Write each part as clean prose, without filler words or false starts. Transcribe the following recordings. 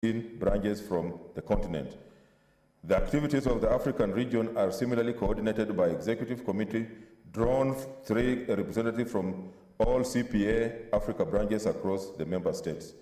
branches from the continent. The activities of the African region are similarly coordinated by executive committee, drawn 3 representatives from all CPA Africa branches across the member states.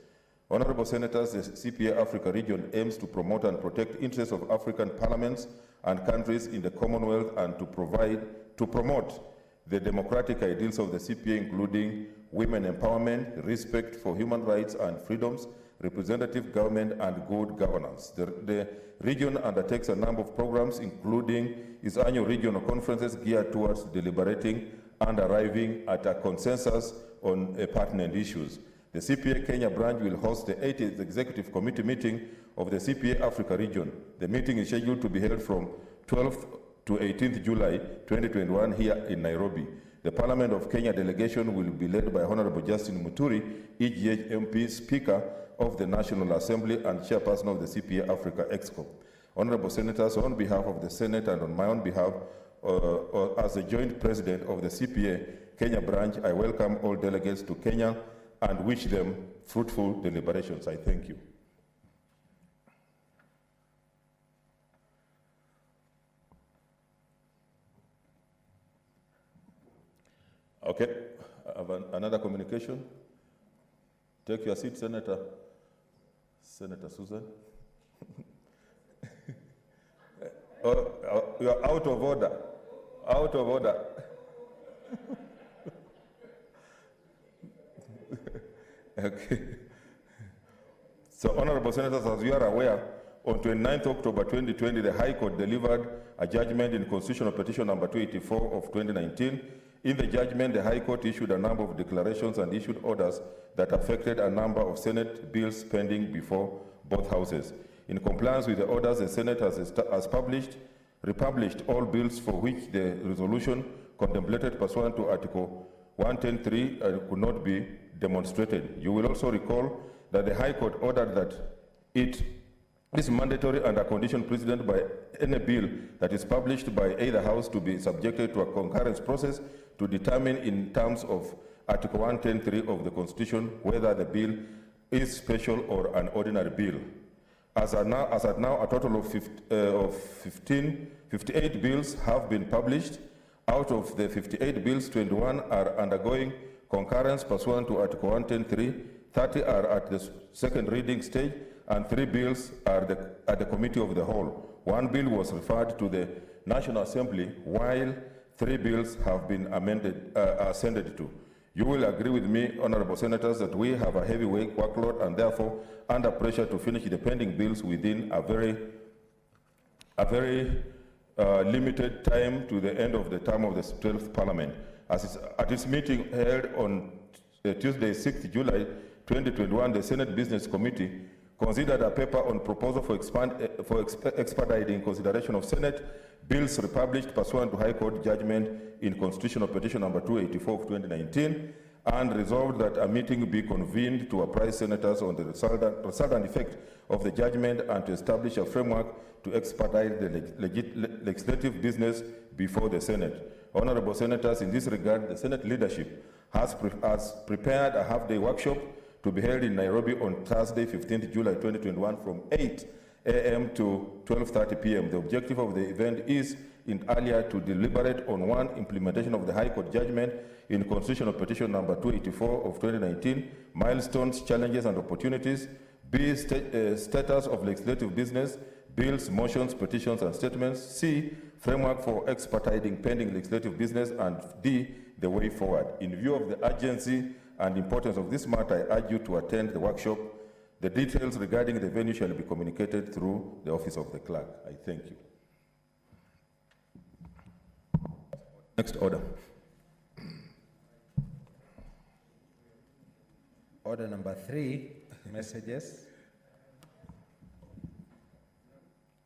Honorable Senators, the CPA Africa region aims to promote and protect interests of African parliaments and countries in the Commonwealth and to promote the democratic ideals of the CPA, including women empowerment, respect for human rights and freedoms, representative government, and good governance. The region undertakes a number of programs, including its annual regional conferences geared towards deliberating and arriving at a consensus on pertinent issues. The CPA Kenya branch will host the 80th Executive Committee meeting of the CPA Africa region. The meeting is scheduled to be held from 12th to 18th July 2021 here in Nairobi. The Parliament of Kenya delegation will be led by Honorable Justin Muturi, EGH MP, Speaker of the National Assembly and Chairperson of the CPA Africa Exco. Honorable Senators, on behalf of the Senate and on my own behalf, as the joint president of the CPA Kenya branch, I welcome all delegates to Kenya and wish them fruitful deliberations. I thank you. Okay, I have another communication. Take your seat, Senator Susan. You are out of order. Out of order. Okay. So, Honorable Senators, as you are aware, on 29th October 2020, the High Court delivered a judgment in Constitutional Petition number 284 of 2019. In the judgment, the High Court issued a number of declarations and issued orders that affected a number of Senate bills pending before both houses. In compliance with the orders, the Senate has republished all bills for which the resolution contemplated pursuant to Article 110(3) could not be demonstrated. You will also recall that the High Court ordered that it is mandatory and a condition precedent by any bill that is published by either house to be subjected to a concurrence process to determine in terms of Article 110(3) of the Constitution whether the bill is special or an ordinary bill. As at now, a total of 58 bills have been published. Out of the 58 bills, 21 are undergoing concurrence pursuant to Article 110(3), 30 are at the second reading stage, and 3 bills are at the Committee of the Whole. 1 bill was referred to the National Assembly, while 3 bills have been ascended to. You will agree with me, Honorable Senators, that we have a heavy workload and therefore under pressure to finish the pending bills within a very limited time to the end of the term of the 12th Parliament. At its meeting held on Tuesday, 6th July 2021, the Senate Business Committee considered a paper on proposal for expediting consideration of Senate bills republished pursuant to High Court judgment in Constitutional Petition number 284 of 2019, and resolved that a meeting be convened to apprise senators on the resultant effect of the judgment and to establish a framework to expedite the legislative business before the Senate. Honorable Senators, in this regard, the Senate leadership has prepared a half-day workshop to be held in Nairobi on Thursday, 15th July 2021 from 8 a.m. to 12:30 p.m. The objective of the event is earlier to deliberate on 1, implementation of the High Court judgment in Constitutional Petition number 284 of 2019, milestones, challenges and opportunities, B, status of legislative business, bills, motions, petitions and statements, C, framework for expediting pending legislative business, and D, the way forward. In view of the urgency and importance of this matter, I urge you to attend the workshop. The details regarding the venue shall be communicated through the Office of the Clerk. I thank you. Next order. Order number 3, messages.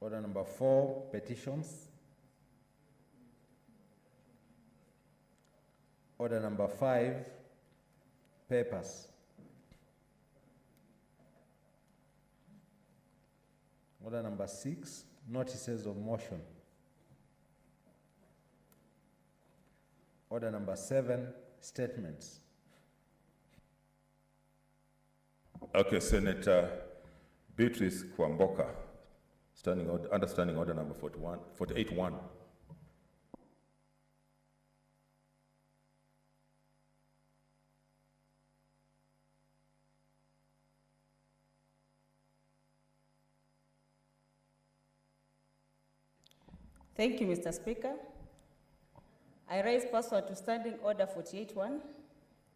Order number 4, petitions. Order number 5, papers. Order number 6, notices of motion. Order number 7, statements. Okay, Senator Beatrice Kwamboka, under standing order number 48-1. Thank you, Mr. Speaker. I raise pursuant to Standing Order 48-1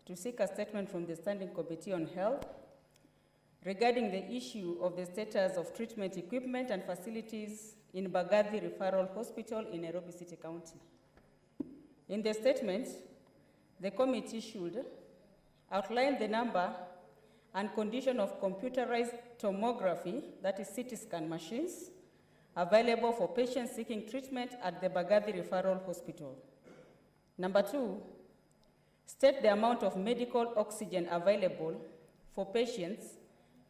to seek a statement from the Standing Committee on Health regarding the issue of the status of treatment equipment and facilities in Bagathi Referral Hospital in Nairobi City County. In the statement, the committee should outline the number and condition of computerized tomography, that is CT scan machines, available for patients seeking treatment at the Bagathi Referral Hospital. Number 2, state the amount of medical oxygen available for patients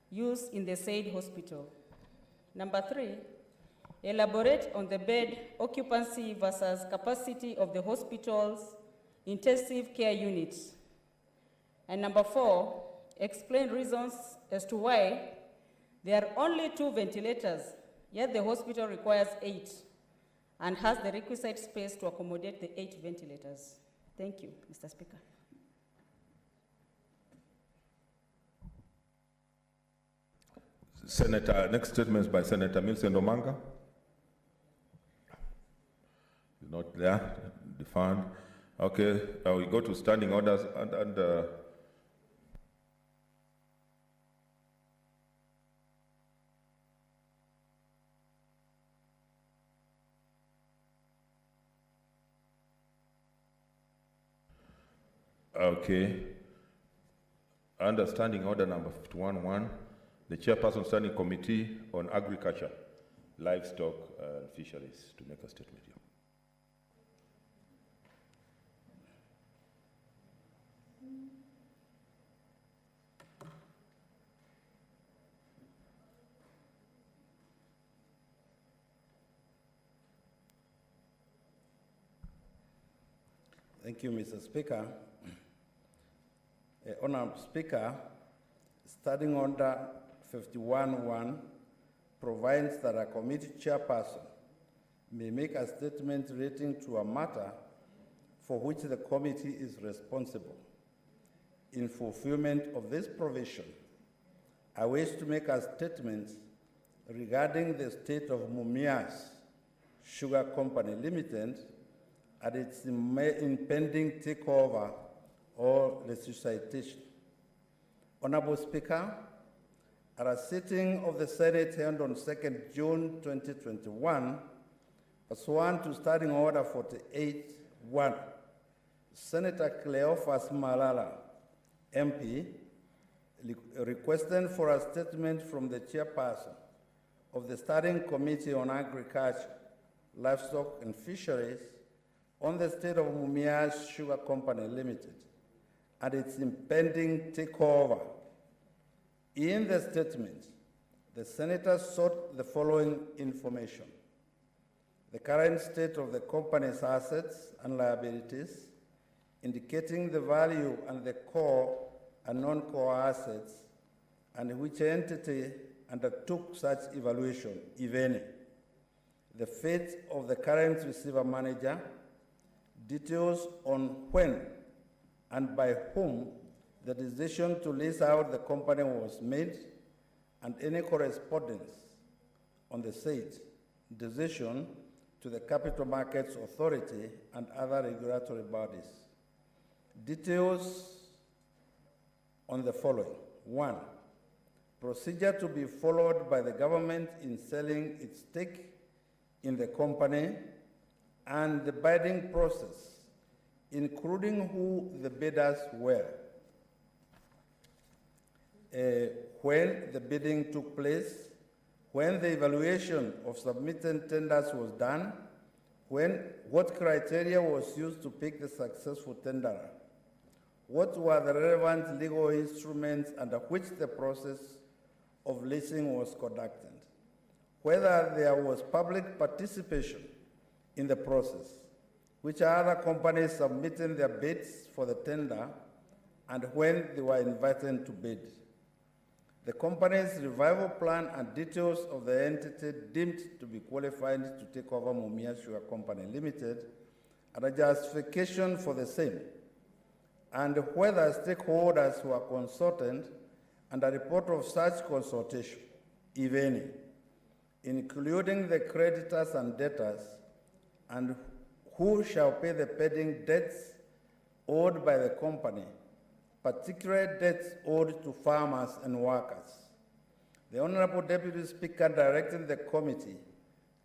used in the said hospital. Number 3, elaborate on the bed occupancy versus capacity of the hospital's intensive care units. And number 4, explain reasons as to why there are only 2 ventilators, yet the hospital requires 8 and has the requisite space to accommodate the 8 ventilators. Thank you, Mr. Speaker. Senator, next statement is by Senator Millicent Omanga. He's not there, defined. Okay, we go to standing orders and okay. Under standing order number 51-1, the chairperson standing committee on agriculture, livestock, and fisheries to make a statement here. Thank you, Mr. Speaker. Honorable Speaker, Standing Order 51-1 provides that a committee chairperson may make a statement relating to a matter for which the committee is responsible. In fulfillment of this provision, I wish to make a statement regarding the state of Mumias Sugar Company Limited and its impending takeover or resuscitation. Honorable Speaker, at a sitting of the Senate held on 2nd June 2021, pursuant to Standing Order 48-1, Senator Cleophas Malala, MP, requested for a statement from the chairperson of the Standing Committee on Agriculture, Livestock and Fisheries on the state of Mumias Sugar Company Limited and its impending takeover. In the statement, the senator sought the following information: the current state of the company's assets and liabilities, indicating the value and the core and non-core assets, and which entity undertook such evaluation, if any, the fate of the current receiver manager, details on when and by whom the decision to lease out the company was made, and any correspondence on the said decision to the Capital Markets Authority and other regulatory bodies. Details on the following: 1, procedure to be followed by the government in selling its stake in the company and the bidding process, including who the bidders were, when the bidding took place, when the evaluation of submitted tenders was done, what criteria was used to pick the successful tenderer, what were the relevant legal instruments under which the process of leasing was conducted, whether there was public participation in the process, which are other companies submitting their bids for the tender, and when they were invited to bid. the company's revival plan and details of the entity deemed to be qualified to take over Mumias Sugar Company Limited, and a justification for the same, and whether stakeholders were consulted, and a report of such consultation, if any, including the creditors and debtors, and who shall pay the pending debts owed by the company, particularly debts owed to farmers and workers. The Honorable Deputy Speaker directed the committee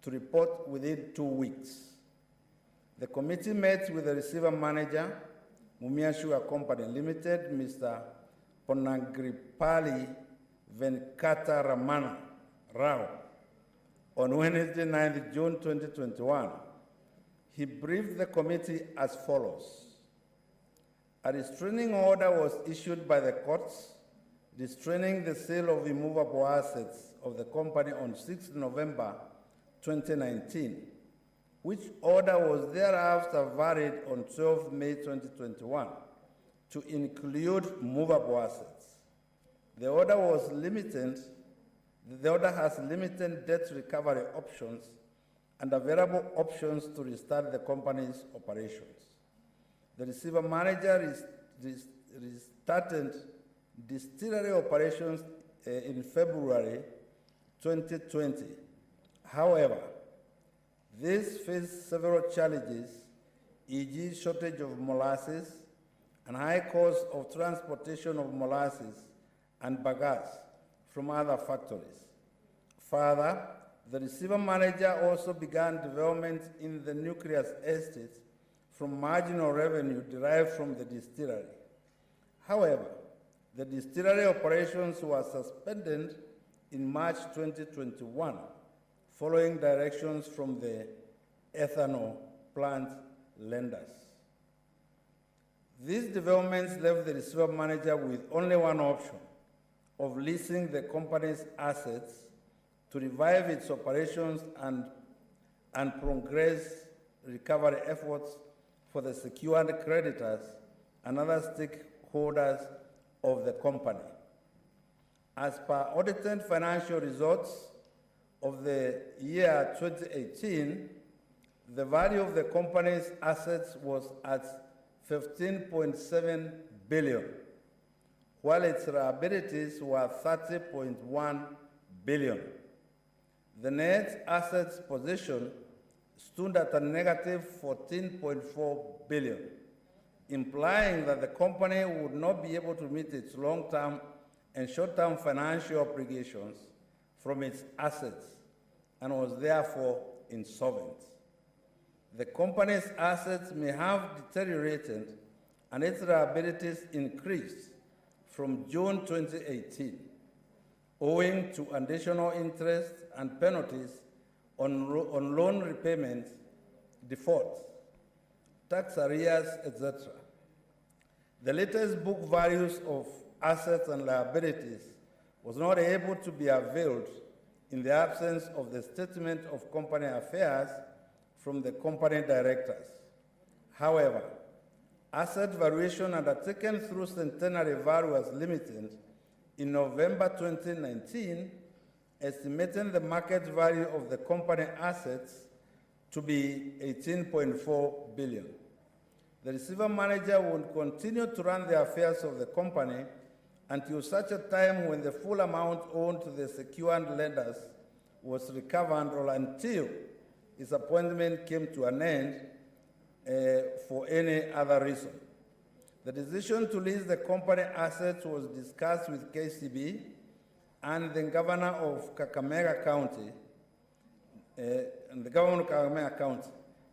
to report within 2 weeks. The committee met with the receiver manager, Mumias Sugar Company Limited, Mr. Ponnagripalli Venkata Ramana Rao, on Wednesday, 9th June 2021. He briefed the committee as follows. A restraining order was issued by the courts restraining the sale of immovable assets of the company on 6 November 2019, which order was thereafter varied on 12 May 2021 to include movable assets. The order has limited debt recovery options and available options to restart the company's operations. The receiver manager restarted distillery operations in February 2020. However, this faced several challenges, e.g. shortage of molasses and high cost of transportation of molasses and bagasse from other factories. Further, the receiver manager also began development in the nucleus estate from marginal revenue derived from the distillery. However, the distillery operations were suspended in March 2021 following directions from the ethanol plant lenders. These developments left the receiver manager with only one option of leasing the company's assets to revive its operations and progress recovery efforts for the secured creditors and other stakeholders of the company. As per audited financial results of the year 2018, the value of the company's assets was at 15.7 billion, while its liabilities were 30.1 billion. The net assets position stood at a negative 14.4 billion, implying that the company would not be able to meet its long-term and short-term financial obligations from its assets and was therefore insolvent. The company's assets may have deteriorated and its liabilities increased from June 2018, owing to additional interest and penalties on loan repayment, defaults, tax arrears, etc. The latest book values of assets and liabilities was not able to be availed in the absence of the statement of company affairs from the company directors. However, asset valuation undertaken through Centenary Valuers Limited in November 2019, estimating the market value of the company assets to be 18.4 billion. The receiver manager will continue to run the affairs of the company until such a time when the full amount owed to the secured lenders was recovered or until his appointment came to an end for any other reason. The decision to lease the company assets was discussed with KCB and the governor of Kakamega County,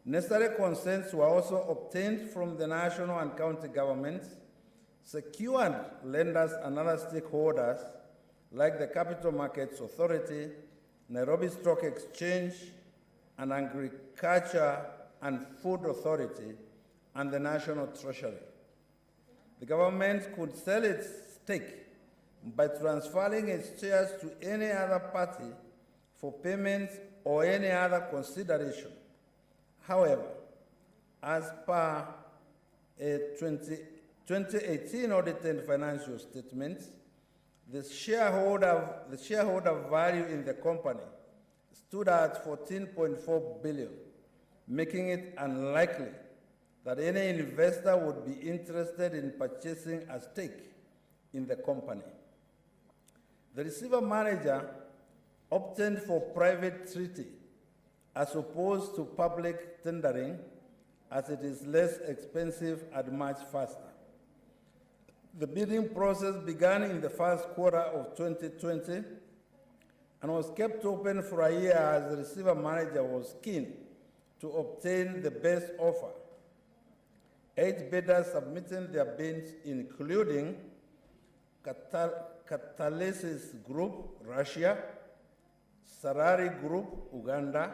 Necessary consents were also obtained from the national and county governments, secured lenders and other stakeholders like the Capital Markets Authority, Nairobi Stock Exchange, and Agriculture and Food Authority, and the National Treasury. The government could sell its stake by transferring its shares to any other party for payment or any other consideration. However, as per a 2018 audited financial statements, The shareholder value in the company stood at 14.4 billion, making it unlikely that any investor would be interested in purchasing a stake in the company. The receiver manager opted for private treaty as opposed to public tendering, as it is less expensive and much faster. The bidding process began in the first quarter of 2020 and was kept open for a year as the receiver manager was keen to obtain the best offer. 8 bidders submitted their bids, including Catalysis Group, Russia, Sarari Group, Uganda,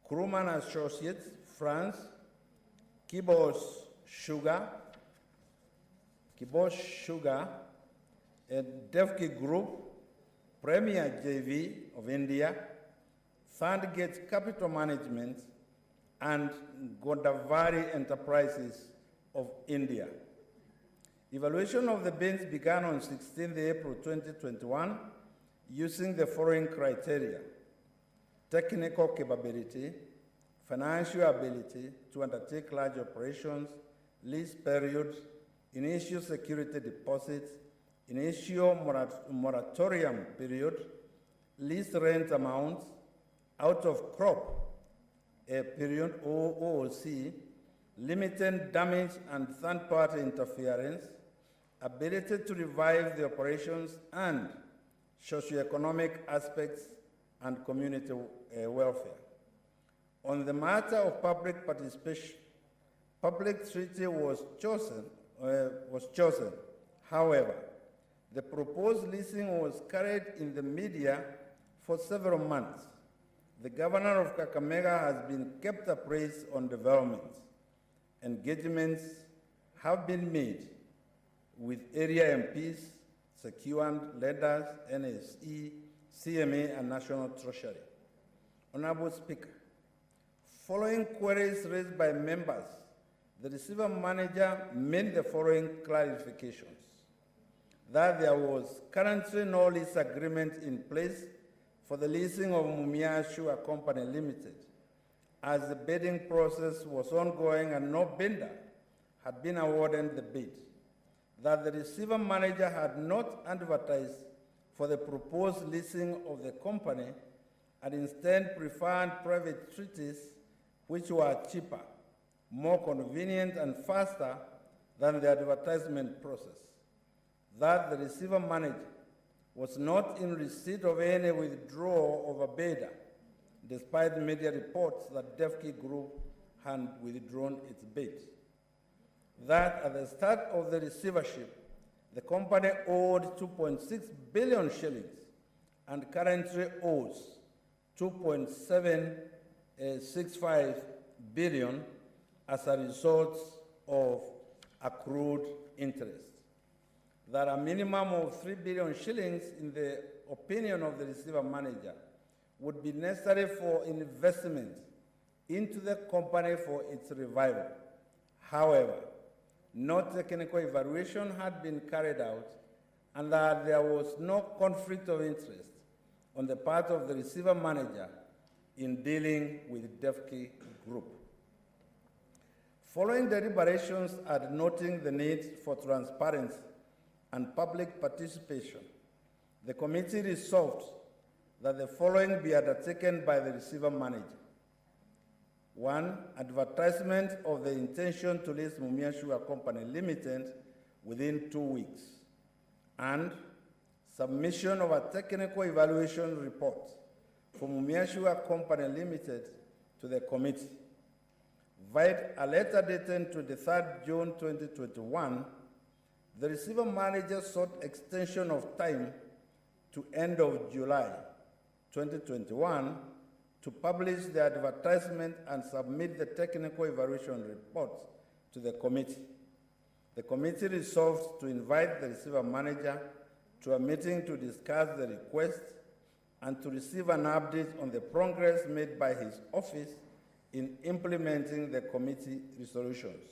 Krumman Associates, France, Mumias Sugar, and Devki Group, Premier JV of India, Third Capital Management, and Godavari Enterprises of India. Evaluation of the bids began on 16 April 2021 using the following criteria: technical capability, financial ability to undertake large operations, lease period, initial security deposits, initial moratorium period, lease rent amounts, out of crop period OOC, limited damage and third-party interference, ability to revive the operations, and socioeconomic aspects and community welfare. On the matter of public participation, public treaty was chosen. However, the proposed leasing was carried in the media for several months. The governor of Kakamega has been kept appraised on developments. Engagements have been made with area MPs, secured leaders, NSE, CMA, and National Treasury. Honorable Speaker, following queries raised by members, the receiver manager made the following clarifications: that there was currently no lease agreement in place for the leasing of Mumias Sugar Company Limited, as the bidding process was ongoing and no bidder had been awarded the bid; that the receiver manager had not advertised for the proposed leasing of the company and instead preferred private treaties which were cheaper, more convenient, and faster than the advertisement process; that the receiver manager was not in receipt of any withdrawal of a bidder, despite media reports that Devki Group had withdrawn its bid; that at the start of the receivership, the company owed 2.6 billion shillings and currently owes 2.765 billion as a result of accrued interest; that a minimum of 3 billion shillings, in the opinion of the receiver manager, would be necessary for investment into the company for its revival. However, no technical evaluation had been carried out, and that there was no conflict of interest on the part of the receiver manager in dealing with Devki Group. Following deliberations and noting the need for transparency and public participation, the committee resolved that the following be undertaken by the receiver manager: 1. Advertisement of the intention to lease Mumias Sugar Company Limited within 2 weeks, and submission of a technical evaluation report for Mumias Sugar Company Limited to the committee. Via a letter dated 23rd June 2021, the receiver manager sought extension of time to end of July 2021 to publish the advertisement and submit the technical evaluation report to the committee. The committee resolved to invite the receiver manager to a meeting to discuss the request and to receive an update on the progress made by his office in implementing the committee resolutions.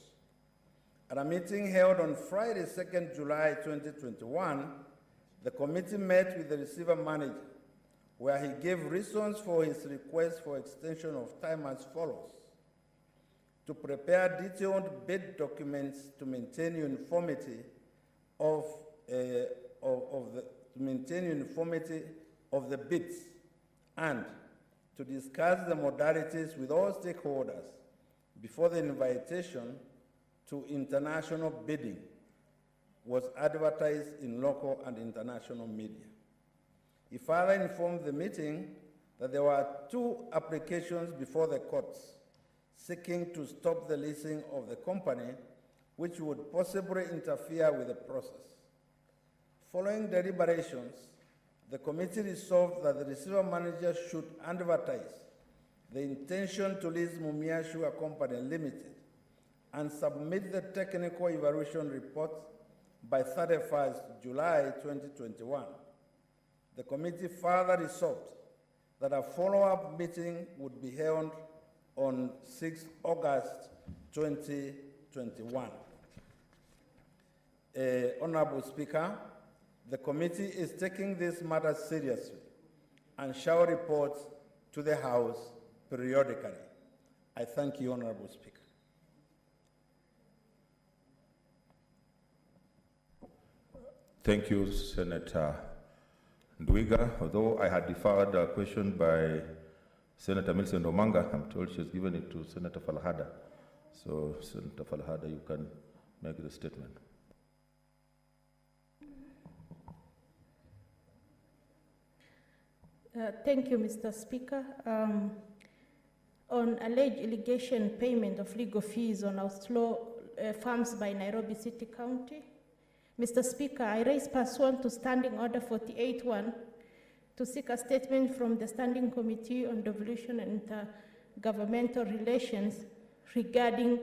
At a meeting held on Friday, 2nd July 2021, the committee met with the receiver manager, where he gave reasons for his request for extension of time as follows: to prepare detailed bid documents to maintain uniformity of the bids, and to discuss the modalities with all stakeholders before the invitation to international bidding was advertised in local and international media. He further informed the meeting that there were 2 applications before the courts seeking to stop the leasing of the company, which would possibly interfere with the process. Following deliberations, the committee resolved that the receiver manager should advertise the intention to lease Mumias Sugar Company Limited and submit the technical evaluation report by 31st July 2021. The committee further resolved that a follow-up meeting would be held on 6 August 2021. Honorable Speaker, the committee is taking this matter seriously and shall report to the House periodically. I thank you, Honorable Speaker. Thank you, Senator Ndwiga. Although I had deferred a question by Senator Millicent Omanga, I'm told she's given it to Senator Falhada. So, Senator Falhada, you can make the statement. Thank you, Mr. Speaker. On alleged allegation payment of legal fees on outlaw farms by Nairobi City County, Mr. Speaker, I raise pursuant to Standing Order 48-1 to seek a statement from the Standing Committee on Devolution and Intergovernmental Relations regarding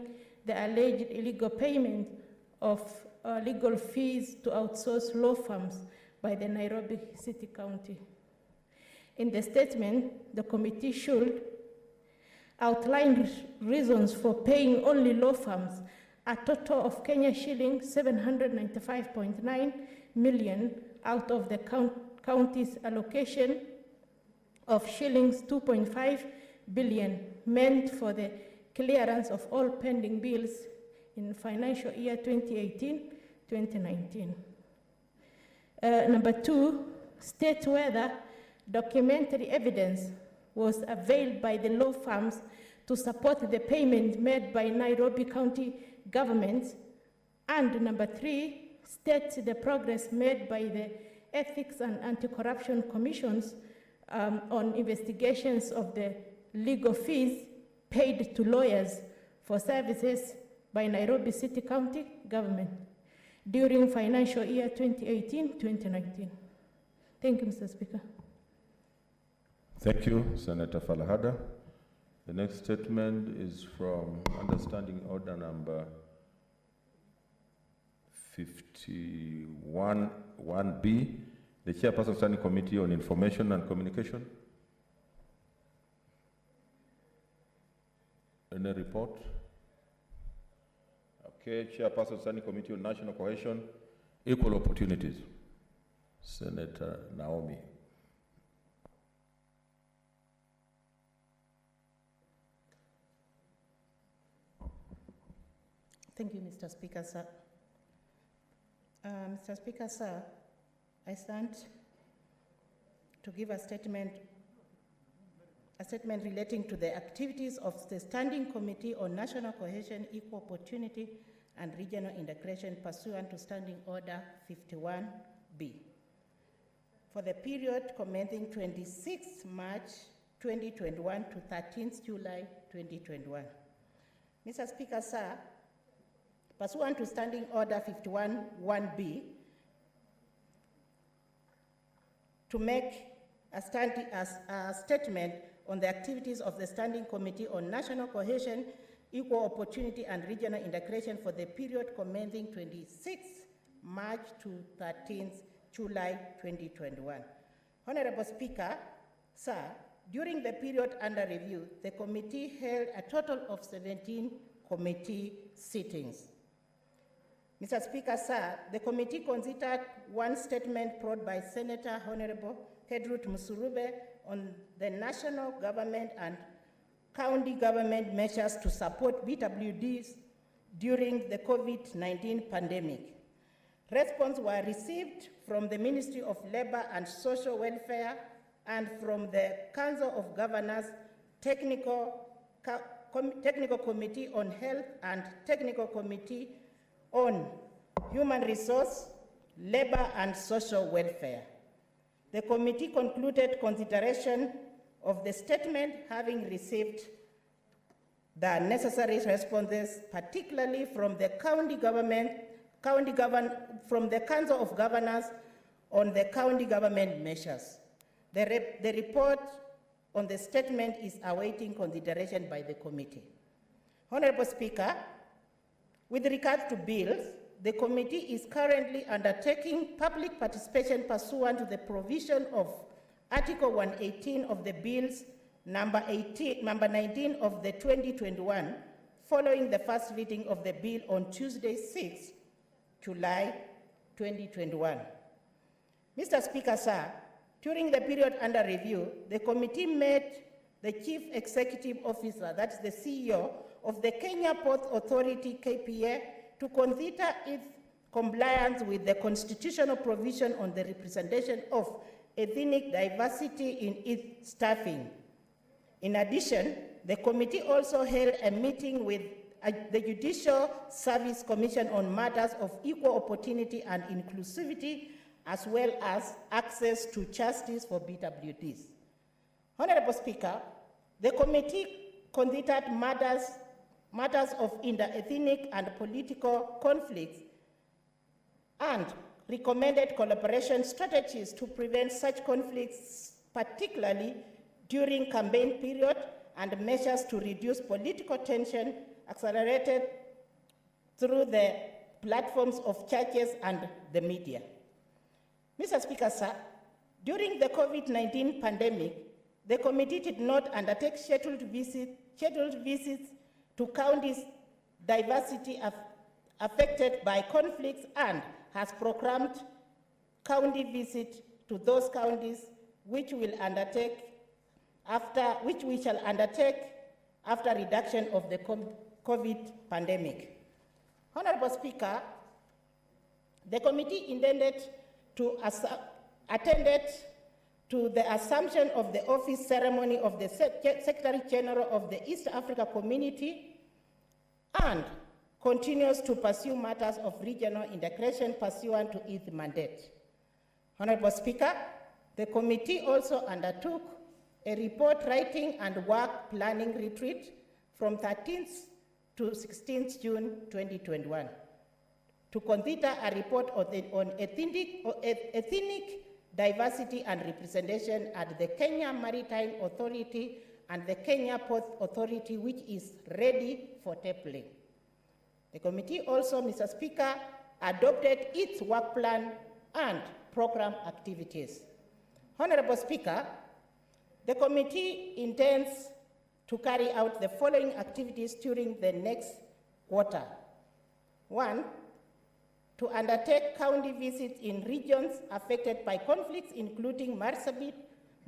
the alleged illegal payment of legal fees to outsource law firms by the Nairobi City County. In the statement, the committee should outline reasons for paying only law firms a total of Kenya shilling 795.9 million out of the county's allocation of shillings 2.5 billion meant for the clearance of all pending bills in financial year 2018-2019. Number 2, state whether documentary evidence was availed by the law firms to support the payment made by Nairobi County government. And number 3, state the progress made by the Ethics and Anti-Corruption Commissions on investigations of the legal fees paid to lawyers for services by Nairobi City County government during financial year 2018-2019. Thank you, Mr. Speaker. Thank you, Senator Falhada. The next statement is from Understanding Order number 51-1B, the Chairperson Standing Committee on Information and Communication. Any report? Okay, Chairperson Standing Committee on National Cohesion, Equal Opportunities, Senator Naomi. Thank you, Mr. Speaker, sir. Mr. Speaker, sir, I stand to give a statement relating to the activities of the Standing Committee on National Cohesion, Equal Opportunity and Regional Integration pursuant to Standing Order 51B. For the period commencing 26 March 2021 to 13th July 2021. Mr. Speaker, sir, pursuant to Standing Order 51-1B, to make a statement on the activities of the Standing Committee on National Cohesion, Equal Opportunity and Regional Integration for the period commencing 26 March to 13th July 2021. Honorable Speaker, sir, during the period under review, the committee held a total of 17 committee sittings. Mr. Speaker, sir, the committee considered one statement brought by Senator Honorable Hedrut Musurube on the national government and county government measures to support BWDs during the COVID-19 pandemic. Responses were received from the Ministry of Labor and Social Welfare and from the Council of Governors Technical Committee on Health and Technical Committee on Human Resource, Labor and Social Welfare. The committee concluded consideration of the statement, having received the necessary responses, particularly from the from the Council of Governors on the county government measures. The report on the statement is awaiting consideration by the committee. Honorable Speaker, with regard to bills, the committee is currently undertaking public participation pursuant to the provision of Article 118 of the bills number 19 of the 2021, following the first reading of the bill on Tuesday, 6 July 2021. Mr. Speaker, sir, during the period under review, the committee met the Chief Executive Officer, that's the CEO, of the Kenya Port Authority, KPA, to consider its compliance with the constitutional provision on the representation of ethnic diversity in its staffing. In addition, the committee also held a meeting with the Judicial Service Commission on matters of equal opportunity and inclusivity, as well as access to justice for BWDs. Honorable Speaker, the committee considered matters of inter-ethnic and political conflicts and recommended collaboration strategies to prevent such conflicts, particularly during campaign period, and measures to reduce political tension accelerated through the platforms of churches and the media. Mr. Speaker, sir, during the COVID-19 pandemic, the committee did not undertake scheduled visits to counties diversity affected by conflicts and has programmed county visits to those counties which we shall undertake after reduction of the COVID pandemic. Honorable Speaker, the committee attended to the assumption of the office ceremony of the Secretary General of the East Africa Community and continues to pursue matters of regional integration pursuant to its mandate. Honorable Speaker, the committee also undertook a report writing and work planning retreat from 13th to 16th June 2021 to consider a report on ethnic diversity and representation at the Kenya Maritime Authority and the Kenya Port Authority, which is ready for tabling. The committee also, Mr. Speaker, adopted its work plan and program activities. Honorable Speaker, the committee intends to carry out the following activities during the next quarter. 1, to undertake county visits in regions affected by conflicts, including Marsabit,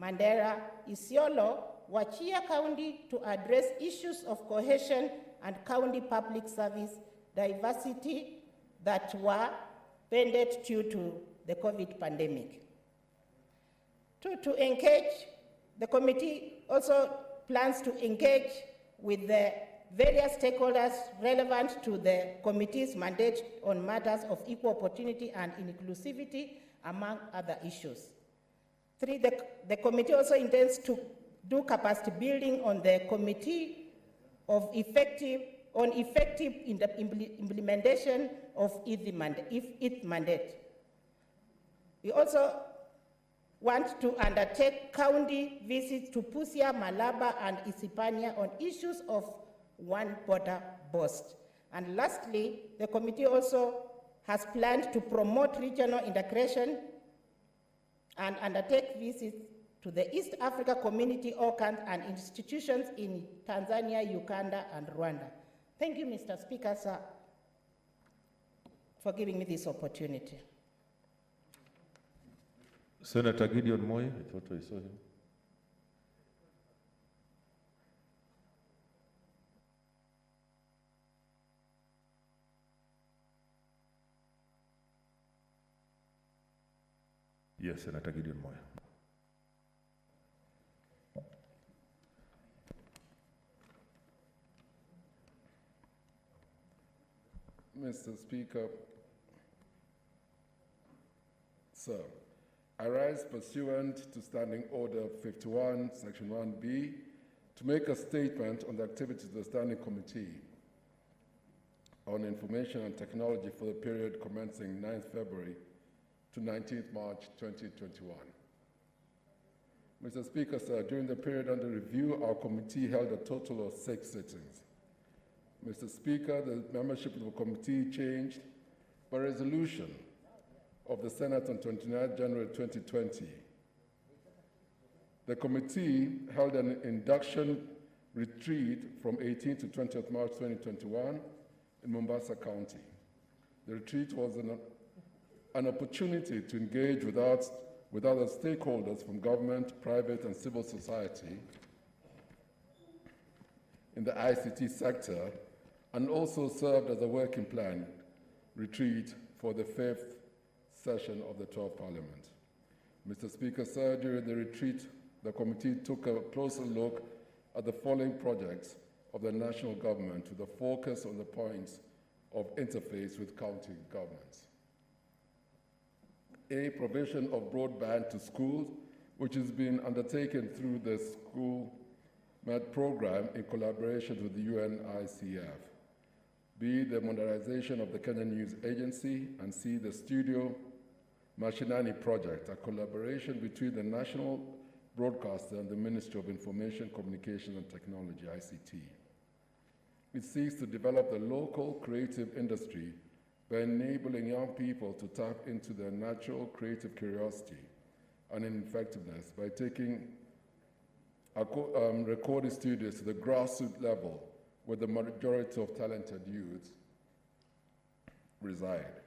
Mandera, Isiolo, Wachia County, to address issues of cohesion and county public service diversity that were pended due to the COVID pandemic. 2, to engage, the committee also plans to engage with the various stakeholders relevant to the committee's mandate on matters of equal opportunity and inclusivity, among other issues. 3, the committee also intends to do capacity building on the committee of effective implementation of its mandate. We also want to undertake county visits to Busia, Malaba, and Isipania on issues of one border boast. And lastly, the committee also has planned to promote regional integration and undertake visits to the East Africa Community organs and institutions in Tanzania, Uganda, and Rwanda. Thank you, Mr. Speaker, sir. for giving me this opportunity. Senator Gideon Moi, I thought I saw him. Yes, Senator Gideon Moi. Mr. Speaker, sir, I rise pursuant to Standing Order 51, Section 1B, to make a statement on the activities of the Standing Committee on Information and Technology for the period commencing 9th February to 19th March 2021. Mr. Speaker, sir, during the period under review, our committee held a total of 6 sittings. Mr. Speaker, the membership of the committee changed by resolution of the Senate on 29 January 2020. The committee held an induction retreat from 18th to 20th March 2021 in Mombasa County. The retreat was an opportunity to engage with other stakeholders from government, private, and civil society in the ICT sector, and also served as a working plan retreat for the 5th session of the 12th Parliament. Mr. Speaker, sir, during the retreat, the committee took a closer look at the following projects of the national government with a focus on the points of interface with county governments. A, provision of broadband to schools, which has been undertaken through the School Med program in collaboration with the UNICEF. B, the modernization of the Kenya News Agency, and C, the Studio Mashinani project, a collaboration between the National Broadcaster and the Ministry of Information, Communication and Technology, ICT. It seeks to develop the local creative industry by enabling young people to tap into their natural creative curiosity and effectiveness by taking recording studios to the grassroots level where the majority of talented youths reside.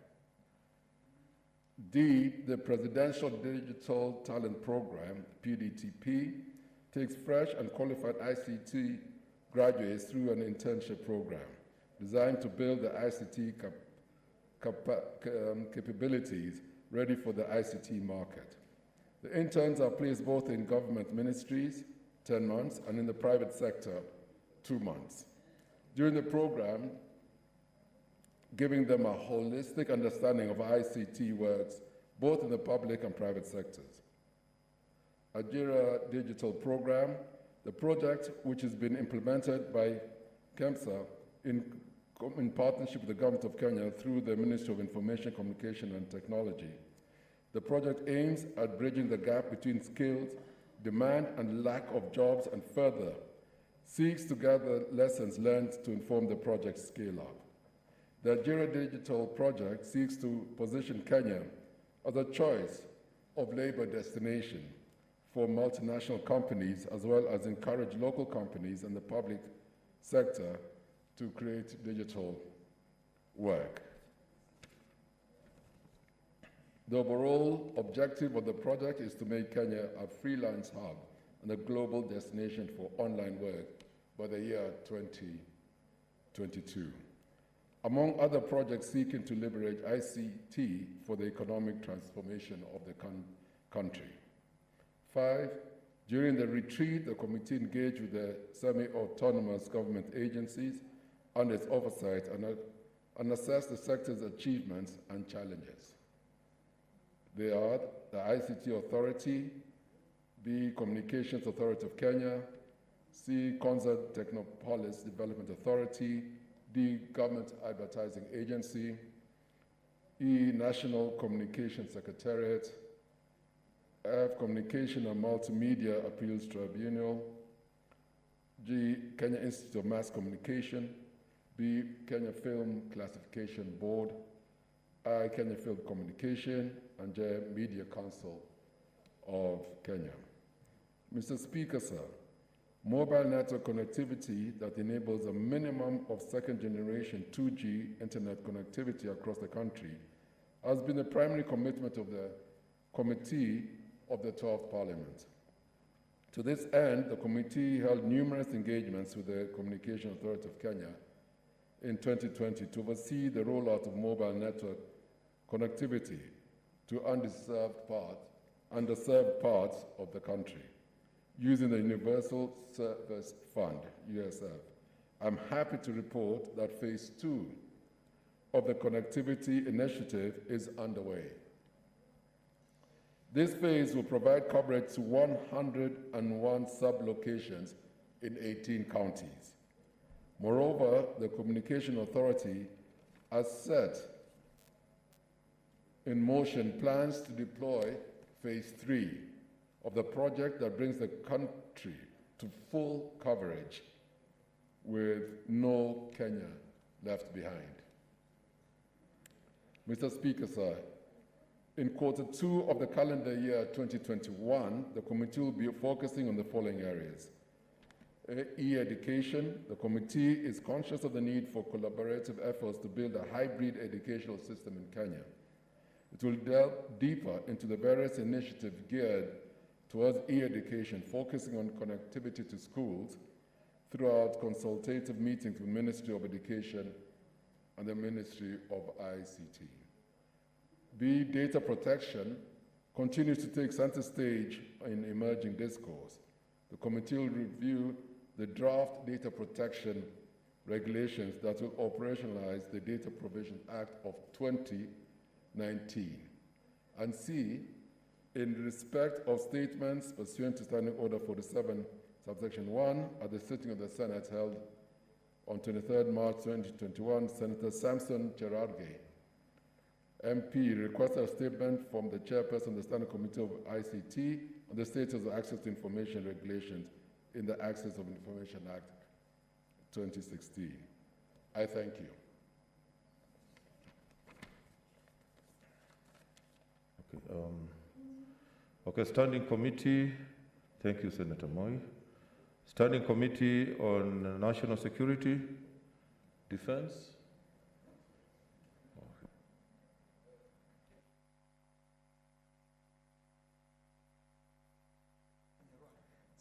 D, the Presidential Digital Talent Program, PDTP, takes fresh and qualified ICT graduates through an internship program designed to build the ICT capabilities ready for the ICT market. The interns are placed both in government ministries, 10 months, and in the private sector, 2 months. During the program, giving them a holistic understanding of ICT works, both in the public and private sectors. Algeria Digital Program, the project which has been implemented by KEMSA in partnership with the Government of Kenya through the Ministry of Information, Communication and Technology. The project aims at bridging the gap between skills, demand and lack of jobs, and further seeks to gather lessons learned to inform the project's scale-up. The Algeria Digital Project seeks to position Kenya as a choice of labor destination for multinational companies, as well as encourage local companies and the public sector to create digital work. The overall objective of the project is to make Kenya a freelance hub and a global destination for online work by the year 2022. Among other projects seeking to liberate ICT for the economic transformation of the country. 5, during the retreat, the committee engaged with the semi-autonomous government agencies under its oversight and assessed the sector's achievements and challenges. They are the ICT Authority, B, Communications Authority of Kenya, C, Concert Technopolis Development Authority, D, Government Advertising Agency, E, National Communications Secretariat, F, Communication and Multimedia Appeals Tribunal, G, Kenya Institute of Mass Communication, B, Kenya Film Classification Board, I, Kenya Film Communication, and J, Media Council of Kenya. Mr. Speaker, sir, mobile network connectivity that enables a minimum of second-generation 2G internet connectivity across the country has been the primary commitment of the Committee of the 12th Parliament. To this end, the committee held numerous engagements with the Communication Authority of Kenya in 2020 to oversee the rollout of mobile network connectivity to underserved parts of the country using the Universal Service Fund, USF. I'm happy to report that phase 2 of the connectivity initiative is underway. This phase will provide coverage to 101 sub-locations in 18 counties. Moreover, the Communication Authority has set in motion plans to deploy phase 3 of the project that brings the country to full coverage with no Kenya left behind. Mr. Speaker, sir, in Q2 of the calendar year 2021, the committee will be focusing on the following areas. E-education, the committee is conscious of the need for collaborative efforts to build a hybrid educational system in Kenya. It will delve deeper into the various initiatives geared towards e-education, focusing on connectivity to schools throughout consultative meetings with the Ministry of Education and the Ministry of ICT. B, data protection continues to take center stage in emerging discourse. The committee will review the draft data protection regulations that will operationalize the Data Provision Act of 2019. And C, in respect of statements pursuant to Standing Order 47, subsection 1, at the sitting of the Senate held on 23rd March 2021, Senator Samson Cherargei, MP, requested a statement from the chairperson of the Standing Committee of ICT on the status of access to information regulations in the Access of Information Act 2016. I thank you. Okay, Standing Committee, thank you, Senator Moi. Standing Committee on National Security, Defense.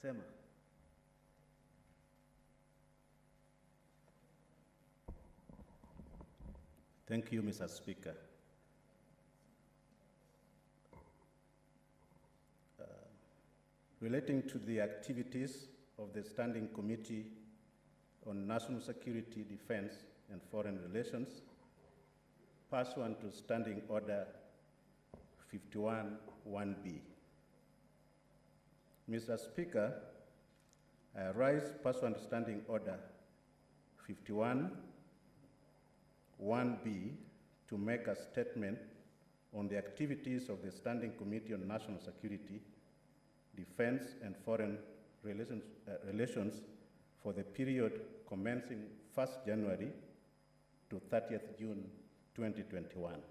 Sema. Thank you, Mr. Speaker. Relating to the activities of the Standing Committee on National Security, Defense, and Foreign Relations, pursuant to Standing Order 51-1B. Mr. Speaker, I rise pursuant to Standing Order 51-1B to make a statement on the activities of the Standing Committee on National Security, Defense, and Foreign Relations for the period commencing 1st January to 30th June 2021.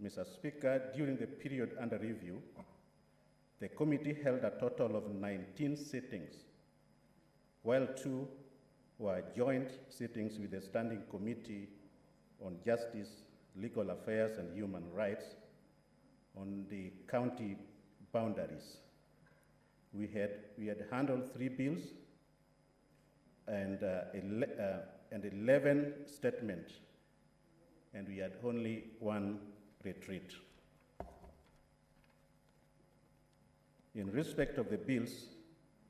Mr. Speaker, during the period under review, the committee held a total of 19 sittings, while 2 were joint sittings with the Standing Committee on Justice, Legal Affairs, and Human Rights on the county boundaries. We had handled 3 bills and 11 statements, and we had only 1 retreat. In respect of the bills,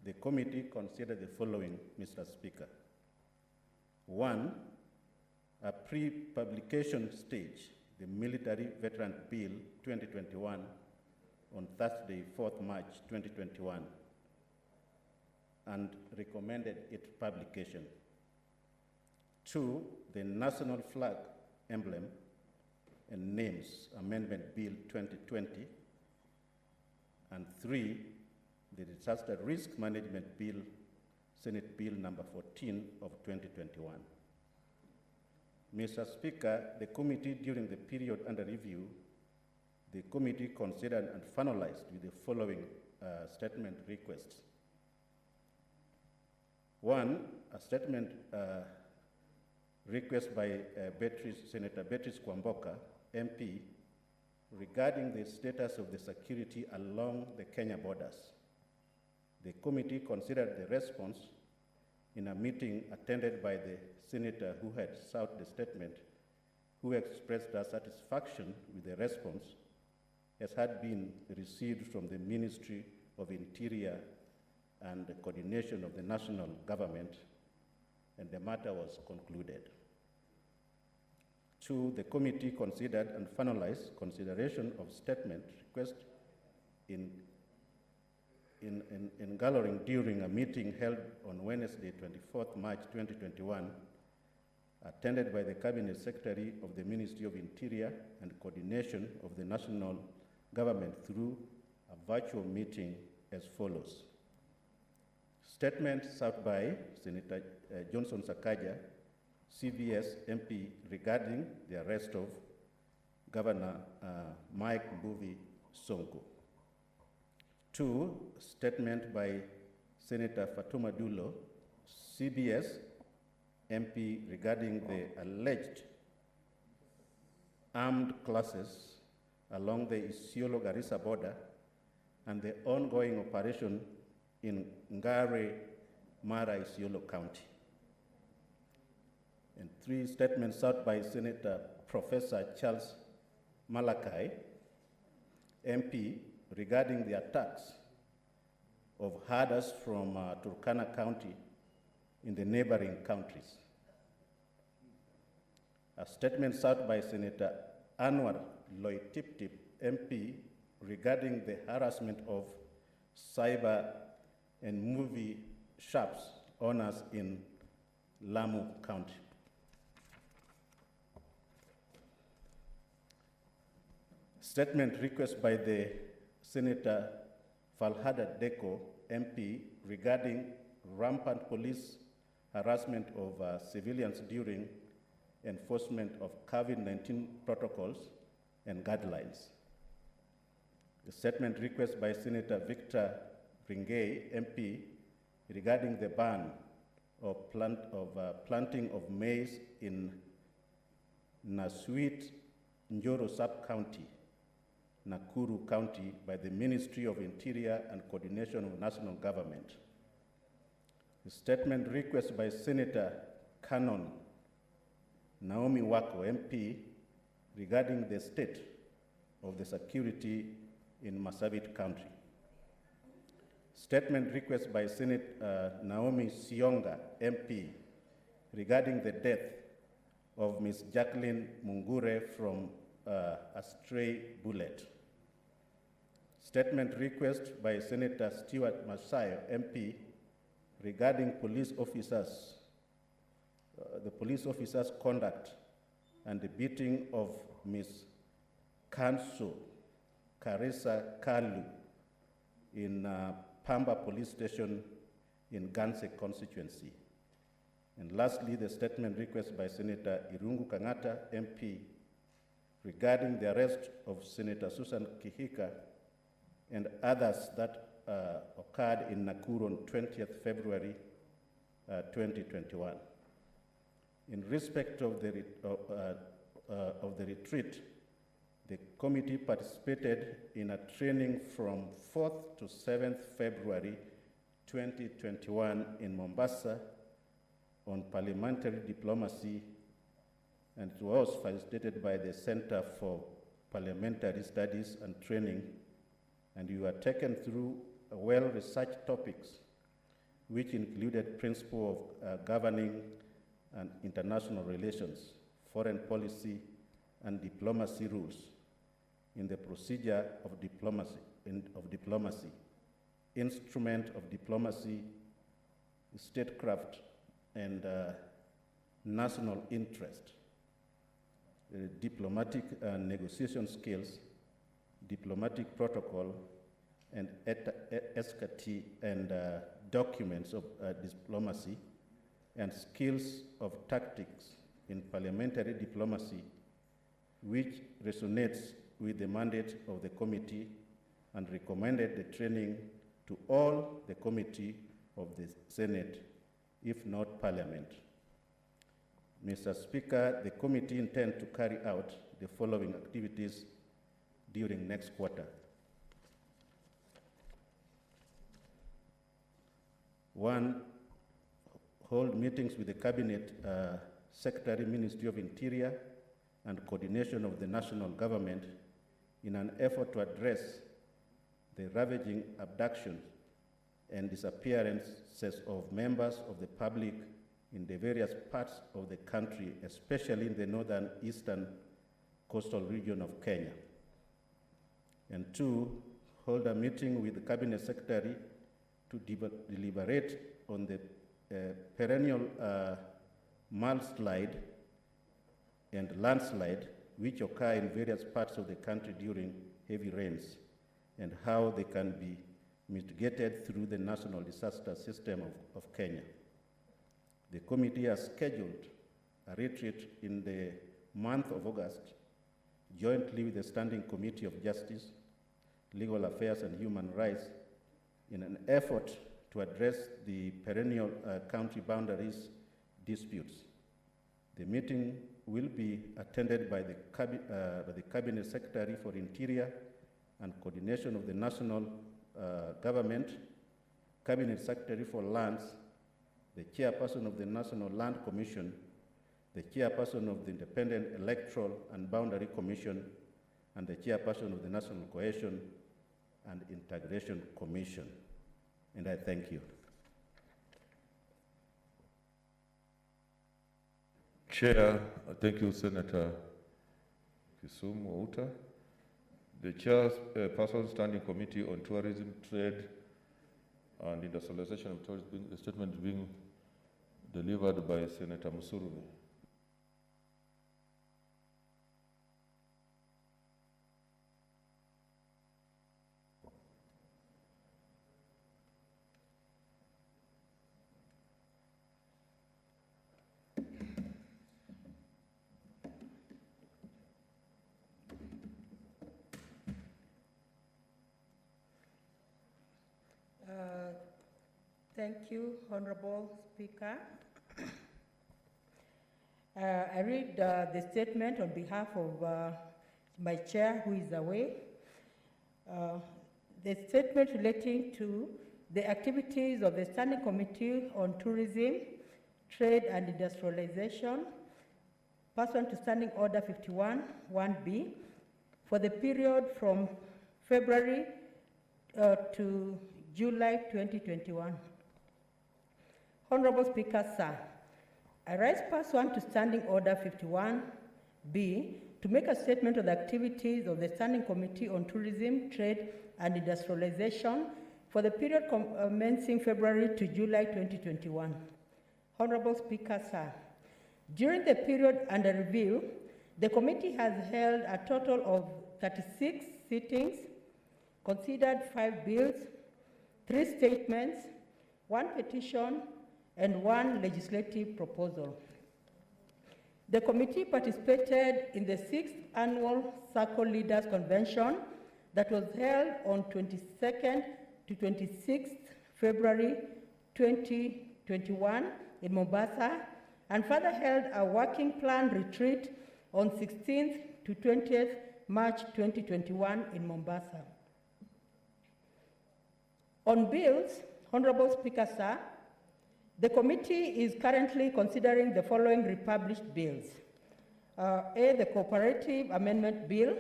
the committee considered the following, Mr. Speaker. 1, a pre-publication stage, the Military Veteran Bill 2021 on Thursday, 4th March 2021, and recommended its publication. 2, the National Flag Emblem and Names Amendment Bill 2020, and 3, the Disaster Risk Management Bill, Senate Bill number 14 of 2021. Mr. Speaker, the committee during the period under review, the committee considered and finalized with the following statement requests. One, a statement request by Senator Beatrice Kwamboka, MP, regarding the status of the security along the Kenya borders. The committee considered the response in a meeting attended by the senator who had sought the statement, who expressed her satisfaction with the response as had been received from the Ministry of Interior and the coordination of the national government, and the matter was concluded. Two, the committee considered and finalized consideration of statement request in gathering during a meeting held on Wednesday, 24th March 2021, attended by the Cabinet Secretary of the Ministry of Interior and coordination of the national government through a virtual meeting as follows. Statement sought by Senator Johnson Sakaja, CBS MP, regarding the arrest of Governor Mike Mbuvi Sonko. Two, statement by Senator Fatuma Dulo, CBS MP, regarding the alleged armed clashes along the Isiolo-Garissa border and the ongoing operation in Ngare, Mara, Isiolo County. And three, statements sought by Senator Professor Charles Malakai, MP, regarding the attacks of herders from Turkana County in the neighboring countries. A statement sought by Senator Anwar Loitiptip, MP, regarding the harassment of cyber and movie shops owners in Lamu County. Statement request by the Senator Falhada Deko, MP, regarding rampant police harassment of civilians during enforcement of COVID-19 protocols and guidelines. The statement request by Senator Victor Ringay, MP, regarding the ban of planting of maize in Nasuit Njoro Sub-County, Nakuru County, by the Ministry of Interior and Coordination of National Government. The statement request by Senator Canon Naomi Wako, MP, regarding the state of the security in Marsabit County. Statement request by Senator Naomi Sionga, MP, regarding the death of Ms. Jacqueline Mungure from a stray bullet. Statement request by Senator Stewart Masayo, MP, regarding police officers, the police officers' conduct and the beating of Ms. Kanso Karisa Kalu in Pamba Police Station in Ganse constituency. And lastly, the statement request by Senator Irungu Kangata, MP, regarding the arrest of Senator Susan Kihika and others that occurred in Nakuru on 20th February 2021. In respect of the retreat, the committee participated in a training from 4th to 7th February 2021 in Mombasa on parliamentary diplomacy, and it was facilitated by the Center for Parliamentary Studies and Training, and you were taken through well-researched topics, which included principle of governing and international relations, foreign policy, and diplomacy rules in the procedure of diplomacy, instrument of diplomacy, statecraft, and national interest, diplomatic negotiation skills, diplomatic protocol, and etiquette and documents of diplomacy, and skills of tactics in parliamentary diplomacy, which resonates with the mandate of the committee, and recommended the training to all the committee of the Senate if not Parliament. Mr. Speaker, the committee intends to carry out the following activities during next quarter. 1, hold meetings with the Cabinet Secretary, Ministry of Interior, and coordination of the national government in an effort to address the ravaging abductions and disappearances of members of the public in the various parts of the country, especially in the northern eastern coastal region of Kenya. And 2, hold a meeting with the Cabinet Secretary to deliberate on the perennial mudslide and landslide which occur in various parts of the country during heavy rains, and how they can be mitigated through the National Disaster System of Kenya. The committee has scheduled a retreat in the month of August, jointly with the Standing Committee of Justice, Legal Affairs and Human Rights, in an effort to address the perennial country boundaries disputes. The meeting will be attended by the Cabinet Secretary for Interior and Coordination of the National Government, Cabinet Secretary for Lands, the Chairperson of the National Land Commission, the Chairperson of the Independent Electoral and Boundary Commission, and the Chairperson of the National Cohesion and Integration Commission. And I thank you. Chair, thank you, Senator Kisumu Outa. The Chairperson Standing Committee on Tourism, Trade and Industrialization of Tourism, the statement being delivered by Senator Musuruvi. Thank you, Honorable Speaker. I read the statement on behalf of my chair, who is away. The statement relating to the activities of the Standing Committee on Tourism, Trade and Industrialization, pursuant to Standing Order 51, 1B, for the period from February to July 2021. Honorable Speaker, sir, I rise pursuant to Standing Order 51B to make a statement of the activities of the Standing Committee on Tourism, Trade and Industrialization for the period commencing February to July 2021. Honorable Speaker, sir, during the period under review, the committee has held a total of 36 sittings, considered 5 bills, 3 statements, 1 petition, and 1 legislative proposal. The committee participated in the 6th Annual Circle Leaders Convention that was held on 22nd to 26th February 2021 in Mombasa, and further held a working plan retreat on 16th to 20th March 2021 in Mombasa. On bills, Honorable Speaker, sir, the committee is currently considering the following republished bills. A, the Cooperative Amendment Bill.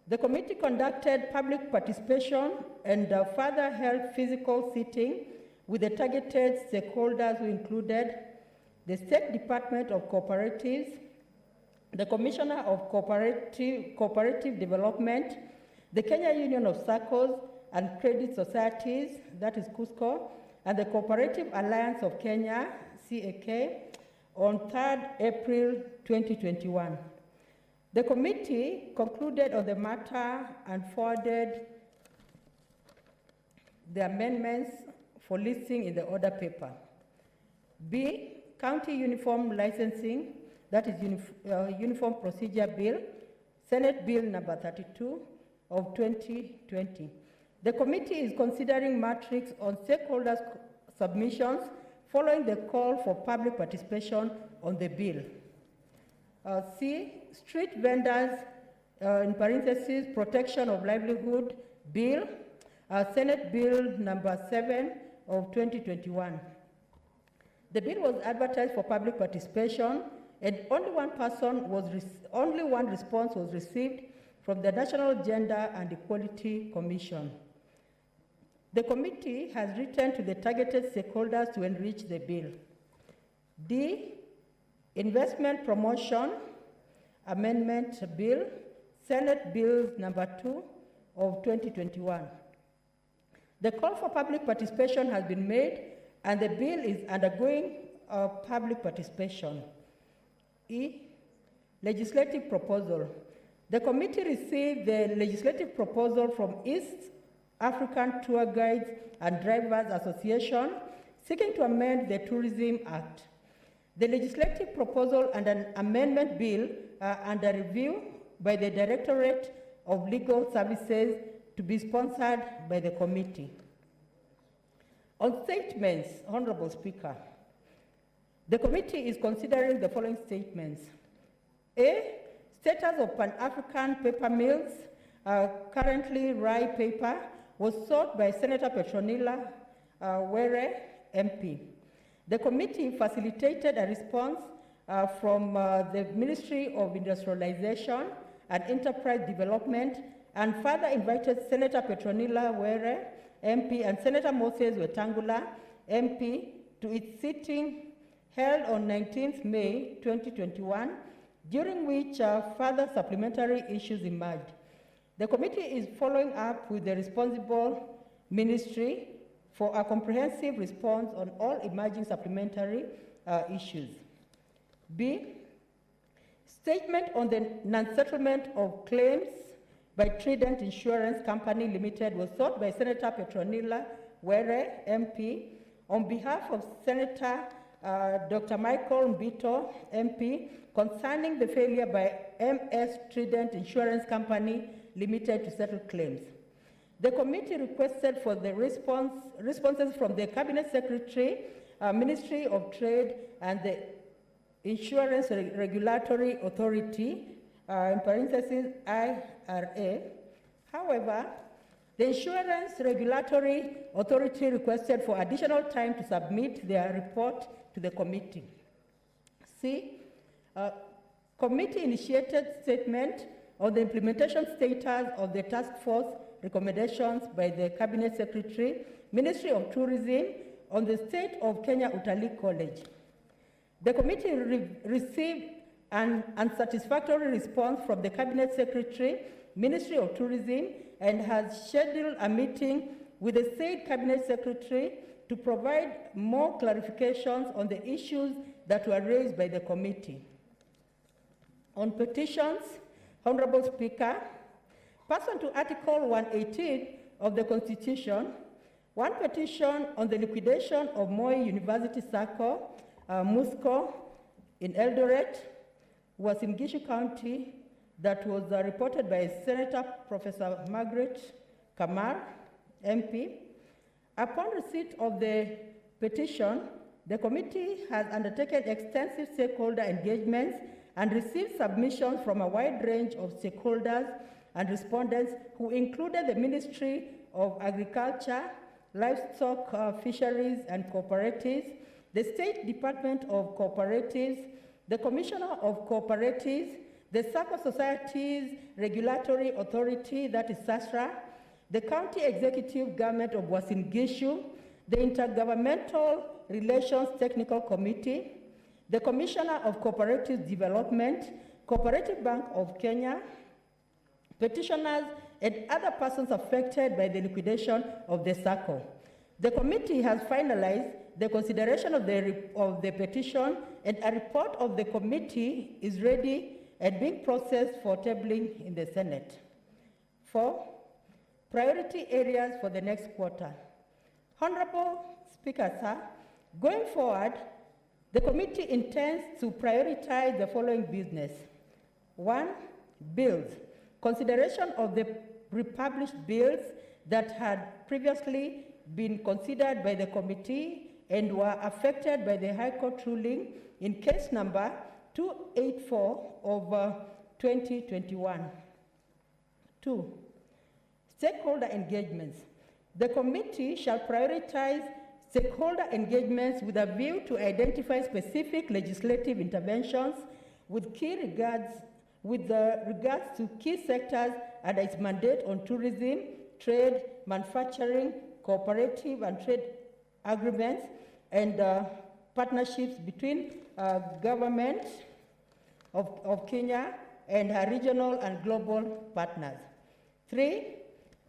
The committee conducted public participation and further held physical sitting with the targeted stakeholders who included the State Department of Cooperatives, the Commissioner of Cooperative Development, the Kenya Union of Circles and Credit Societies, that is KUSCO, and the Cooperative Alliance of Kenya, CAK, on 3rd April 2021. The committee concluded on the matter and forwarded the amendments for listing in the order paper. B, County Uniform Licensing, that is Uniform Procedure Bill, Senate Bill number 32 of 2020. The committee is considering matrix on stakeholders' submissions following the call for public participation on the bill. C, street vendors, in parentheses, protection of livelihood bill, Senate Bill number 7 of 2021. The bill was advertised for public participation, and only one response was received from the National Gender and Equality Commission. The committee has written to the targeted stakeholders to enrich the bill. D, investment promotion amendment bill, Senate Bill number 2 of 2021. The call for public participation has been made, and the bill is undergoing public participation. E, legislative proposal. The committee received the legislative proposal from East African Tour Guides and Drivers Association seeking to amend the Tourism Act. The legislative proposal and an amendment bill are under review by the Directorate of Legal Services to be sponsored by the committee. On statements, Honorable Speaker, the committee is considering the following statements. A, status of Pan-African paper mills, currently rye paper, was sought by Senator Petronilla Were, MP. The committee facilitated a response from the Ministry of Industrialization and Enterprise Development, and further invited Senator Petronilla Were, MP, and Senator Moses Wetangula, MP, to its sitting held on 19th May 2021, during which further supplementary issues emerged. The committee is following up with the responsible ministry for a comprehensive response on all emerging supplementary issues. B, statement on the non-settlement of claims by Trident Insurance Company Limited was sought by Senator Petronilla Were, MP, on behalf of Senator Dr. Michael Mbito, MP, concerning the failure by MS Trident Insurance Company Limited to settle claims. The committee requested for the responses from the Cabinet Secretary, Ministry of Trade, and the Insurance Regulatory Authority, in parentheses IRA. However, the Insurance Regulatory Authority requested for additional time to submit their report to the committee. C, committee initiated statement on the implementation status of the task force recommendations by the Cabinet Secretary, Ministry of Tourism, on the state of Kenya Utalii College. The committee received an unsatisfactory response from the Cabinet Secretary, Ministry of Tourism, and has scheduled a meeting with the said Cabinet Secretary to provide more clarifications on the issues that were raised by the committee. On petitions, Honorable Speaker, pursuant to Article 118 of the Constitution, one petition on the liquidation of Moi University Circle, Musco, in Eldoret, was in Gishu County, that was reported by Senator Professor Margaret Kamar, MP. Upon receipt of the petition, the committee has undertaken extensive stakeholder engagements and received submissions from a wide range of stakeholders and respondents who included the Ministry of Agriculture, Livestock, Fisheries and Cooperatives, the State Department of Cooperatives, the Commissioner of Cooperatives, the Circle Societies Regulatory Authority, that is SASRA, the County Executive Government of Uasin Gishu, the Intergovernmental Relations Technical Committee, the Commissioner of Cooperative Development, Cooperative Bank of Kenya, petitioners, and other persons affected by the liquidation of the circle. The committee has finalized the consideration of the petition, and a report of the committee is ready and being processed for tabling in the Senate. 4, priority areas for the next quarter. Honorable Speaker, sir, going forward, the committee intends to prioritize the following business. 1, bills. Consideration of the republished bills that had previously been considered by the committee and were affected by the High Court ruling in case number 284 of 2021. 2. Stakeholder engagements. The committee shall prioritize stakeholder engagements with a view to identify specific legislative interventions with regards to key sectors and its mandate on tourism, trade, manufacturing, cooperative and trade agreements, and partnerships between government of Kenya and her regional and global partners. 3.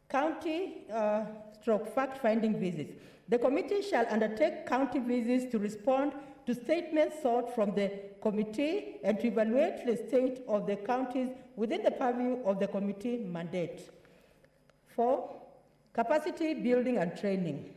County fact-finding visits. The committee shall undertake county visits to respond to statements sought from the committee and to evaluate the state of the counties within the purview of the committee mandate. 4. Capacity building and training.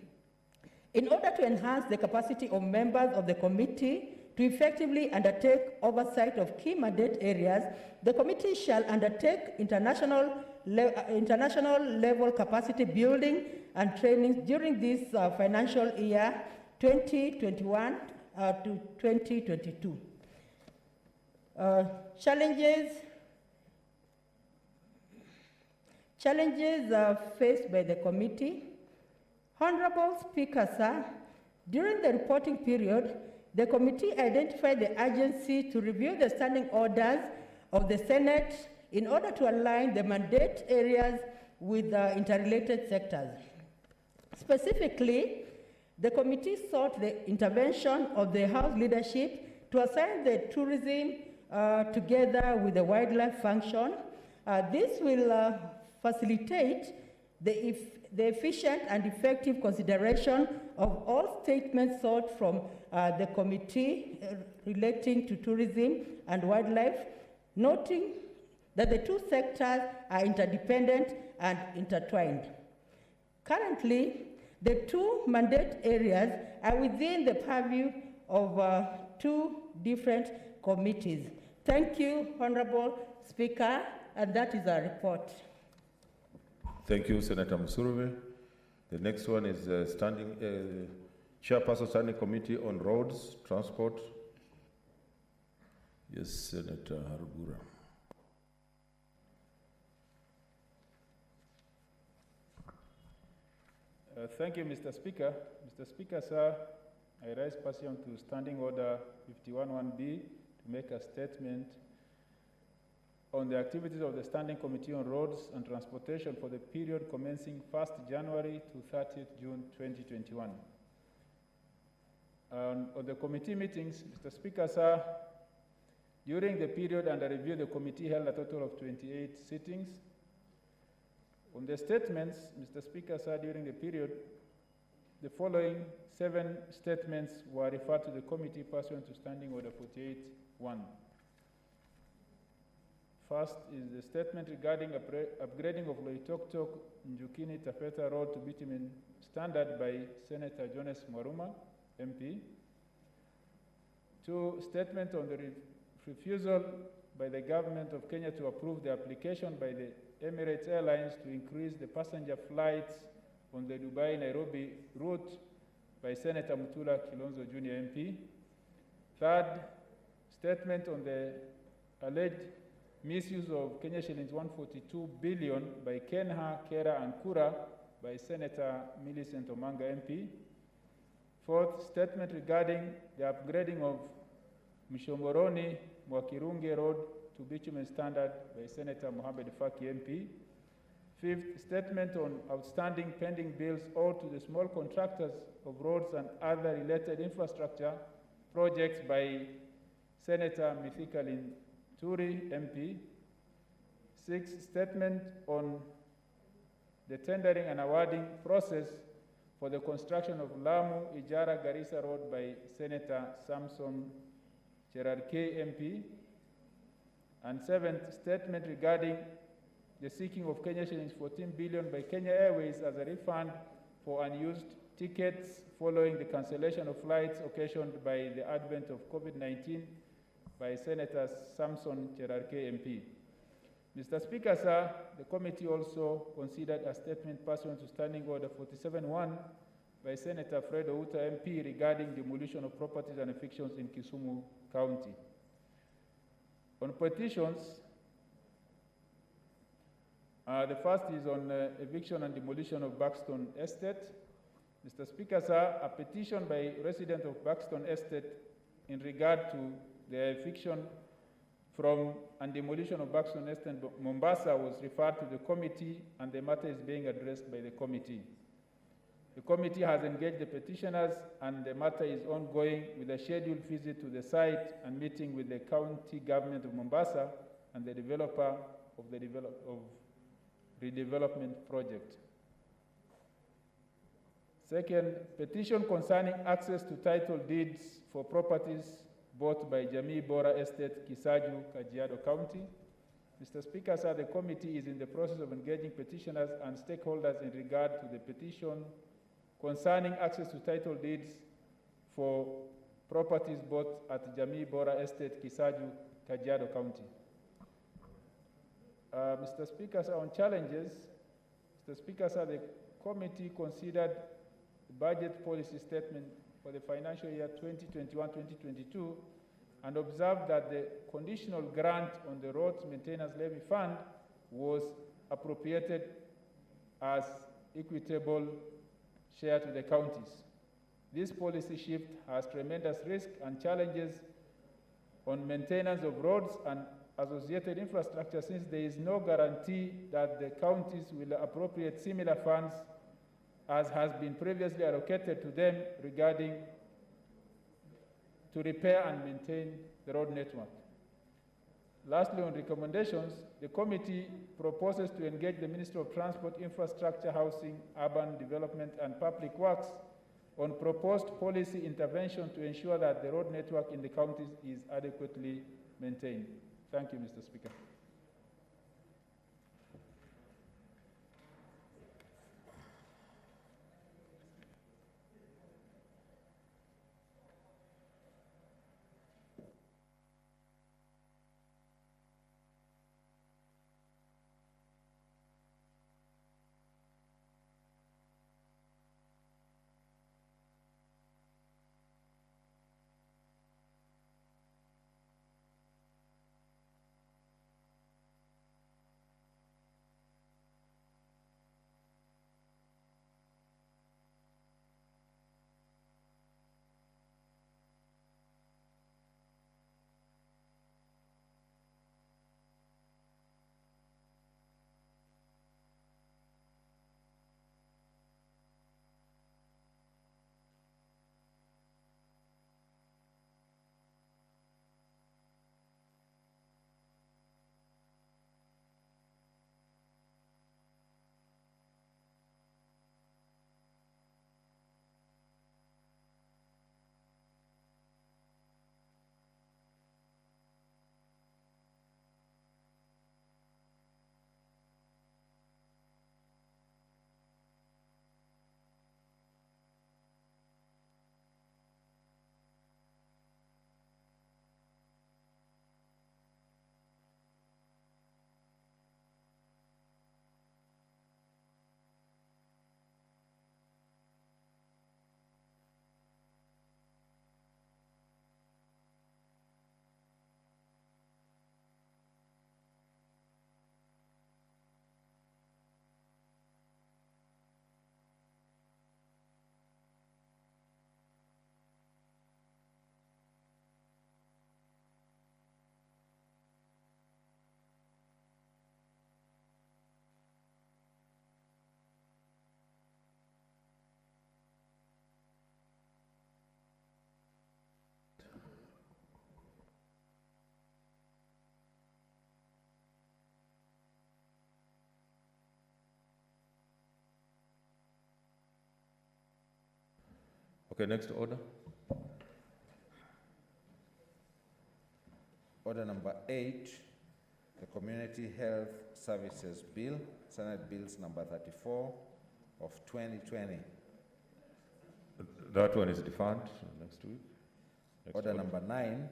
In order to enhance the capacity of members of the committee to effectively undertake oversight of key mandate areas, the committee shall undertake international level capacity building and training during this financial year 2021 to 2022. Challenges faced by the committee. Honorable Speaker, sir, during the reporting period, the committee identified the urgency to review the standing orders of the Senate in order to align the mandate areas with interrelated sectors. Specifically, the committee sought the intervention of the House leadership to assign the tourism together with the wildlife function. This will facilitate the efficient and effective consideration of all statements sought from the committee relating to tourism and wildlife, noting that the two sectors are interdependent and intertwined. Currently, the two mandate areas are within the purview of two different committees. Thank you, Honorable Speaker, and that is our report. Thank you, Senator Musuruve. The next one is Chairperson Standing Committee on Roads, Transport. Yes, Senator Harugura. Thank you, Mr. Speaker. Mr. Speaker, sir, I rise pursuant to Standing Order 51(1)B to make a statement on the activities of the Standing Committee on Roads and Transportation for the period commencing 1st January to 30th June 2021. On the committee meetings, Mr. Speaker, sir, during the period under review, the committee held a total of 28 sittings. On the statements, Mr. Speaker, sir, during the period, the following 7 statements were referred to the committee pursuant to Standing Order 48(1). First is the statement regarding upgrading of Loitoktok Njukini Tafeta Road to bitumen standard by Senator Jones Mwaruma, MP. 2, statement on the refusal by the government of Kenya to approve the application by the Emirates Airlines to increase the passenger flights on the Dubai-Nairobi route by Senator Mutula Kilonzo Jr. MP. 3rd, statement on the alleged misuse of Kenya shillings 142 billion by Kenha, Kera, and Kura by Senator Millicent Omanga MP. 4th, statement regarding the upgrading of Mshomoroni Mwakirunge Road to bitumen standard by Senator Mohamed Faki MP. 5th, statement on outstanding pending bills owed to the small contractors of roads and other related infrastructure projects by Senator Mithika Linturi MP. 6th, statement on the tendering and awarding process for the construction of Lamu Ijara Garissa Road by Senator Samson Cherarkei MP. And 7th, statement regarding the seeking of Kenya shillings 14 billion by Kenya Airways as a refund for unused tickets following the cancellation of flights occasioned by the advent of COVID-19 by Senator Samson Cherarkei MP. Mr. Speaker, sir, the committee also considered a statement pursuant to Standing Order 47(1) by Senator Fred Outa MP regarding demolition of properties and evictions in Kisumu County. On petitions, the first is on eviction and demolition of Buxton Estate. Mr. Speaker, sir, a petition by residents of Buxton Estate in regard to their eviction from and demolition of Buxton Estate Mombasa was referred to the committee, and the matter is being addressed by the committee. The committee has engaged the petitioners, and the matter is ongoing with a scheduled visit to the site and meeting with the county government of Mombasa and the developer of the redevelopment project. Second, petition concerning access to title deeds for properties bought by Jamii Bora Estate, Kisaju, Kajiado County. Mr. Speaker, sir, the committee is in the process of engaging petitioners and stakeholders in regard to the petition concerning access to title deeds for properties bought at Jamii Bora Estate, Kisaju, Kajiado County. Mr. Speaker, sir, on challenges, Mr. Speaker, sir, the committee considered the budget policy statement for the financial year 2021-2022 and observed that the conditional grant on the roads maintenance levy fund was appropriated as equitable share to the counties. This policy shift has tremendous risk and challenges on maintenance of roads and associated infrastructure, since there is no guarantee that the counties will appropriate similar funds as has been previously allocated to them regarding to repair and maintain the road network. Lastly, on recommendations, the committee proposes to engage the Ministry of Transport, Infrastructure, Housing, Urban Development and Public Works on proposed policy intervention to ensure that the road network in the counties is adequately maintained. Thank you, Mr. Speaker. Okay, next order. Order number 8, the Community Health Services Bill, Senate Bills number 34 of 2020. That one is deferred next week. Order number 9,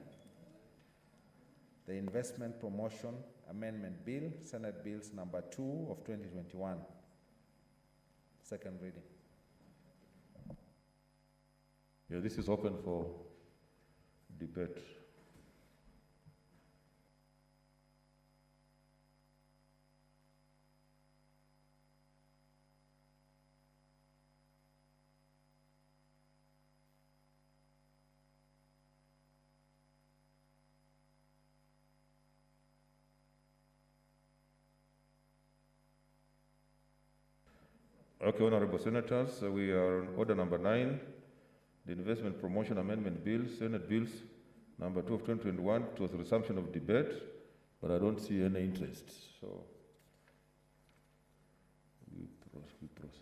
the Investment Promotion Amendment Bill, Senate Bills number 2 of 2021. Second reading. Yeah, this is open for debate. Okay, Honorable Senators, we are on order number 9, the Investment Promotion Amendment Bill, Senate Bills number 2 of 2021. It was a resumption of debate, but I don't see any interest. So, we proceed.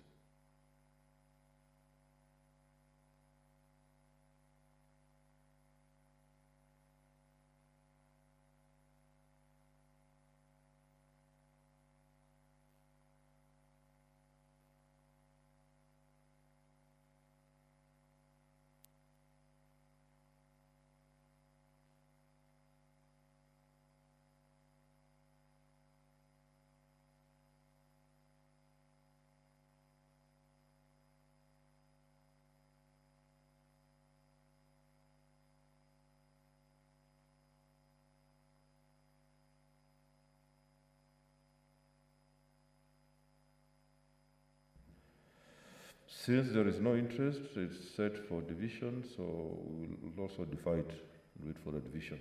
Since there is no interest, it's set for division, so we will also divide and wait for the division.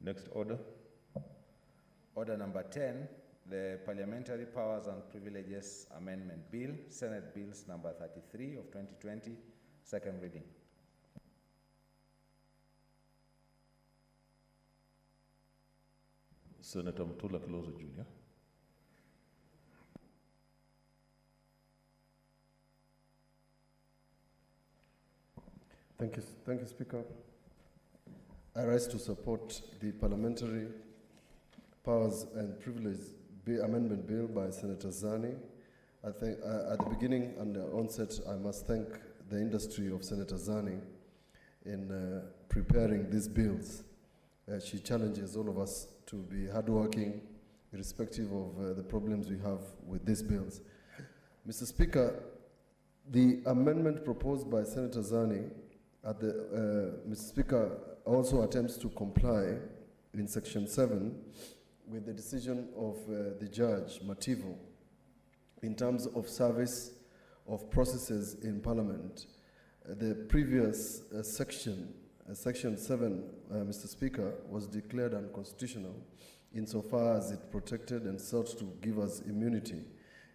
Next order. Order number 10, the Parliamentary Powers and Privileges Amendment Bill, Senate Bills number 33 of 2020, second reading. Senator Mutula Kilonzo Jr. Thank you, Speaker. I rise to support the Parliamentary Powers and Privileges Amendment Bill by Senator Zani. I think at the beginning and the onset, I must thank the industry of Senator Zani in preparing these bills. She challenges all of us to be hardworking, irrespective of the problems we have with these bills. Mr. Speaker, the amendment proposed by Senator Zani Mr. Speaker, also attempts to comply in Section 7 with the decision of the Judge Mativo in terms of service of processes in Parliament. The previous Section 7, Mr. Speaker, was declared unconstitutional insofar as it protected and sought to give us immunity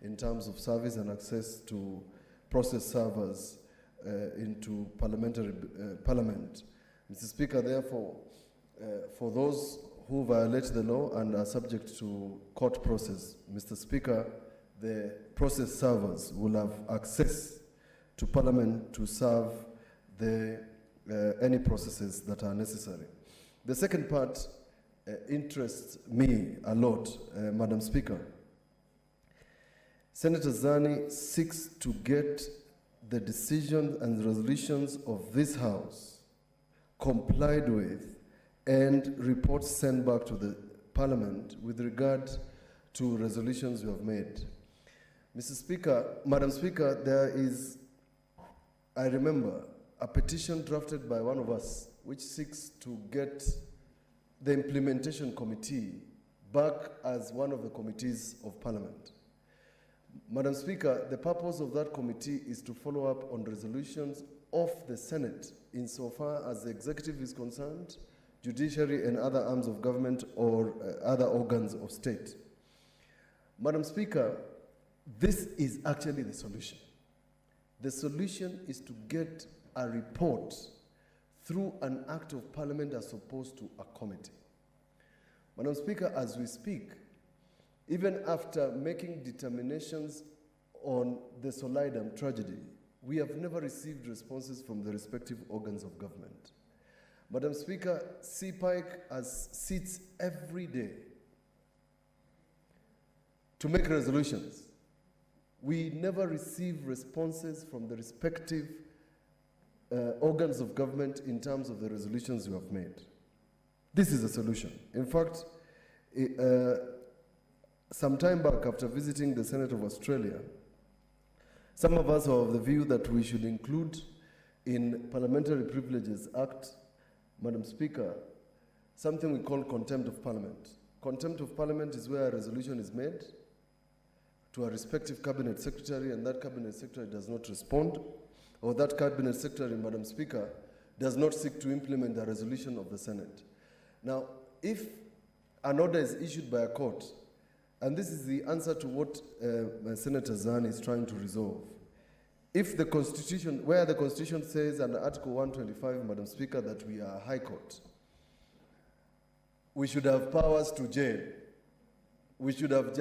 in terms of service and access to process servers into Parliament. Mr. Speaker, therefore, for those who violate the law and are subject to court process, Mr. Speaker, the process servers will have access to Parliament to serve any processes that are necessary. The second part interests me a lot, Madam Speaker. Senator Zani seeks to get the decisions and resolutions of this House complied with and reports sent back to the Parliament with regard to resolutions we have made. Mr. Speaker, Madam Speaker, there is, I remember, a petition drafted by one of us which seeks to get the implementation committee back as one of the committees of Parliament. Madam Speaker, the purpose of that committee is to follow up on resolutions of the Senate insofar as the executive is concerned, judiciary and other arms of government or other organs of state. Madam Speaker, this is actually the solution. The solution is to get a report through an act of Parliament as opposed to a committee. Madam Speaker, as we speak, even after making determinations on the Solidum tragedy, we have never received responses from the respective organs of government. Madam Speaker, CPIC sits every day to make resolutions. We never receive responses from the respective organs of government in terms of the resolutions we have made. This is a solution. In fact, some time back, after visiting the Senate of Australia, some of us are of the view that we should include in Parliamentary Privileges Act, Madam Speaker, something we call contempt of parliament. Contempt of parliament is where a resolution is made to a respective cabinet secretary and that cabinet secretary does not respond, or that cabinet secretary, Madam Speaker, does not seek to implement the resolution of the Senate. Now, if an order is issued by a court, and this is the answer to what Senator Zani is trying to resolve, if the Constitution, where the Constitution says under Article 125, Madam Speaker, that we are a high court, we should have powers to jail. We should have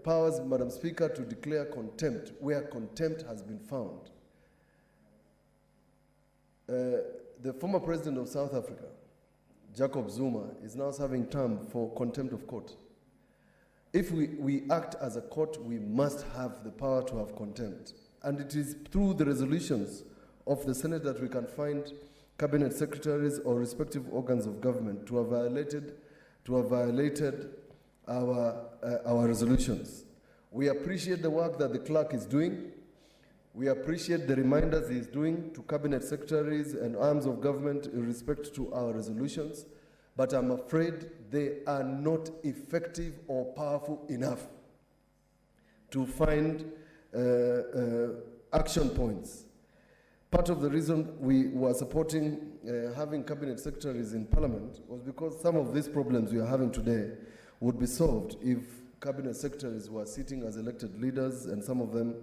powers, Madam Speaker, to declare contempt where contempt has been found. The former president of South Africa, Jacob Zuma, is now serving term for contempt of court. If we act as a court, we must have the power to have contempt. And it is through the resolutions of the Senate that we can find cabinet secretaries or respective organs of government to have violated our resolutions. We appreciate the work that the clerk is doing. We appreciate the reminders he is doing to cabinet secretaries and arms of government in respect to our resolutions, but I'm afraid they are not effective or powerful enough to find action points. Part of the reason we were supporting having cabinet secretaries in Parliament was because some of these problems we are having today would be solved if cabinet secretaries were sitting as elected leaders and some of them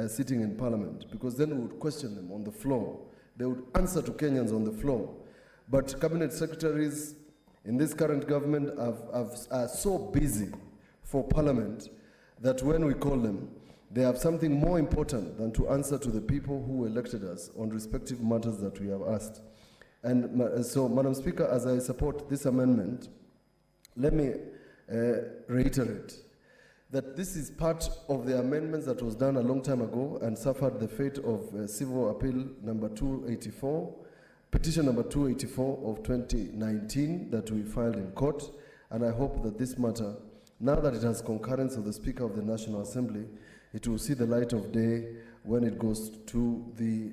sitting in Parliament, because then we would question them on the floor. They would answer to Kenyans on the floor. But cabinet secretaries in this current government are so busy for Parliament that when we call them, they have something more important than to answer to the people who elected us on respective matters that we have asked. And so, Madam Speaker, as I support this amendment, let me reiterate that this is part of the amendments that was done a long time ago and suffered the fate of Civil Appeal number 284, petition number 284 of 2019 that we filed in court. And I hope that this matter, now that it has concurrence of the Speaker of the National Assembly, it will see the light of day when it goes to the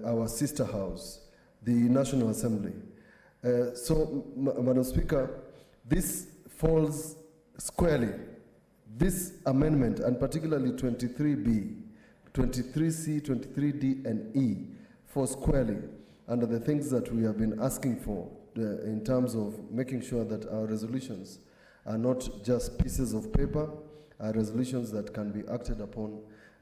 our sister house, the National Assembly. So, Madam Speaker, this falls squarely, this amendment, and particularly 23B, 23C, 23D, and E, falls squarely under the things that we have been asking for in terms of making sure that our resolutions are not just pieces of paper, are resolutions that can be acted upon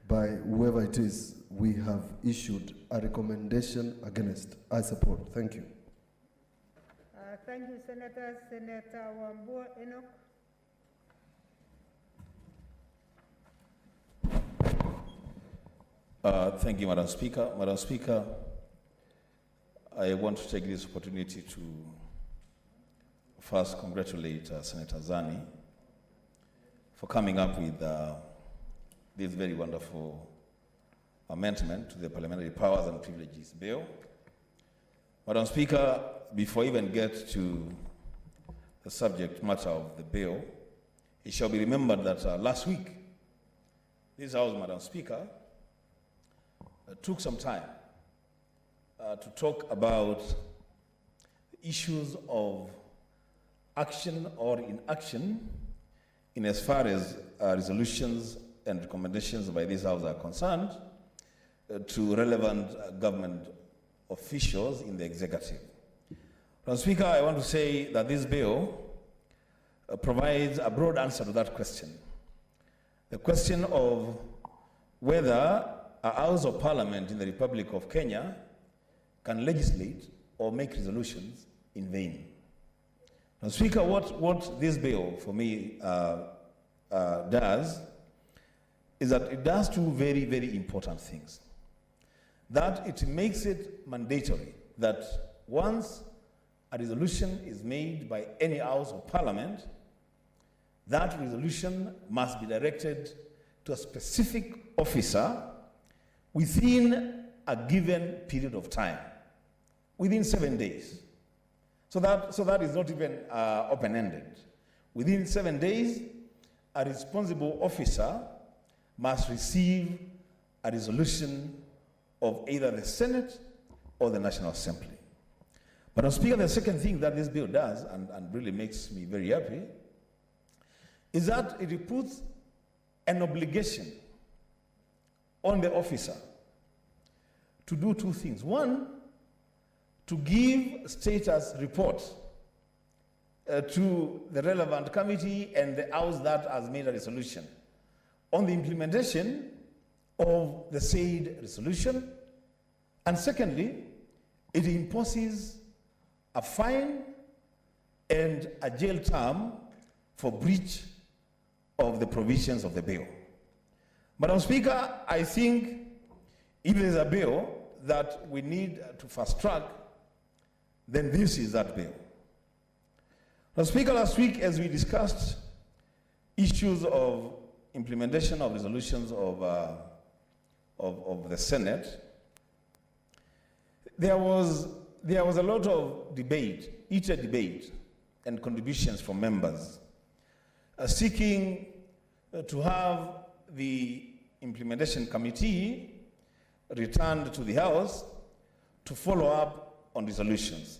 by whoever it is we have issued a recommendation against. I support. Thank you. Thank you, Senator. Senator Wambua Enoch. Thank you, Madam Speaker. Madam Speaker, I want to take this opportunity to first congratulate Senator Zani for coming up with this very wonderful amendment to the Parliamentary Powers and Privileges Bill. Madam Speaker, before I even get to the subject matter of the bill, it shall be remembered that last week, this House, Madam Speaker, took some time to talk about issues of action or inaction in as far as resolutions and recommendations by this House are concerned to relevant government officials in the executive. Madam Speaker, I want to say that this bill provides a broad answer to that question. The question of whether a House of Parliament in the Republic of Kenya can legislate or make resolutions in vain. Now, Speaker, what this bill for me does is that it does two very, very important things. That it makes it mandatory that once a resolution is made by any House of Parliament, that resolution must be directed to a specific officer within a given period of time, within 7 days. So that is not even open-ended. Within 7 days, a responsible officer must receive a resolution of either the Senate or the National Assembly. But, Speaker, the second thing that this bill does, and really makes me very happy, is that it puts an obligation on the officer to do two things. One, to give status reports to the relevant committee and the House that has made a resolution on the implementation of the said resolution. And secondly, it imposes a fine and a jail term for breach of the provisions of the bill. Madam Speaker, I think if there's a bill that we need to fast track, then this is that bill. Madam Speaker, last week as we discussed issues of implementation of resolutions of the Senate, there was a lot of debate, heated debate, and contributions from members seeking to have the implementation committee returned to the House to follow up on resolutions.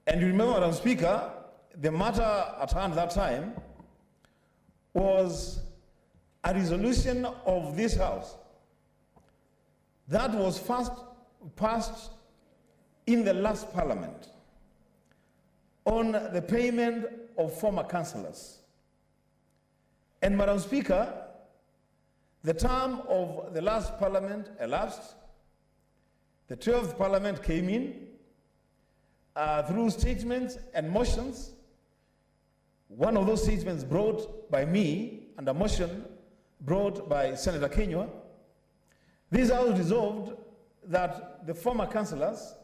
And you remember, Madam Speaker, the matter at hand that time was a resolution of this House that was first passed in the last Parliament on the payment of former councillors. And, Madam Speaker, the term of the last Parliament elapsed. The 12th Parliament came in through statements and motions. One of those statements brought by me and a motion brought by Senator Kenywa. This House resolved that the former councillors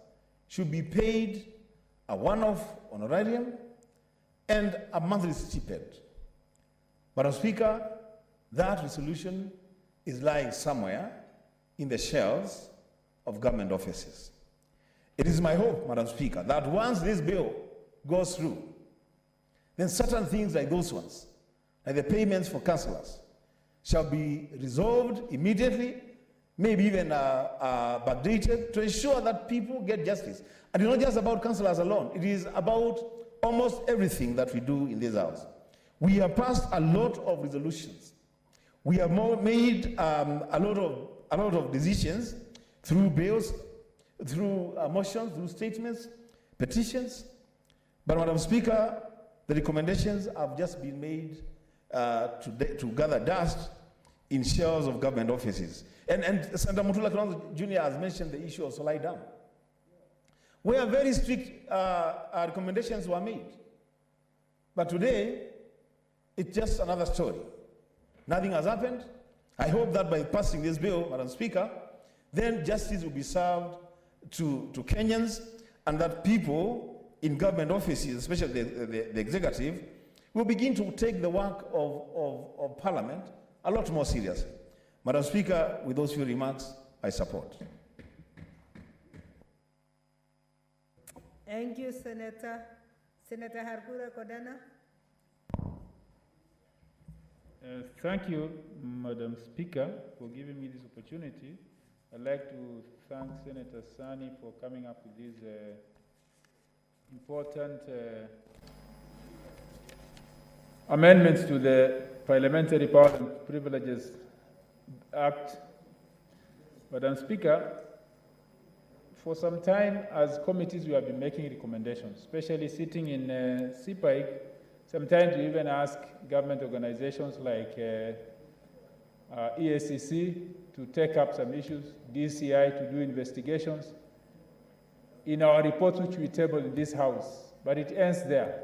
should be paid a one-off honorarium and a monthly stipend. Madam Speaker, that resolution is lying somewhere in the shelves of government offices. It is my hope, Madam Speaker, that once this bill goes through, then certain things like those ones, like the payments for councillors, shall be resolved immediately, maybe even backdated, to ensure that people get justice. And it's not just about councillors alone. It is about almost everything that we do in this House. We have passed a lot of resolutions. We have made a lot of decisions through bills, through motions, through statements, petitions. But, Madam Speaker, the recommendations have just been made to gather dust in shelves of government offices. And Senator Mutula Kilonzo Jr. has mentioned the issue of Solai Dam, where very strict recommendations were made. But today, it's just another story. Nothing has happened. I hope that by passing this bill, Madam Speaker, then justice will be served to Kenyans, and that people in government offices, especially the executive, will begin to take the work of Parliament a lot more seriously. Madam Speaker, with those few remarks, I support. Thank you, Senator. Senator Hargura Kodana. Thank you, Madam Speaker, for giving me this opportunity. I'd like to thank Senator Sani for coming up with these important amendments to the Parliamentary Powers and Privileges Act. Madam Speaker, for some time as committees we have been making recommendations, especially sitting in CPIC. Sometimes we even ask government organizations like EACC to take up some issues, DCI to do investigations in our reports which we table in this House, but it ends there.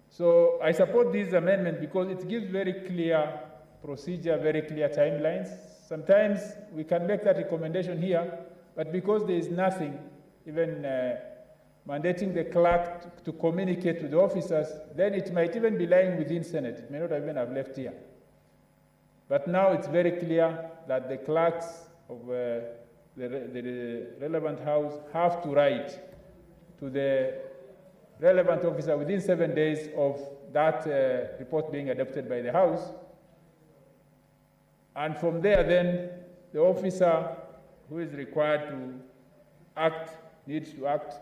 So I support this amendment because it gives very clear procedure, very clear timelines. Sometimes we can make that recommendation here, but because there is nothing, even mandating the clerk to communicate to the officers, then it might even be lying within Senate. It may not even have left here. But now it's very clear that the clerks of the relevant House have to write to the relevant officer within 7 days of that report being adopted by the House. And from there, then, the officer who is required to act needs to act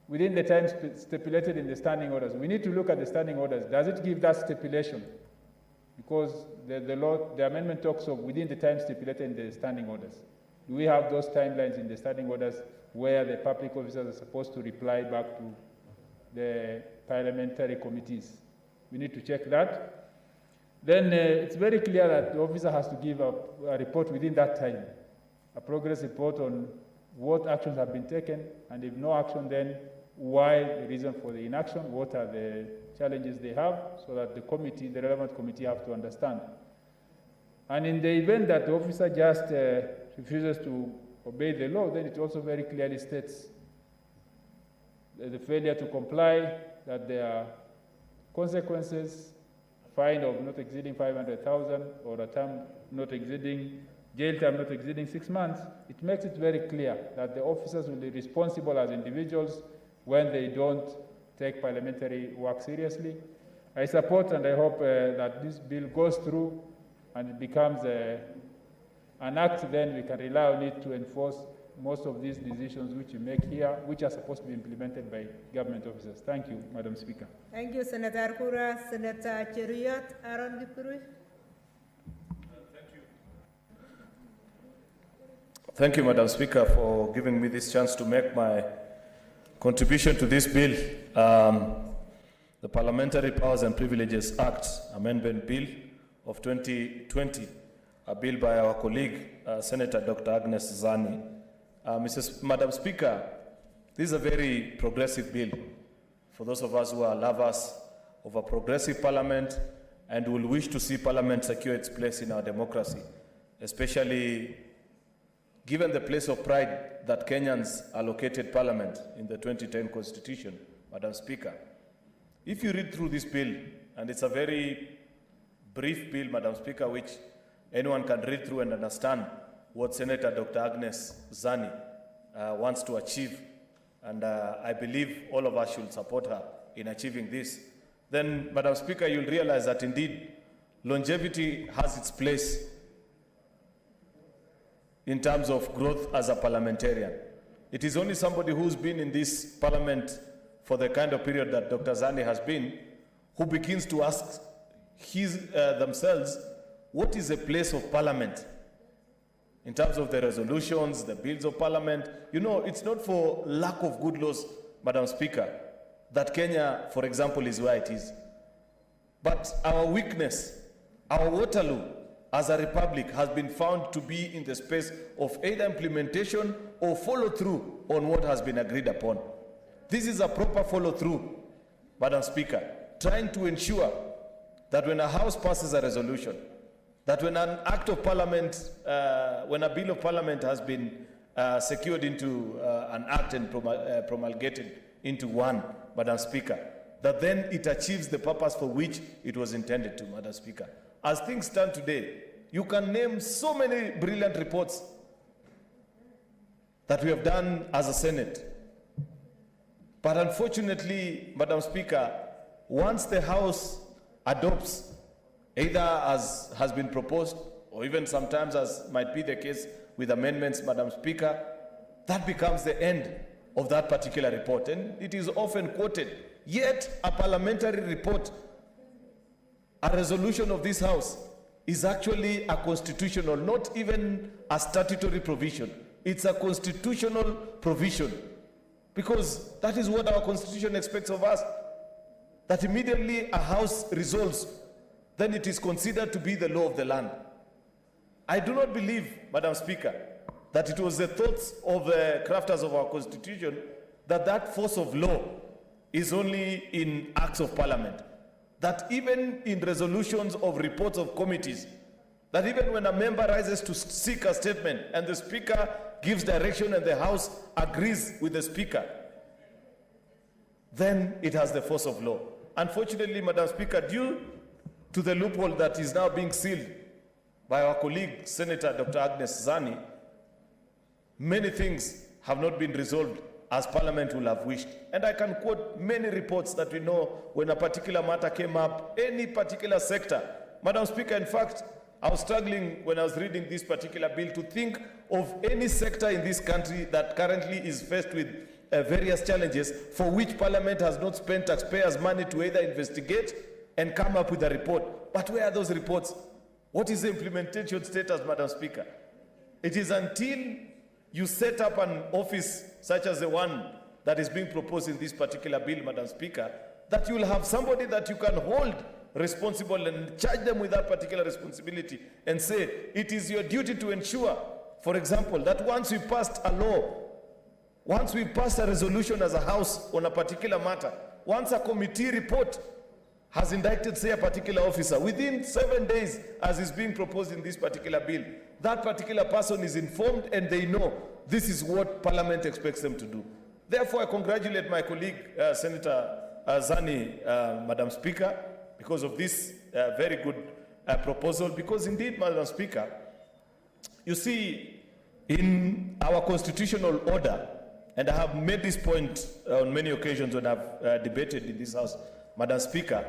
within the time stipulated in the standing orders. We need to look at the standing orders. Does it give that stipulation? Because the amendment talks of within the time stipulated in the standing orders. Do we have those timelines in the standing orders where the public officers are supposed to reply back to the parliamentary committees? We need to check that. Then it's very clear that the officer has to give a report within that time, a progress report on what actions have been taken, and if no action, then why, the reason for the inaction, what are the challenges they have, so that the committee, the relevant committee, have to understand. And in the event that the officer just refuses to obey the law, then it also very clearly states the failure to comply, that there are consequences, a fine of not exceeding 500,000 or a term not exceeding, jail term not exceeding 6 months. It makes it very clear that the officers will be responsible as individuals when they don't take parliamentary work seriously. I support and I hope that this bill goes through and it becomes an act, then we can rely on it to enforce most of these decisions which we make here, which are supposed to be implemented by government officers. Thank you, Madam Speaker. Thank you, Senator Kura. Senator Cheruyot, Aaron Gipurui. Thank you, Madam Speaker, for giving me this chance to make my contribution to this bill. The Parliamentary Powers and Privileges Act, Amendment Bill of 2020, a bill by our colleague, Senator Dr. Agnes Zani. Madam Speaker, this is a very progressive bill for those of us who are lovers of a progressive parliament and will wish to see parliament secure its place in our democracy, especially given the place of pride that Kenyans allocated parliament in the 2010 Constitution. Madam Speaker, if you read through this bill, and it's a very brief bill, Madam Speaker, which anyone can read through and understand what Senator Dr. Agnes Zani wants to achieve, and I believe all of us should support her in achieving this, then, Madam Speaker, you'll realize that indeed longevity has its place in terms of growth as a parliamentarian. It is only somebody who's been in this parliament for the kind of period that Dr. Zani has been who begins to ask themselves, what is the place of parliament in terms of the resolutions, the bills of parliament? You know, it's not for lack of good laws, Madam Speaker, that Kenya, for example, is where it is. But our weakness, our Waterloo as a republic has been found to be in the space of either implementation or follow through on what has been agreed upon. This is a proper follow through, Madam Speaker, trying to ensure that when a House passes a resolution, that when an act of parliament, when a bill of parliament has been secured into an act and promulgated into one, Madam Speaker, that then it achieves the purpose for which it was intended to, Madam Speaker. As things stand today, you can name so many brilliant reports that we have done as a Senate. But unfortunately, Madam Speaker, once the House adopts, either as has been proposed, or even sometimes as might be the case with amendments, Madam Speaker, that becomes the end of that particular report. And it is often quoted. Yet, a parliamentary report, a resolution of this House, is actually a constitutional, not even a statutory provision. It's a constitutional provision. Because that is what our Constitution expects of us. That immediately a House resolves, then it is considered to be the law of the land. I do not believe, Madam Speaker, that it was the thoughts of the crafters of our Constitution that that force of law is only in acts of parliament. That even in resolutions of reports of committees, that even when a member rises to seek a statement and the Speaker gives direction and the House agrees with the Speaker, then it has the force of law. Unfortunately, Madam Speaker, due to the loophole that is now being sealed by our colleague, Senator Dr. Agnes Zani, many things have not been resolved as Parliament will have wished. And I can quote many reports that we know when a particular matter came up, any particular sector. Madam Speaker, in fact, I was struggling when I was reading this particular bill to think of any sector in this country that currently is faced with various challenges for which Parliament has not spent taxpayers' money to either investigate and come up with a report. But where are those reports? What is the implementation status, Madam Speaker? It is until you set up an office such as the one that is being proposed in this particular bill, Madam Speaker, that you will have somebody that you can hold responsible and charge them with that particular responsibility and say, it is your duty to ensure, for example, that once we passed a law, once we passed a resolution as a House on a particular matter, once a committee report has indicted, say, a particular officer, within 7 days, as is being proposed in this particular bill, that particular person is informed and they know this is what Parliament expects them to do. Therefore, I congratulate my colleague, Senator Zani, Madam Speaker, because of this very good proposal, because indeed, Madam Speaker, you see, in our constitutional order, and I have made this point on many occasions when I've debated in this House, Madam Speaker,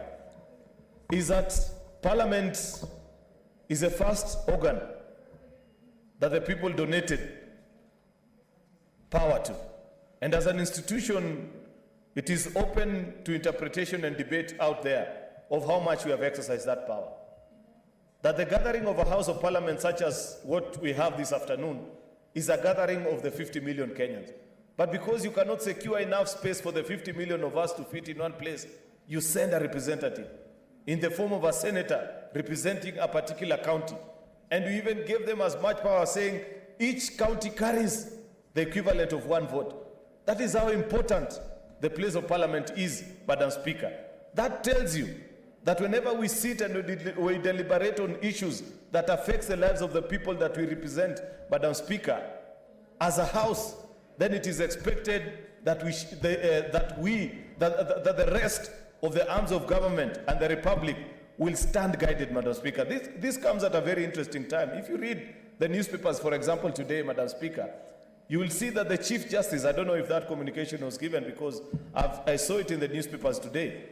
is that Parliament is the first organ that the people donated power to. And as an institution, it is open to interpretation and debate out there of how much we have exercised that power. That the gathering of a House of Parliament such as what we have this afternoon is a gathering of the 50 million Kenyans. But because you cannot secure enough space for the 50 million of us to fit in one place, you send a representative in the form of a senator representing a particular county. And we even gave them as much power, saying each county carries the equivalent of one vote. That is how important the place of Parliament is, Madam Speaker. That tells you that whenever we sit and we deliberate on issues that affects the lives of the people that we represent, Madam Speaker, as a House, then it is expected that the rest of the arms of government and the Republic will stand guided, Madam Speaker. This comes at a very interesting time. If you read the newspapers, for example, today, Madam Speaker, you will see that the Chief Justice, I don't know if that communication was given because I saw it in the newspapers today,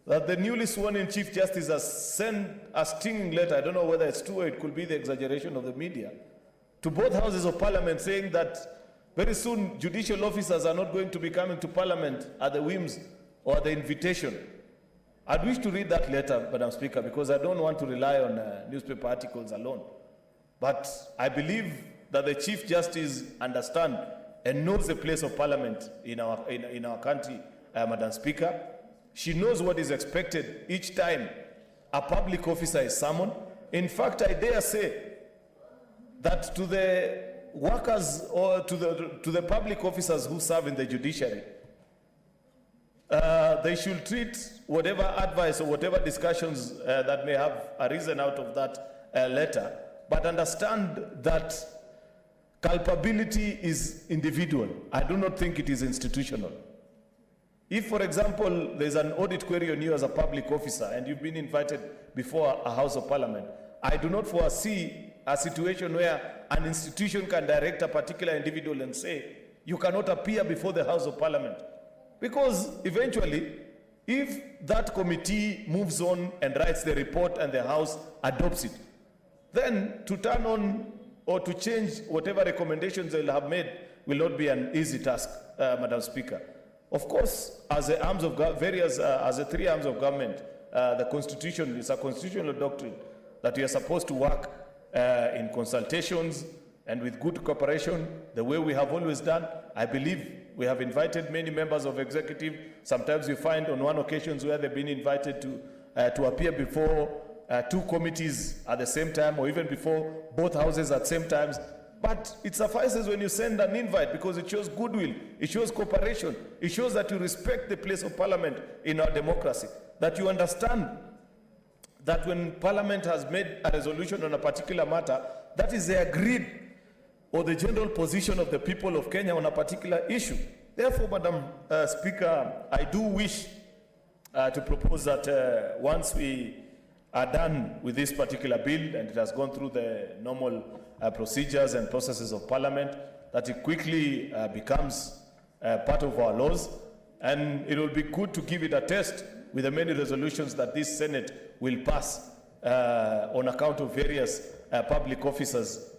that the newly sworn in Chief Justice has sent a stinging letter, I don't know whether it's true or it could be the exaggeration of the media, to both houses of Parliament saying that very soon judicial officers are not going to be coming to Parliament at the whims or the invitation. I'd wish to read that letter, Madam Speaker, because I don't want to rely on newspaper articles alone. But I believe that the Chief Justice understands and knows the place of Parliament in our country, Madam Speaker. She knows what is expected each time a public officer is summoned. In fact, I dare say that to the workers or to the public officers who serve in the judiciary, they should treat whatever advice or whatever discussions that may have arisen out of that letter, but understand that culpability is individual. I do not think it is institutional. If, for example, there's an audit query on you as a public officer and you've been invited before a House of Parliament, I do not foresee a situation where an institution can direct a particular individual and say, you cannot appear before the House of Parliament. Because eventually, if that committee moves on and writes the report and the House adopts it, then to turn on or to change whatever recommendations they'll have made will not be an easy task, Madam Speaker. Of course, as the arms of as the three arms of government, the Constitution is a constitutional doctrine that we are supposed to work in consultations and with good cooperation, the way we have always done. I believe we have invited many members of executive. Sometimes you find on one occasions where they've been invited to appear before two committees at the same time, or even before both houses at the same times. But it suffices when you send an invite because it shows goodwill, it shows cooperation, it shows that you respect the place of Parliament in our democracy, that you understand that when Parliament has made a resolution on a particular matter, that is the agreed or the general position of the people of Kenya on a particular issue. Therefore, Madam Speaker, I do wish to propose that once we are done with this particular bill and it has gone through the normal procedures and processes of Parliament, that it quickly becomes part of our laws, and it will be good to give it a test with the many resolutions that this Senate will pass on account of various public officers,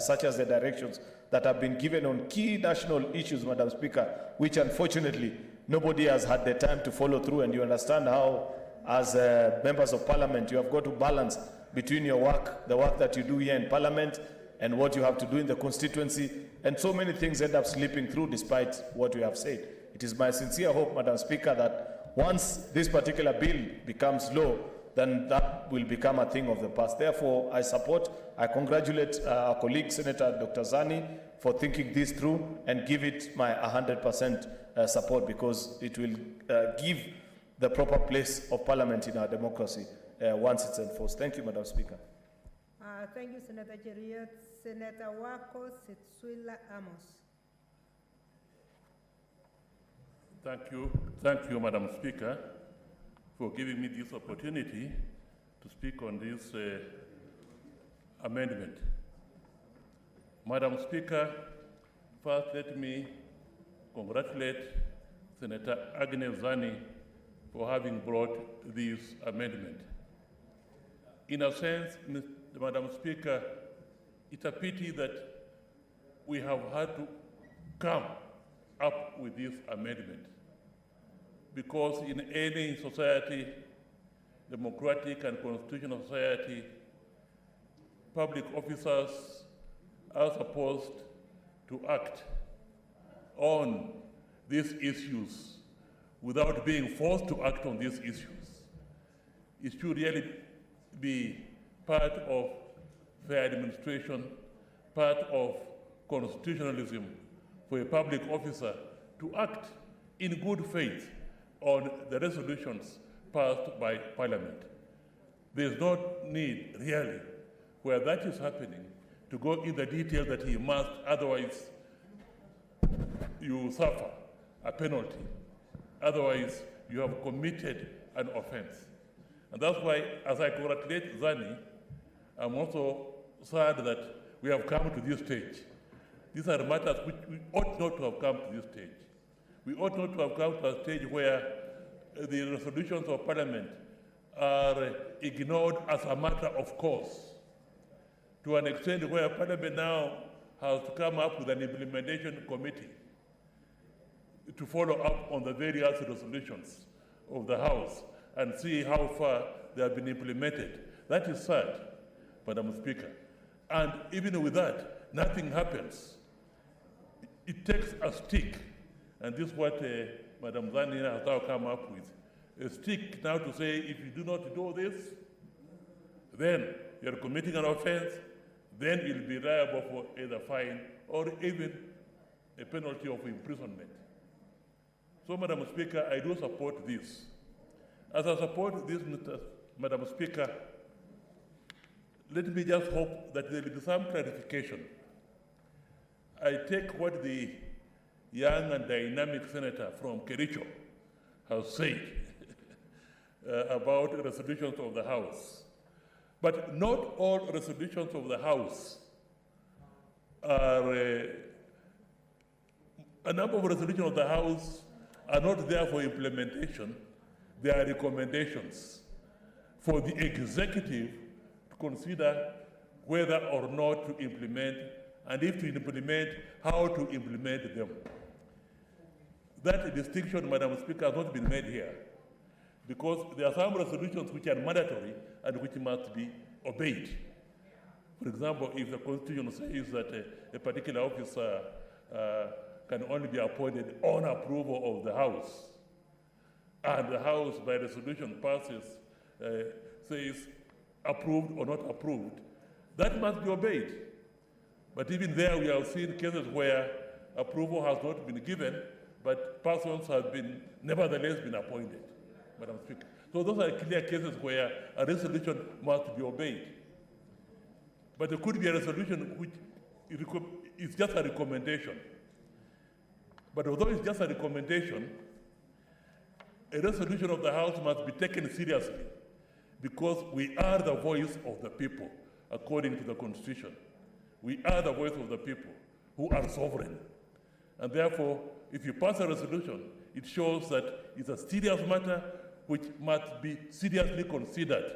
such as the directions that have been given on key national issues, Madam Speaker, which unfortunately nobody has had the time to follow through. And you understand how, as members of Parliament, you have got to balance between your work, the work that you do here in Parliament, and what you have to do in the constituency. And so many things end up slipping through despite what we have said. It is my sincere hope, Madam Speaker, that once this particular bill becomes law, then that will become a thing of the past. Therefore, I congratulate our colleague, Senator Dr. Zani, for thinking this through and give it my 100% support, because it will give the proper place of Parliament in our democracy once it's enforced. Thank you, Madam Speaker. Thank you, Senator Cheriot. Senator Wako Sitswila Amos. Thank you, Madam Speaker, for giving me this opportunity to speak on this amendment. Madam Speaker, first let me congratulate Senator Agnes Zani for having brought this amendment. In a sense, Madam Speaker, it's a pity that we have had to come up with this amendment, because in any society, democratic and constitutional society, public officers are supposed to act on these issues without being forced to act on these issues. It should really be part of fair administration, part of constitutionalism for a public officer to act in good faith on the resolutions passed by Parliament. There's no need, really, where that is happening, to go in the detail that he must, otherwise you suffer a penalty. Otherwise, you have committed an offense. And that's why, as I congratulate Zani, I'm also sad that we have come to this stage. These are matters which we ought not to have come to this stage. We ought not to have come to a stage where the resolutions of Parliament are ignored as a matter of course, to an extent where Parliament now has to come up with an implementation committee to follow up on the various resolutions of the House and see how far they have been implemented. That is sad, Madam Speaker. And even with that, nothing happens. It takes a stick, and this is what Madam Zani has now come up with. A stick now to say, if you do not do this, then you're committing an offense, then you'll be liable for either fine or even a penalty of imprisonment. So, Madam Speaker, I do support this. As I support this, Madam Speaker, let me just hope that there will be some clarification. I take what the young and dynamic senator from Kericho has said about resolutions of the House. But not all resolutions of the House are, a number of resolutions of the House are not there for implementation. They are recommendations for the executive to consider whether or not to implement, and if to implement, how to implement them. That distinction, Madam Speaker, has not been made here, because there are some resolutions which are mandatory and which must be obeyed. For example, if the Constitution says that a particular officer can only be appointed on approval of the House, and the House by resolution passes, says approved or not approved, that must be obeyed. But even there, we have seen cases where approval has not been given, but persons have been nevertheless been appointed, Madam Speaker. So those are clear cases where a resolution must be obeyed. But there could be a resolution which is just a recommendation. But although it's just a recommendation, a resolution of the House must be taken seriously, because we are the voice of the people, according to the Constitution. We are the voice of the people who are sovereign. And therefore, if you pass a resolution, it shows that it's a serious matter which must be seriously considered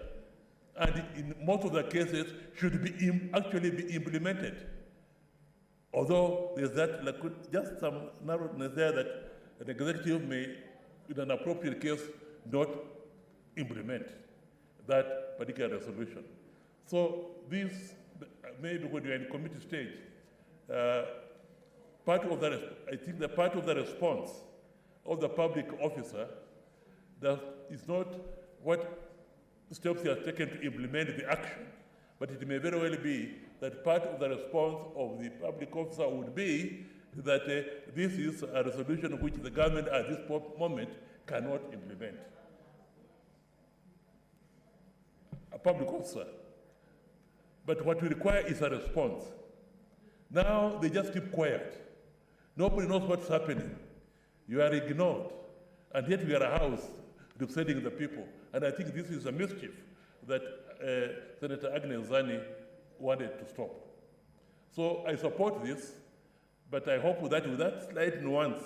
and in most of the cases should be actually be implemented. Although there's that, just some narrowness there that the executive may, in an appropriate case, not implement that particular resolution. So this, maybe when you're in committee stage, I think the part of the response of the public officer that is not what steps he has taken to implement the action, but it may very well be that part of the response of the public officer would be that this is a resolution which the government at this moment cannot implement. A public officer. But what we require is a response. Now they just keep quiet. Nobody knows what's happening. You are ignored. And yet we are a house representing the people. And I think this is a mischief that Senator Agnes Zani wanted to stop. So I support this, but I hope that with that slight nuance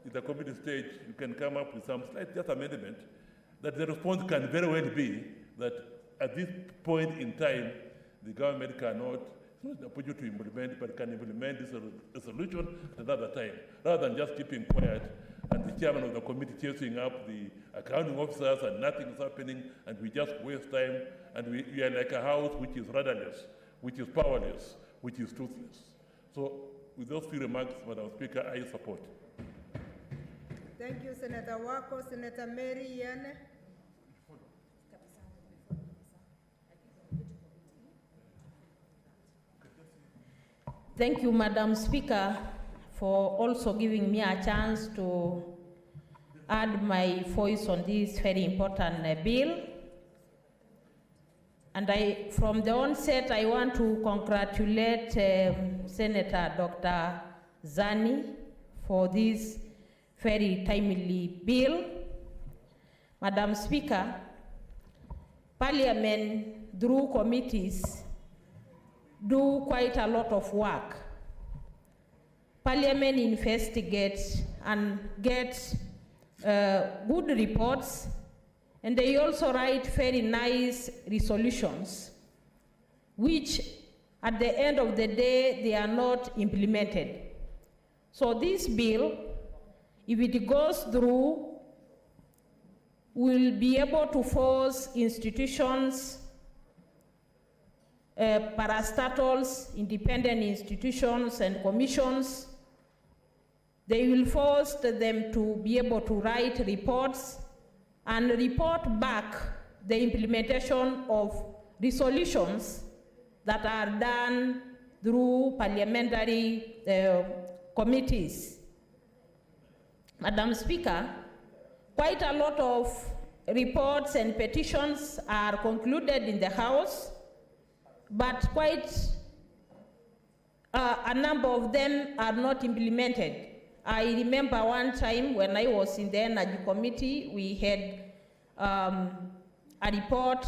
in the committee stage, you can come up with some slight just amendment that the response can very well be that at this point in time, the government cannot, it's not an opportunity to implement, but can implement this resolution at another time, rather than just keeping quiet and the chairman of the committee chasing up the accounting officers and nothing is happening, and we just waste time, and we are like a house which is rudderless, which is powerless, which is toothless. So with those few remarks, Madam Speaker, I support. Thank you, Senator Wako. Senator Mary Yane. Thank you, Madam Speaker, for also giving me a chance to add my voice on this very important bill. And from the onset, I want to congratulate Senator Dr. Zani for this very timely bill. Madam Speaker, Parliament, through committees, do quite a lot of work. Parliament investigates and gets good reports, and they also write very nice resolutions, which at the end of the day, they are not implemented. So this bill, if it goes through, will be able to force institutions, parastatals, independent institutions and commissions. They will force them to be able to write reports and report back the implementation of resolutions that are done through parliamentary committees. Madam Speaker, quite a lot of reports and petitions are concluded in the House, but quite a number of them are not implemented. I remember one time when I was in the Energy Committee, we had a report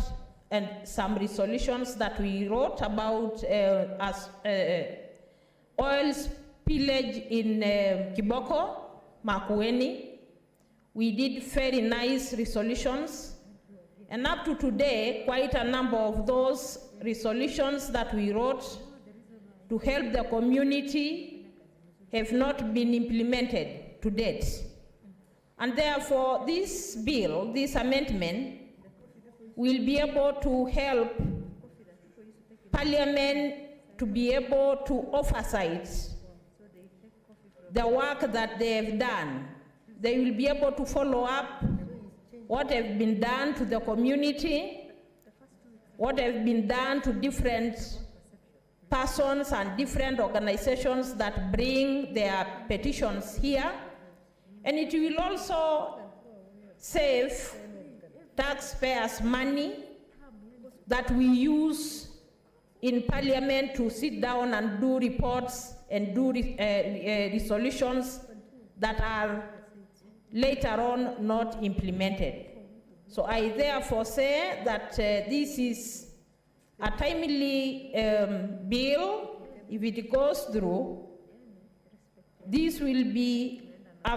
and some resolutions that we wrote about oil spillage in Kiboko, Makueni. We did very nice resolutions, and up to today, quite a number of those resolutions that we wrote to help the community have not been implemented to date. And therefore, this bill, this amendment, will be able to help Parliament to be able to oversight the work that they have done. They will be able to follow up what has been done to the community, what has been done to different persons and different organizations that bring their petitions here. And it will also save taxpayers' money that we use in Parliament to sit down and do reports and do resolutions that are later on not implemented. So I therefore say that this is a timely bill. If it goes through, this will be a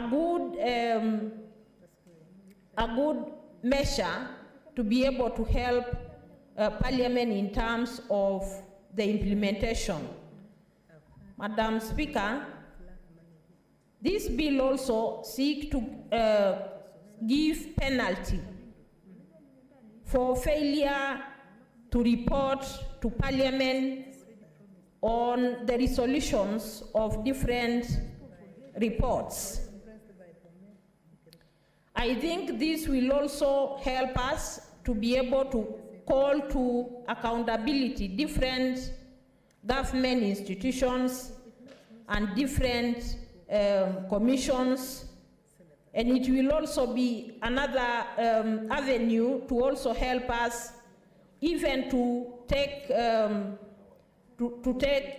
good measure to be able to help Parliament in terms of the implementation. Madam Speaker, this bill also seeks to give penalty for failure to report to Parliament on the resolutions of different reports. I think this will also help us to be able to call to accountability different government institutions and different commissions, and it will also be another avenue to also help us even to take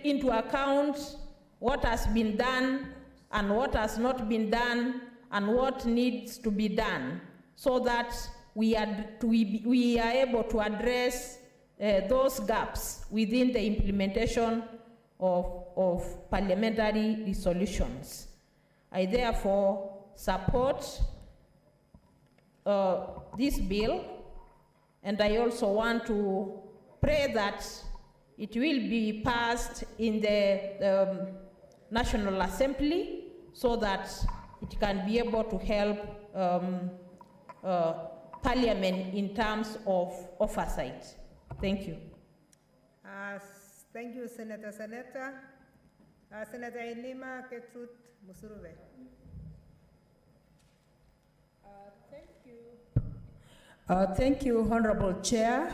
into account what has been done and what has not been done and what needs to be done, so that we are able to address those gaps within the implementation of parliamentary resolutions. I therefore support this bill, and I also want to pray that it will be passed in the National Assembly so that it can be able to help Parliament in terms of oversight. Thank you. Thank you, Senator. Senator Inima Ketrut Musuruve. Thank you, Honorable Chair,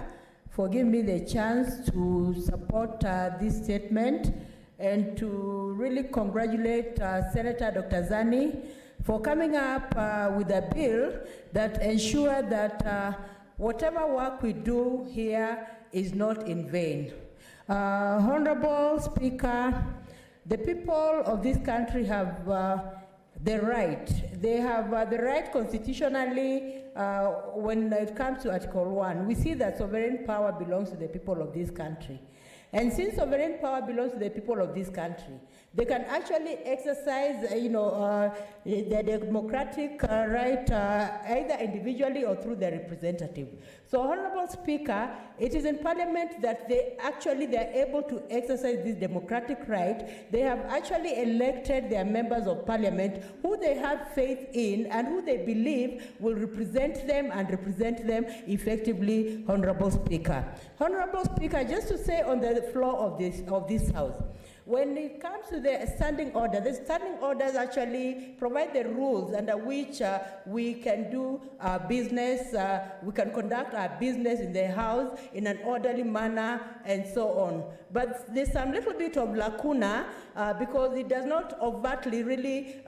for giving me the chance to support this statement and to really congratulate Senator Dr. Zani for coming up with a bill that ensures that whatever work we do here is not in vain. Honorable Speaker, the people of this country have the right. They have the right constitutionally when it comes to Article 1. We see that sovereign power belongs to the people of this country. And since sovereign power belongs to the people of this country, they can actually exercise, the democratic right either individually or through their representative. So, Honorable Speaker, it is in Parliament that they are able to exercise this democratic right. They have actually elected their members of Parliament who they have faith in and who they believe will represent them and represent them effectively, Honorable Speaker. Honorable Speaker, just to say on the floor of this House, when it comes to the standing order, the standing orders actually provide the rules under which we can do our business, we can conduct our business in the House in an orderly manner and so on. But there's some little bit of lacuna because it does not overtly really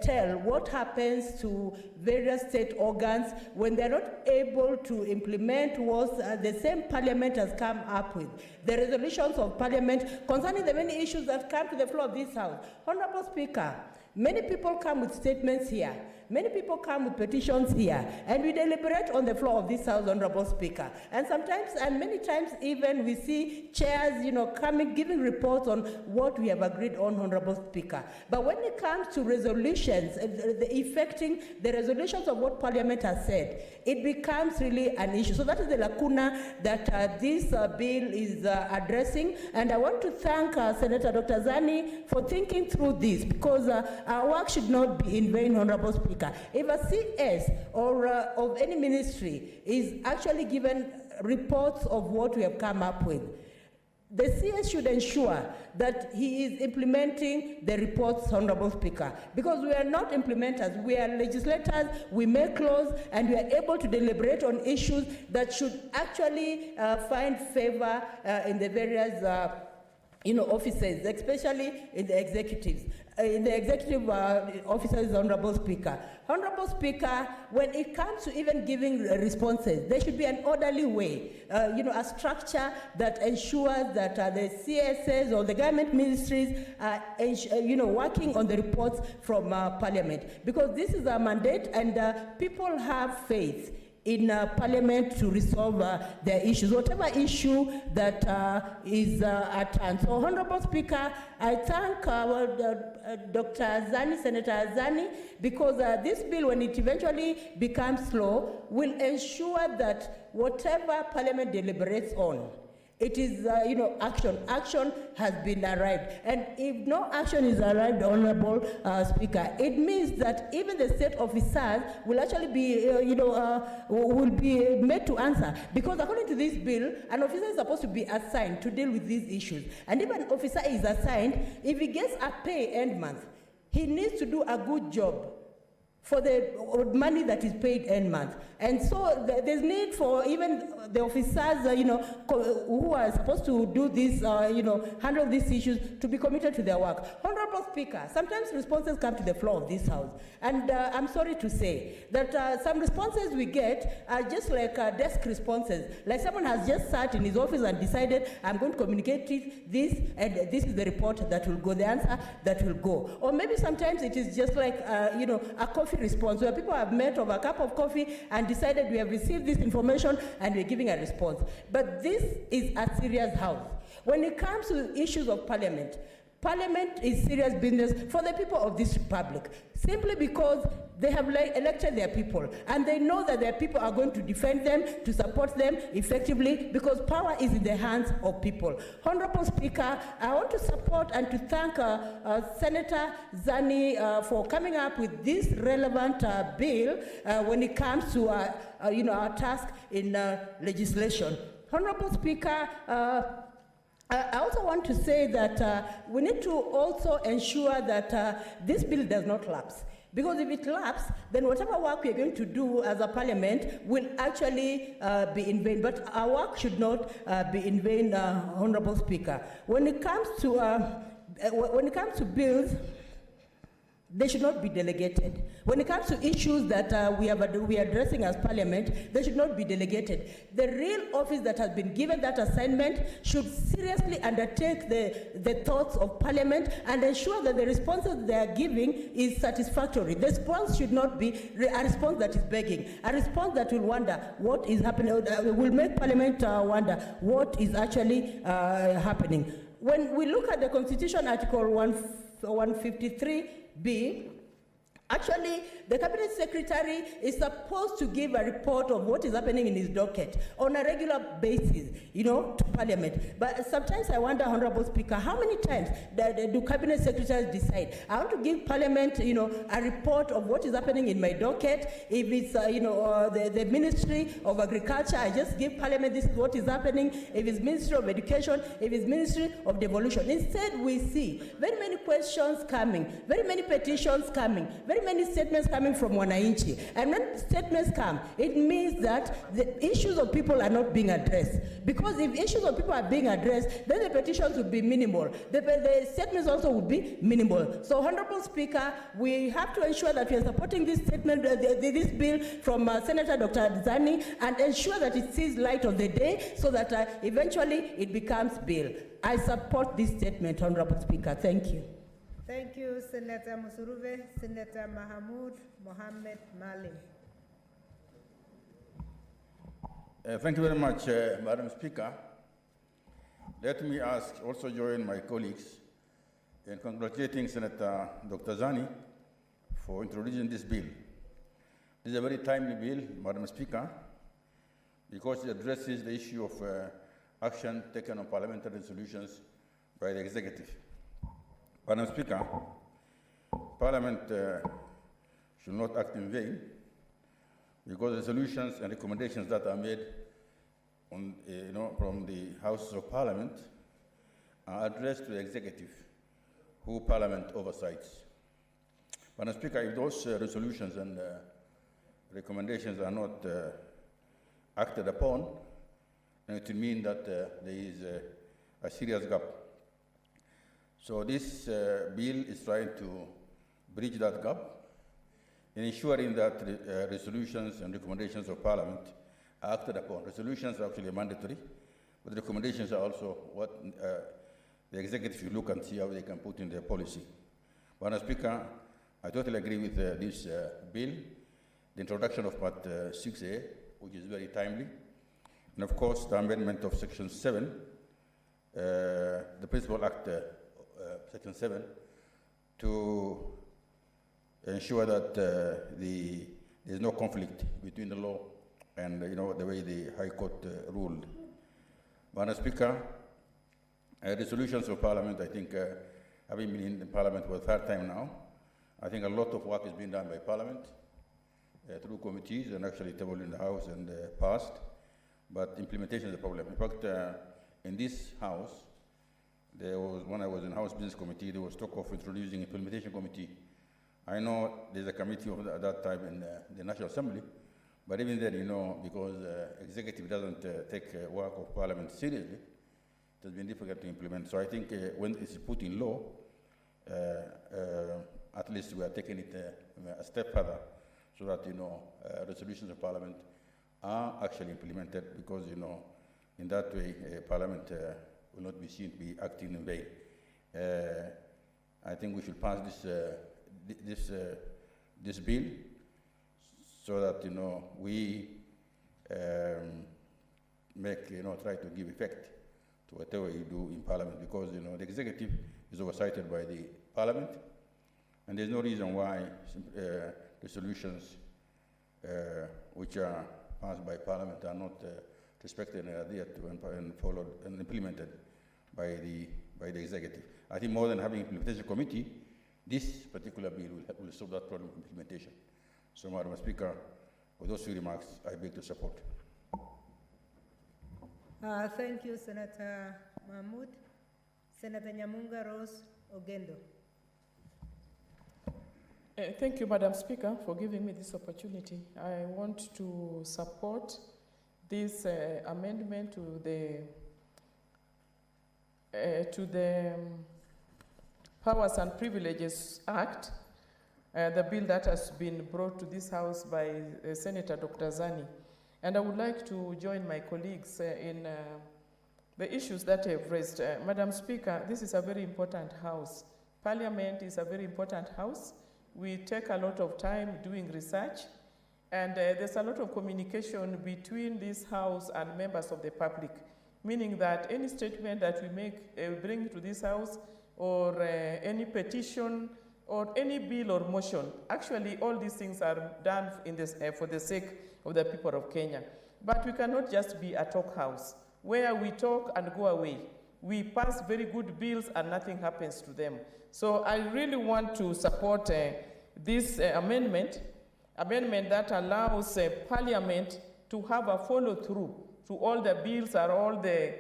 tell what happens to various state organs when they're not able to implement what the same Parliament has come up with. The resolutions of Parliament concerning the many issues that come to the floor of this House. Honorable Speaker, many people come with statements here. Many people come with petitions here, and we deliberate on the floor of this House, Honorable Speaker. And sometimes, and many times even, we see chairs, coming, giving reports on what we have agreed on, Honorable Speaker. But when it comes to resolutions, affecting the resolutions of what Parliament has said, it becomes really an issue. So that is the lacuna that this bill is addressing. And I want to thank Senator Dr. Zani for thinking through this, because our work should not be in vain, Honorable Speaker. If a CS or of any ministry is actually given reports of what we have come up with, the CS should ensure that he is implementing the reports, Honorable Speaker, because we are not implementers, we are legislators, we make laws, and we are able to deliberate on issues that should actually find favor in the various offices, especially in the executives. In the executive officers, Honorable Speaker. Honorable Speaker, when it comes to even giving responses, there should be an orderly way, a structure that ensures that the CSS or the government ministries are, working on the reports from Parliament. Because this is our mandate, and people have faith in Parliament to resolve their issues, whatever issue that is at hand. So, Honorable Speaker, I thank Dr. Zani, Senator Zani, because this bill, when it eventually becomes law, will ensure that whatever Parliament deliberates on, it is, action has been arrived. And if no action is arrived, Honorable Speaker, it means that even the state officers will actually be, will be made to answer. Because according to this bill, an officer is supposed to be assigned to deal with these issues. And if an officer is assigned, if he gets a pay end month, he needs to do a good job for the money that is paid end month. And so there's need for even the officers, who are supposed to do this, handle these issues, to be committed to their work. Honorable Speaker, sometimes responses come to the floor of this House. And I'm sorry to say that some responses we get are just like desk responses. Like someone has just sat in his office and decided, I'm going to communicate this, and this is the report that will go, the answer that will go. Or maybe sometimes it is just like, a coffee response, where people have met over a cup of coffee and decided we have received this information and we're giving a response. But this is a serious House. When it comes to issues of Parliament, Parliament is serious business for the people of this republic, simply because they have elected their people, and they know that their people are going to defend them, to support them effectively, because power is in the hands of people. Honorable Speaker, I want to support and to thank Senator Zani for coming up with this relevant bill when it comes to our task in legislation. Honorable Speaker, I also want to say that we need to also ensure that this bill does not lapse. Because if it lapses, then whatever work we are going to do as a Parliament will actually be in vain. But our work should not be in vain, Honorable Speaker. When it comes to bills, they should not be delegated. When it comes to issues that we are addressing as Parliament, they should not be delegated. The real office that has been given that assignment should seriously undertake the thoughts of Parliament and ensure that the responses they are giving is satisfactory. The response should not be a response that is begging, a response that will wonder what is happening, will make Parliament wonder what is actually happening. When we look at the Constitution, Article 153B, actually, the Cabinet Secretary is supposed to give a report of what is happening in his docket on a regular basis, to Parliament. But sometimes I wonder, Honorable Speaker, how many times do Cabinet Secretaries decide, I want to give Parliament, a report of what is happening in my docket? If it's, the Ministry of Agriculture, I just give Parliament, this is what is happening. If it's Ministry of Education, if it's Ministry of Devolution. Instead, we see very many questions coming, very many petitions coming, very many statements coming from Wananchi. And when statements come, it means that the issues of people are not being addressed. Because if issues of people are being addressed, then the petitions would be minimal. The statements also would be minimal. So, Honorable Speaker, we have to ensure that we are supporting this statement, this bill from Senator Dr. Zani, and ensure that it sees light of the day so that eventually it becomes bill. I support this statement, Honorable Speaker. Thank you. Thank you, Senator Musuruve. Senator Mahmoud Mohammed Malim. Thank you very much, Madam Speaker. Let me also join my colleagues in congratulating Senator Dr. Zani for introducing this bill. This is a very timely bill, Madam Speaker, because it addresses the issue of action taken on parliamentary resolutions by the executive. Madam Speaker, Parliament should not act in vain, because resolutions and recommendations that are made on, from the Houses of Parliament are addressed to the executive, who Parliament oversights. Madam Speaker, if those resolutions and recommendations are not acted upon, then it will mean that there is a serious gap. So this bill is trying to bridge that gap in ensuring that resolutions and recommendations of Parliament are acted upon. Resolutions are actually mandatory, but the recommendations are also what the executive should look and see how they can put in their policy. Madam Speaker, I totally agree with this bill. The introduction of Part 6A which is very timely. And of course, the amendment of Section 7, the Principal Act, Section 7, to ensure that there's no conflict between the law and the way the High Court ruled. Madam Speaker, resolutions of Parliament, I think, having been in the Parliament for the third time now, I think a lot of work is being done by Parliament through committees and actually tabled in the House and passed, but implementation is a problem. In fact, in this House, there was, when I was in House Business Committee, there was talk of introducing implementation committee. I know there's a committee of at that time in the National Assembly, but even then, because executive doesn't take work of Parliament seriously, it has been difficult to implement. So I think when it's put in law, at least we are taking it a step further, so that resolutions of Parliament are actually implemented, because in that way Parliament will not be seen to be acting in vain. I think we should pass this bill, so that we try to give effect to whatever you do in Parliament, because the executive is oversighted by the Parliament, and there's no reason why resolutions which are passed by Parliament are not respected and adhered to and followed and implemented by the executive. I think more than having implementation committee, this particular bill will solve that problem of implementation. So, Madam Speaker, with those few remarks, I beg to support. Thank you, Senator Mahmood. Senator Nyamunga Rose Ogendo. Thank you, Madam Speaker, for giving me this opportunity. I want to support this amendment to the Powers and Privileges Act, the bill that has been brought to this House by Senator Dr. Zani. And I would like to join my colleagues in the issues that have raised. Madam Speaker, this is a very important House. Parliament is a very important House. We take a lot of time doing research, and there's a lot of communication between this House and members of the public, meaning that any statement that we make, bring to this House, or any petition, or any bill or motion, actually all these things are done in this, for the sake of the people of Kenya. But we cannot just be a talk house, where we talk and go away. We pass very good bills and nothing happens to them. So I really want to support this amendment that allows Parliament to have a follow-through to all the bills and all the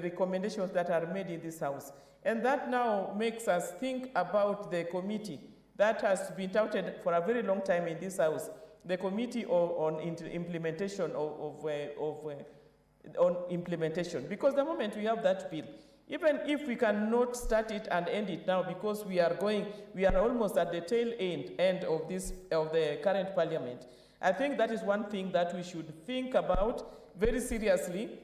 recommendations that are made in this House. And that now makes us think about the committee that has been touted for a very long time in this House, the Committee on Implementation on implementation. Because the moment we have that bill, even if we cannot start it and end it now, because we are almost at the tail end of the current Parliament, I think that is one thing that we should think about very seriously,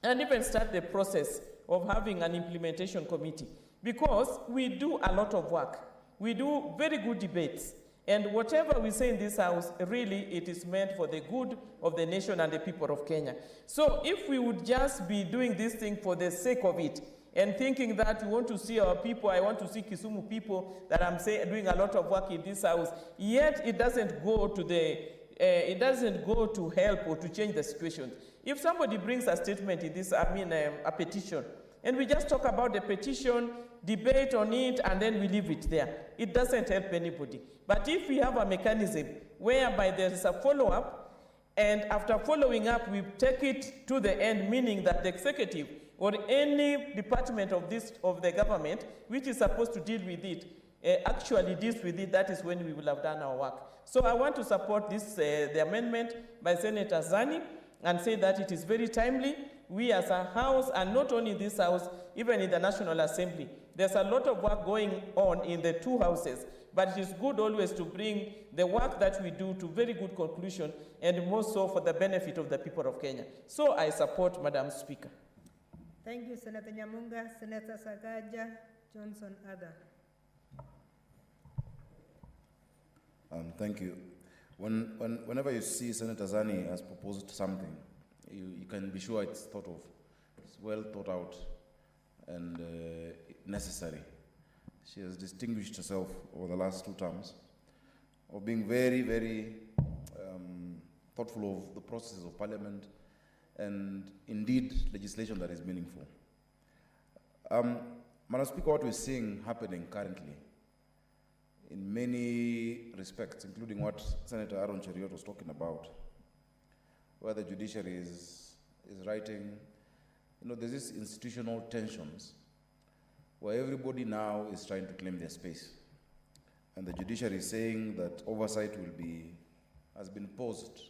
and even start the process of having an implementation committee, because we do a lot of work. We do very good debates, and whatever we say in this House, really it is meant for the good of the nation and the people of Kenya. So if we would just be doing this thing for the sake of it, and thinking that we want to see our people, I want to see Kisumu people, that I'm doing a lot of work in this House, yet it doesn't go to help or to change the situation. If somebody brings a statement in this, a petition, and we just talk about the petition, debate on it, and then we leave it there, it doesn't help anybody. But if we have a mechanism whereby there is a follow-up, and after following up, we take it to the end, meaning that the executive or any department of the government which is supposed to deal with it actually deals with it, that is when we will have done our work. So I want to support this, the amendment by Senator Zani, and say that it is very timely. We as a House, and not only in this House, even in the National Assembly, there's a lot of work going on in the two houses, but it is good always to bring the work that we do to very good conclusion, and more so for the benefit of the people of Kenya. So I support, Madam Speaker. Thank you, Senator Nyamunga. Senator Sagaja Johnson Ada. Thank you. Whenever you see Senator Zani has proposed something, you can be sure it's thought of. It's well thought out and necessary. She has distinguished herself over the last 2 terms of being very, very thoughtful of the processes of Parliament and indeed legislation that is meaningful. Madam Speaker, what we're seeing happening currently in many respects, including what Senator Aaron Cheriot was talking about, where the judiciary is writing, there's this institutional tensions where everybody now is trying to claim their space. And the judiciary is saying that oversight has been paused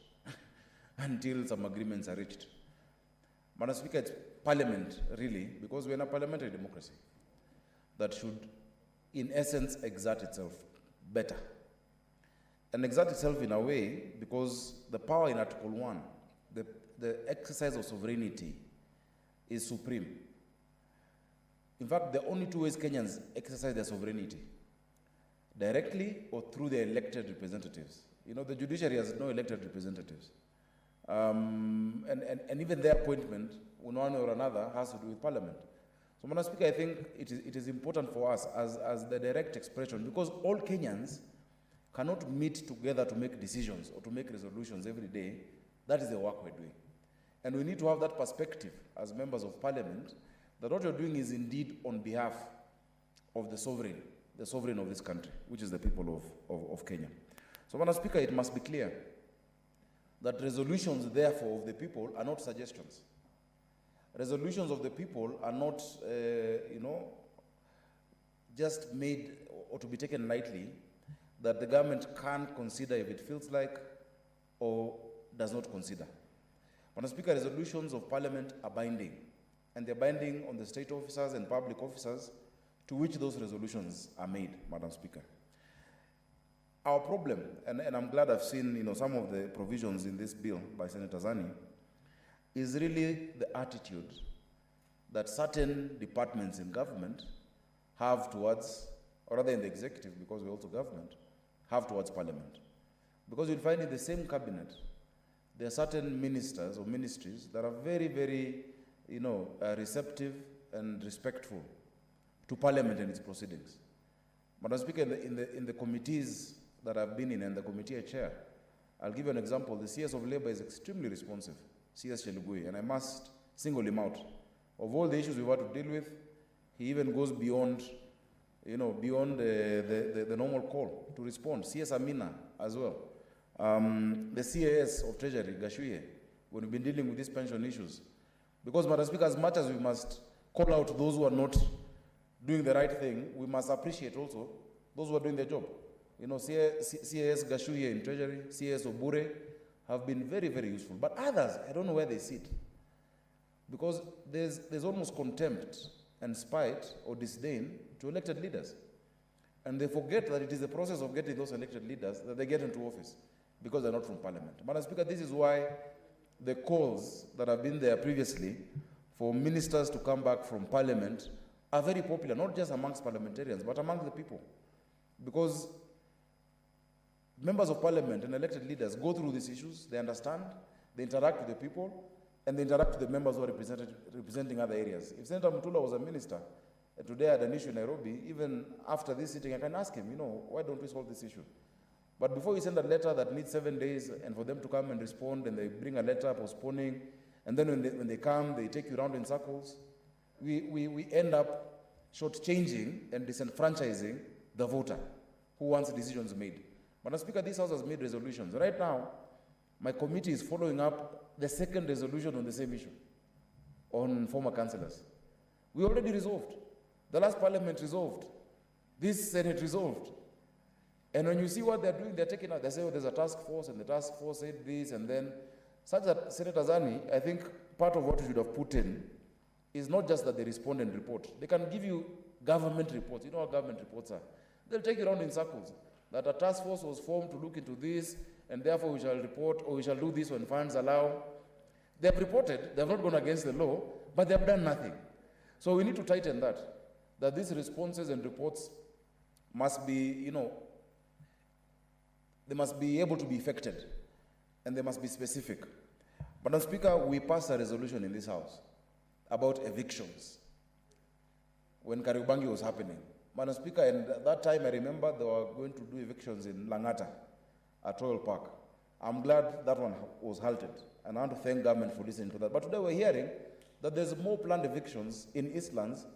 until some agreements are reached. Madam Speaker, it's Parliament, really, because we're in a parliamentary democracy, that should, in essence, exert itself better. And exert itself in a way because the power in Article 1, the exercise of sovereignty, is supreme. In fact, the only 2 ways Kenyans exercise their sovereignty, directly or through their elected representatives. The judiciary has no elected representatives. And even their appointment, one or another, has to do with Parliament. So, Madam Speaker, I think it is important for us as the direct expression, because all Kenyans cannot meet together to make decisions or to make resolutions every day. That is the work we're doing. And we need to have that perspective as members of Parliament, that what you're doing is indeed on behalf of the sovereign of this country, which is the people of Kenya. So, Madam Speaker, it must be clear that resolutions, therefore, of the people are not suggestions. Resolutions of the people are not, just made or to be taken lightly, that the government can consider if it feels like or does not consider. Madam Speaker, resolutions of Parliament are binding, and they're binding on the state officers and public officers to which those resolutions are made, Madam Speaker. Our problem, and I'm glad I've seen some of the provisions in this bill by Senator Zani, is really the attitude that certain departments in government have towards, or rather in the executive, because we're also government, have towards Parliament. Because you'll find in the same cabinet, there are certain ministers or ministries that are very, very, receptive and respectful to Parliament and its proceedings. Madam Speaker, in the committees that I've been in and the committee I chair, I'll give you an example. The CS of Labour is extremely responsive, CS Chelugui, and I must single him out. Of all the issues we've had to deal with, he even goes beyond, beyond the normal call to respond. CS Amina as well. The CAS of Treasury, Gashuye, when we've been dealing with these pension issues. Because, Madam Speaker, as much as we must call out those who are not doing the right thing, we must appreciate also those who are doing their job. CAS Gashuye in Treasury, CAS Obure have been very, very useful. But others, I don't know where they sit. Because there's almost contempt and spite or disdain to elected leaders. And they forget that it is the process of getting those elected leaders that they get into office, because they're not from Parliament. Madam Speaker, this is why the calls that have been there previously for ministers to come back from Parliament are very popular, not just amongst parliamentarians, but among the people. Because members of Parliament and elected leaders go through these issues, they understand, they interact with the people, and they interact with the members who are representing other areas. If Senator Mutula was a minister, today I had an issue in Nairobi, even after this sitting, I can ask him, why don't we solve this issue? But before you send a letter that needs 7 days and for them to come and respond, and they bring a letter postponing, and then when they come, they take you around in circles, we end up shortchanging and disenfranchising the voter who wants decisions made. Madam Speaker, this House has made resolutions. Right now, my committee is following up the second resolution on the same issue, on former councillors. We already resolved. The last Parliament resolved. This Senate resolved. And when you see what they're doing, they're taking out, they say, there's a task force, and the task force said this, and then, such that Senator Zani, I think part of what you should have put in is not just that they respond and report. They can give you government reports. You know what government reports are. They'll take you around in circles. That a task force was formed to look into this, and therefore we shall report, or we shall do this when funds allow. They have reported, they have not gone against the law, but they have done nothing. So we need to tighten that these responses and reports must be, they must be able to be effected, and they must be specific. Madam Speaker, we passed a resolution in this House about evictions when Kariobangi was happening. Madam Speaker, and at that time I remember they were going to do evictions in Langata at Royal Park. I'm glad that one was halted, and I want to thank government for listening to that. But today we're hearing that there's more planned evictions in Eastlands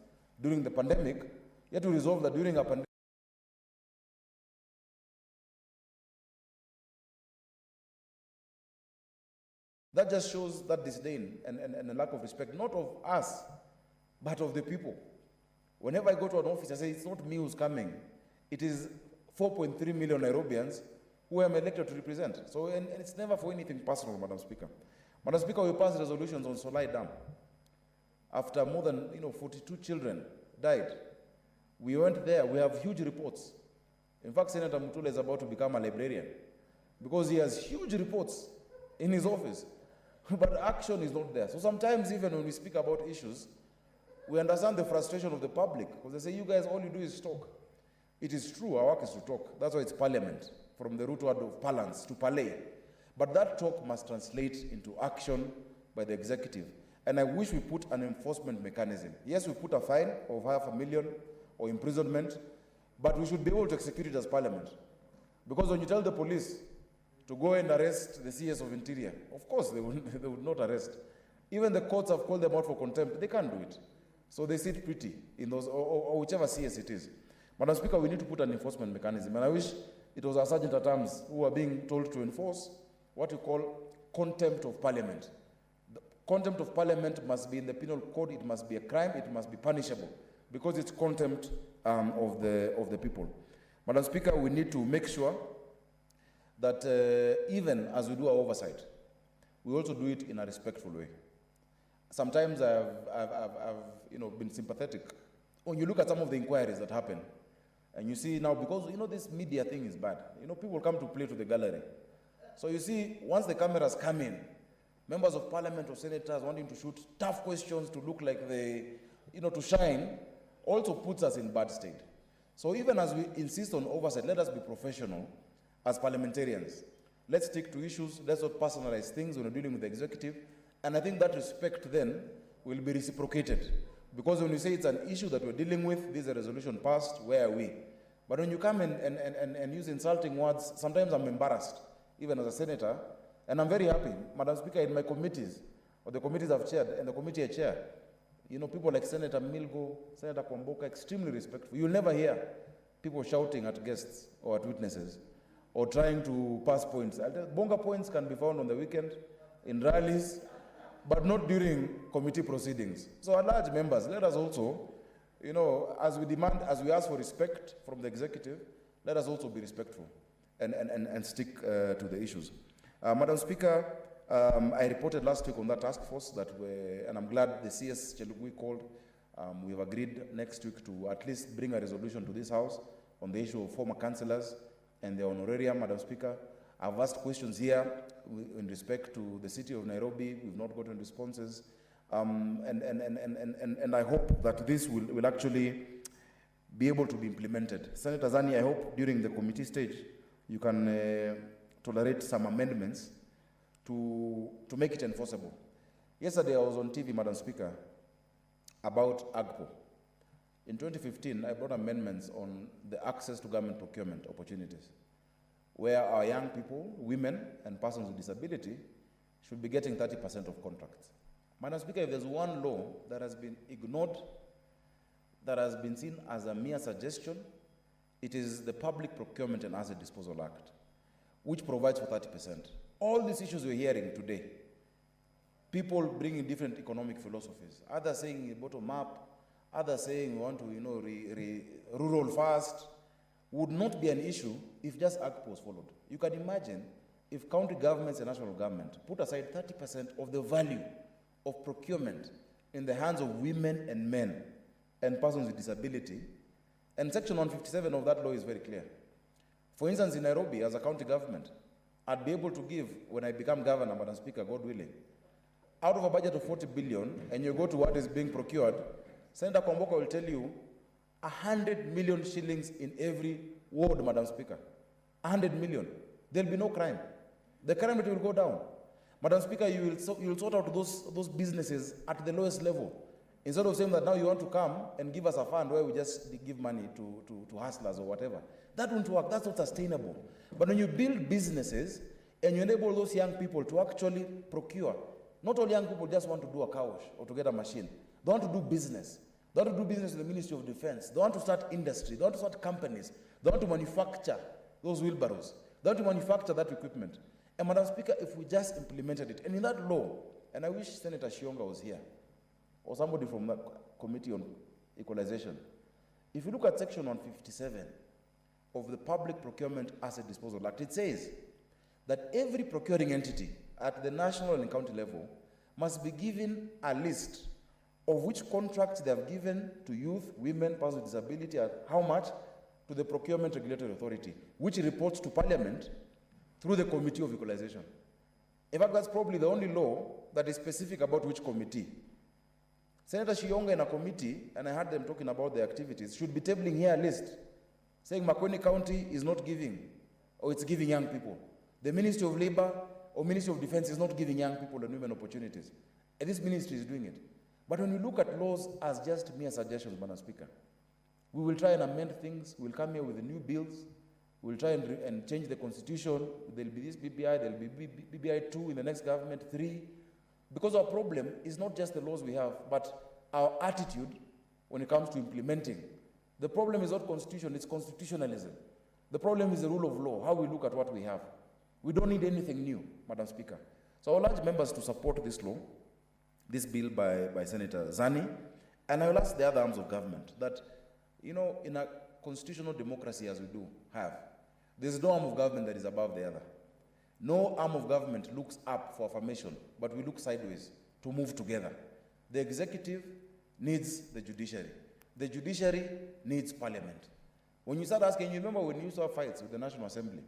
during the pandemic, yet to resolve that during a pandemic. That just shows that disdain and a lack of respect, not of us, but of the people. Whenever I go to an office, I say, it's not me who's coming. It is 4.3 million Nairobians who I'm elected to represent. So, and it's never for anything personal, Madam Speaker. Madam Speaker, we passed resolutions on Solai Dam. After more than 42 children died, we went there. We have huge reports. In fact, Senator Mutula is about to become a librarian because he has huge reports in his office. But action is not there. So sometimes even when we speak about issues, we understand the frustration of the public because they say, you guys, all you do is talk. It is true, our work is to talk. That's why it's parliament, from the root word of parlance, to parley. But that talk must translate into action by the executive. And I wish we put an enforcement mechanism. Yes, we put a fine of $500,000 or imprisonment, but we should be able to execute it as parliament. Because when you tell the police to go and arrest the CS of Interior, of course they would not arrest. Even the courts have called them out for contempt. They can't do it. So they sit pretty in those, or whichever CS it is. Madam Speaker, we need to put an enforcement mechanism. And I wish it was our sergeant at arms who are being told to enforce what you call contempt of parliament. The contempt of parliament must be in the penal code. It must be a crime. It must be punishable because it's contempt of the people. Madam Speaker, we need to make sure that even as we do our oversight, we also do it in a respectful way. Sometimes I've been sympathetic. When you look at some of the inquiries that happen, and you see now, because this media thing is bad, people come to play to the gallery. So you see, once the cameras come in, members of parliament or senators wanting to shoot tough questions to look like they, to shine, also puts us in bad state. So even as we insist on oversight, let us be professional as parliamentarians. Let's stick to issues. Let's not personalize things when we're dealing with the executive. And I think that respect then will be reciprocated. Because when you say it's an issue that we're dealing with, this is a resolution passed, where are we? But when you come and use insulting words, sometimes I'm embarrassed, even as a senator, and I'm very happy. Madam Speaker, in my committees, or the committees I've chaired, and the committee I chair, people like Senator Milgo, Senator Kwamboka, extremely respectful. You'll never hear people shouting at guests or at witnesses, or trying to pass points. Bonga points can be found on the weekend, in rallies, but not during committee proceedings. So at large members, let us also, as we demand, as we ask for respect from the executive, let us also be respectful and stick to the issues. Madam Speaker, I reported last week on that task force and I'm glad the CS Chelugui called. We've agreed next week to at least bring a resolution to this House on the issue of former councillors and their honorarium, Madam Speaker. I've asked questions here in respect to the city of Nairobi. We've not gotten responses. And I hope that this will actually be able to be implemented. Senator Zani, I hope during the committee stage, you can tolerate some amendments to make it enforceable. Yesterday, I was on TV, Madam Speaker, about AGPO. In 2015, I brought amendments on the access to government procurement opportunities, where our young people, women, and persons with disability should be getting 30% of contracts. Madam Speaker, if there's one law that has been ignored, that has been seen as a mere suggestion, it is the Public Procurement and Asset Disposal Act, which provides for 30%. All these issues we're hearing today, people bringing different economic philosophies, others saying bottom up, others saying we want to rural first, would not be an issue if just AGPO was followed. You can imagine if county governments and national government put aside 30% of the value of procurement in the hands of women and men and persons with disability, and Section 157 of that law is very clear. For instance, in Nairobi, as a county government, I'd be able to give, when I become governor, Madam Speaker, God willing, out of a budget of 40 billion, and you go to what is being procured, Senator Kwamboka will tell you 100 million shillings in every ward, Madam Speaker. 100 million. there'll be no crime. The crime rate will go down. Madam Speaker, you will sort out those businesses at the lowest level. Instead of saying that now you want to come and give us a fund where we just give money to hustlers or whatever. That won't work. That's not sustainable. But when you build businesses and you enable those young people to actually procure, not all young people just want to do a car wash or to get a machine. They want to do business. They want to do business in the Ministry of Defense. They want to start industry. They want to start companies. They want to manufacture those wheelbarrows. They want to manufacture that equipment. And Madam Speaker, if we just implemented it, and in that law, and I wish Senator Shionga was here, or somebody from that Committee on Equalization, if you look at Section 157 of the Public Procurement Asset Disposal Act, it says that every procuring entity at the national and county level must be given a list of which contracts they have given to youth, women, persons with disability, and how much to the Procurement Regulatory Authority, which reports to Parliament through the Committee of Equalization. In fact, that's probably the only law that is specific about which committee. Senator Shionga in a committee, and I heard them talking about their activities, should be tabling here a list saying Makueni County is not giving, or it's giving young people. The Ministry of Labor or Ministry of Defense is not giving young people and women opportunities. And this ministry is doing it. But when you look at laws as just mere suggestions, Madam Speaker, we will try and amend things. We'll come here with the new bills. We'll try and change the constitution. There'll be this BBI, there'll be BBI 2 in the next government, 3. Because our problem is not just the laws we have, but our attitude when it comes to implementing. The problem is not constitution, it's constitutionalism. The problem is the rule of law, how we look at what we have. We don't need anything new, Madam Speaker. So I will urge members to support this law, this bill by Senator Zani, and I will ask the other arms of government that, you know, in a constitutional democracy as we do have, there's no arm of government that is above the other. No arm of government looks up for affirmation, but we look sideways to move together. The executive needs the judiciary. The judiciary needs Parliament. When you start asking, you remember when you used to have fights with the National Assembly,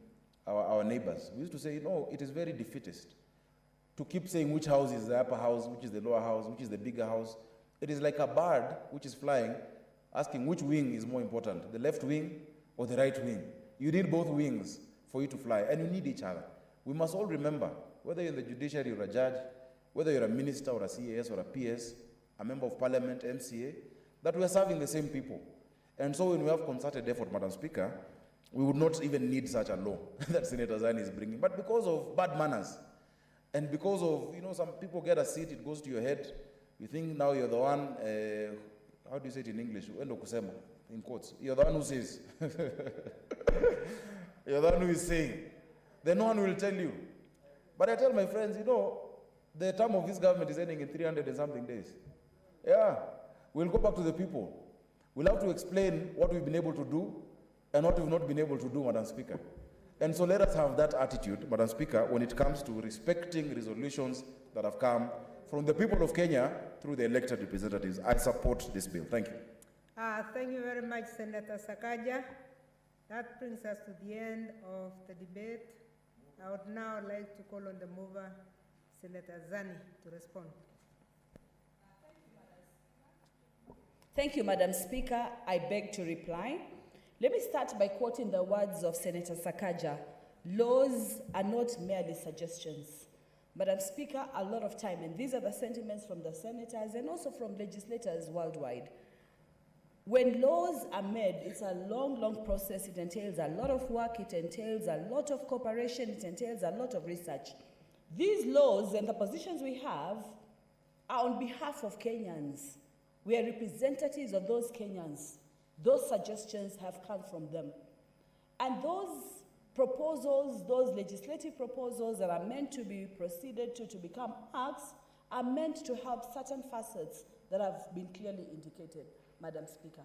our neighbors, we used to say, no, it is very defeatist to keep saying which house is the upper house, which is the lower house, which is the bigger house. It is like a bird which is flying, asking which wing is more important, the left wing or the right wing. You need both wings for you to fly, and you need each other. We must all remember, whether you're in the judiciary or a judge, whether you're a minister or a CAS or a PS, a member of Parliament, MCA, that we are serving the same people. And so when we have concerted effort, Madam Speaker, we would not even need such a law that Senator Zani is bringing. But because of bad manners, and because of, you know, some people get a seat, it goes to your head, you think now you're the one, how do you say it in English? In quotes. You're the one who says. You're the one who is saying. Then no one will tell you. But I tell my friends, you know, the term of this government is ending in 300 and something days. Yeah. We'll go back to the people. We'll have to explain what we've been able to do and what we've not been able to do, Madam Speaker. And so let us have that attitude, Madam Speaker, when it comes to respecting resolutions that have come from the people of Kenya through the elected representatives. I support this bill. Thank you. Thank you very much, Senator Sakaja. That brings us to the end of the debate. I would now like to call on the mover, Senator Zani, to respond. Thank you, Madam Speaker. I beg to reply. Let me start by quoting the words of Senator Sakaja. Laws are not merely suggestions. Madam Speaker, a lot of time, and these are the sentiments from the senators and also from legislators worldwide. When laws are made, it's a long, long process. It entails a lot of work. It entails a lot of cooperation. It entails a lot of research. These laws and the positions we have are on behalf of Kenyans. We are representatives of those Kenyans. Those suggestions have come from them. And those proposals, those legislative proposals that are meant to be proceeded to become acts, are meant to help certain facets that have been clearly indicated, Madam Speaker.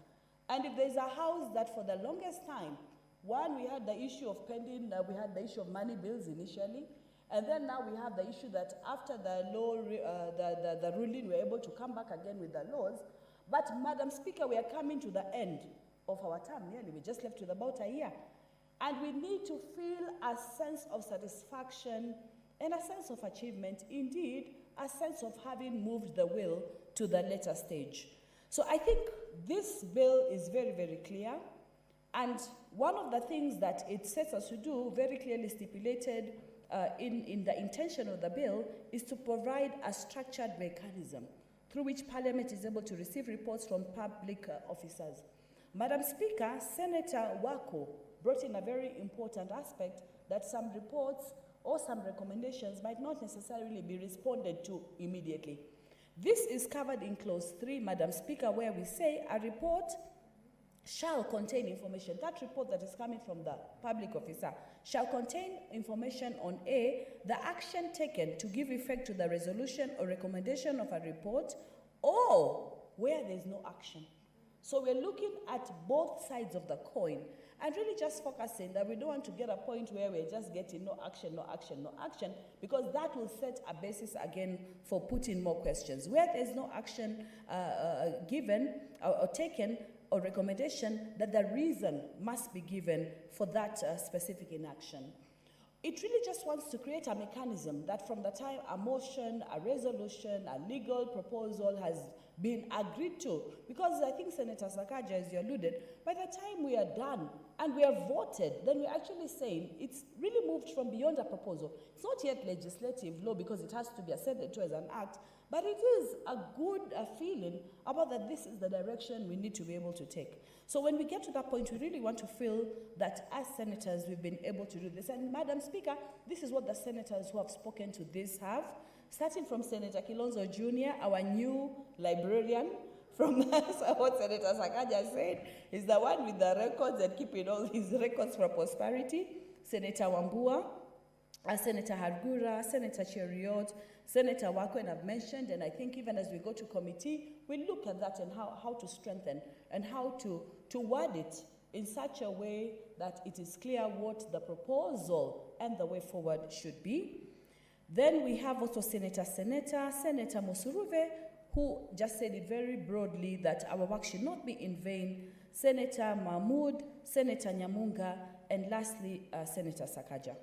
And if there's a house that for the longest time, one, we had the issue of pending, we had the issue of money bills initially, and then now we have the issue that after the law, the ruling, we're able to come back again with the laws. But Madam Speaker, we are coming to the end of our term, nearly. We're just left with about a year. And we need to feel a sense of satisfaction and a sense of achievement, indeed, a sense of having moved the wheel to the later stage. So I think this bill is very, very clear. And one of the things that it sets us to do, very clearly stipulated in the intention of the bill, is to provide a structured mechanism through which Parliament is able to receive reports from public officers. Madam Speaker, Senator Wako brought in a very important aspect that some reports or some recommendations might not necessarily be responded to immediately. This is covered in clause 3, Madam Speaker, where we say a report shall contain information. That report that is coming from the public officer shall contain information on A, the action taken to give effect to the resolution or recommendation of a report, or where there is no action. So we're looking at both sides of the coin and really just focusing that we don't want to get a point where we're just getting no action, no action, no action, because that will set a basis again for putting more questions. Where there's no action given or taken or recommendation, that the reason must be given for that specific inaction. It really just wants to create a mechanism that from the time a motion, a resolution, a legal proposal has been agreed to, because I think Senator Sakaja, as you alluded, by the time we are done and we have voted, then we're actually saying it's really moved from beyond a proposal. It's not yet legislative law because it has to be ascended to as an act, but it is a good feeling about that this is the direction we need to be able to take. So when we get to that point, we really want to feel that as senators, we've been able to do this. And Madam Speaker, this is what the senators who have spoken to this have, starting from Senator Kilonzo Jr., our new librarian, from what Senator Sakaja said, is the one with the records and keeping all his records for posterity. Senator Wambua, Senator Hargura, Senator Cheriot, Senator Wako, and I've mentioned, and I think even as we go to committee, we look at that and how to strengthen and how to word it in such a way that it is clear what the proposal and the way forward should be. Then we have also Senator Musuruve, who just said it very broadly that our work should not be in vain. Senator Mahmood, Senator Nyamunga, and lastly, Senator Sakaja.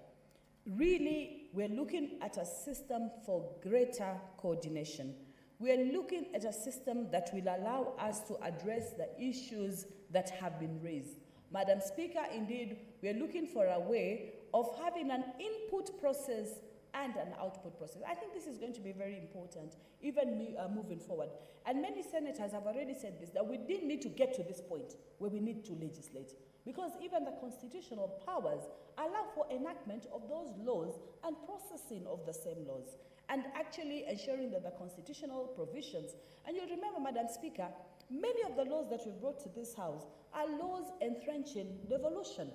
Really, we're looking at a system for greater coordination. We're looking at a system that will allow us to address the issues that have been raised. Madam Speaker, indeed, we're looking for a way of having an input process and an output process. I think this is going to be very important, even moving forward. And many senators have already said this, that we didn't need to get to this point where we need to legislate, because even the constitutional powers allow for enactment of those laws and processing of the same laws, and actually ensuring that the constitutional provisions, and you'll remember, Madam Speaker, many of the laws that we brought to this House are laws entrenching devolution.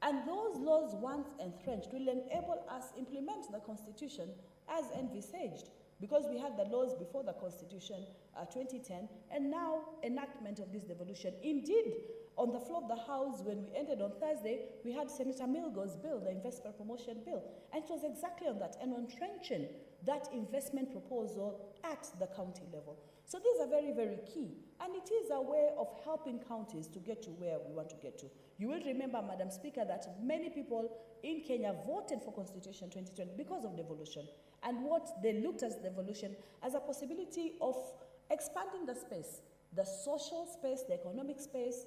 And those laws, once entrenched, will enable us implement the Constitution as envisaged, because we had the laws before the Constitution 2010, and now enactment of this devolution. Indeed, on the floor of the House, when we ended on Thursday, we had Senator Milgo's bill, the investment promotion bill, and it was exactly on that, and on entrenching that investment proposal at the county level. So these are very, very key, and it is a way of helping counties to get to where we want to get to. You will remember, Madam Speaker, that many people in Kenya voted for Constitution 2020 because of devolution, and what they looked at devolution as a possibility of expanding the space, the social space, the economic space,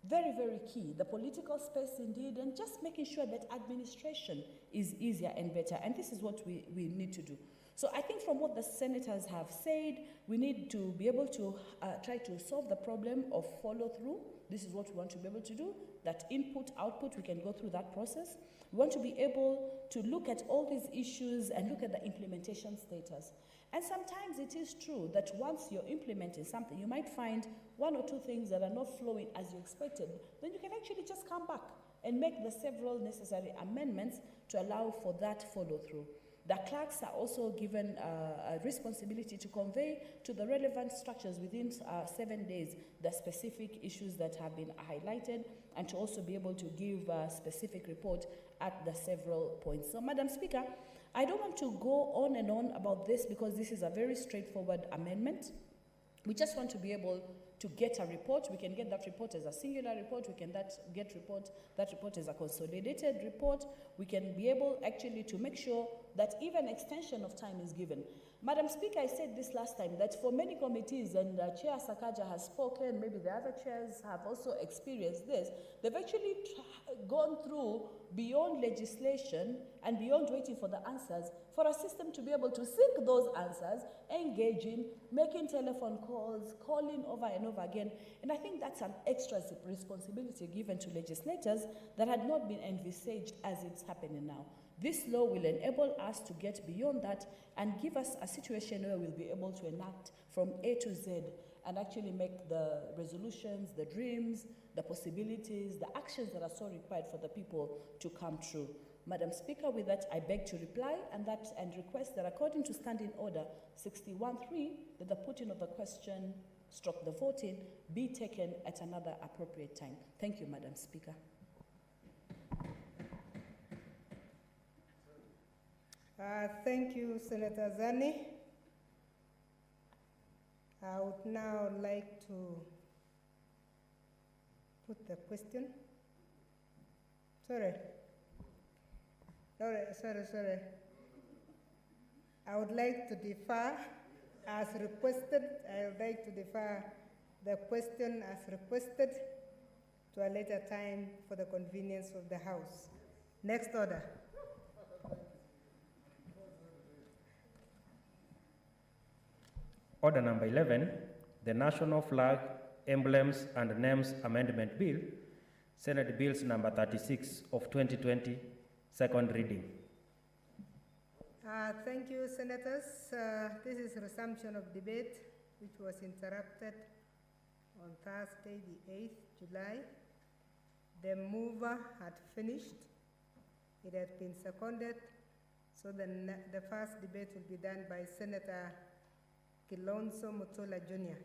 very, very key, the political space indeed, and just making sure that administration is easier and better, and this is what we need to do. So I think from what the senators have said, we need to be able to try to solve the problem of follow-through. This is what we want to be able to do, that input, output, we can go through that process. We want to be able to look at all these issues and look at the implementation status. And sometimes it is true that once you're implementing something, you might find one or two things that are not flowing as you expected. Then you can actually just come back and make the several necessary amendments to allow for that follow-through. The clerks are also given a responsibility to convey to the relevant structures within 7 days the specific issues that have been highlighted, and to also be able to give a specific report at the several points. So, Madam Speaker, I don't want to go on and on about this because this is a very straightforward amendment. We just want to be able to get a report. We can get that report as a singular report. We can get that report as a consolidated report. We can be able actually to make sure that even extension of time is given. Madam Speaker, I said this last time, that for many committees, and Chair Sakaja has spoken, maybe the other chairs have also experienced this, they've actually gone through beyond legislation and beyond waiting for the answers, for a system to be able to seek those answers, engaging, making telephone calls, calling over and over again. And I think that's an extra responsibility given to legislators that had not been envisaged as it's happening now. This law will enable us to get beyond that and give us a situation where we'll be able to enact from A to Z and actually make the resolutions, the dreams, the possibilities, the actions that are so required for the people to come true. Madam Speaker, with that, I beg to reply and request that according to Standing Order 61.3, that the putting of the question / the voting be taken at another appropriate time. Thank you, Madam Speaker. Thank you, Senator Zani. I would now like to put the question. Sorry. I would like to defer as requested. I would like to defer the question as requested to a later time for the convenience of the House. Next order. Order number 11, the National Flag, Emblems and Names Amendment Bill, Senate Bills number 36 of 2020, second reading. Thank you, Senators. This is resumption of debate, which was interrupted on Thursday, the 8th July. The mover had finished. It had been seconded. So the first debate will be done by Senator Kilonzo Mutola Jr.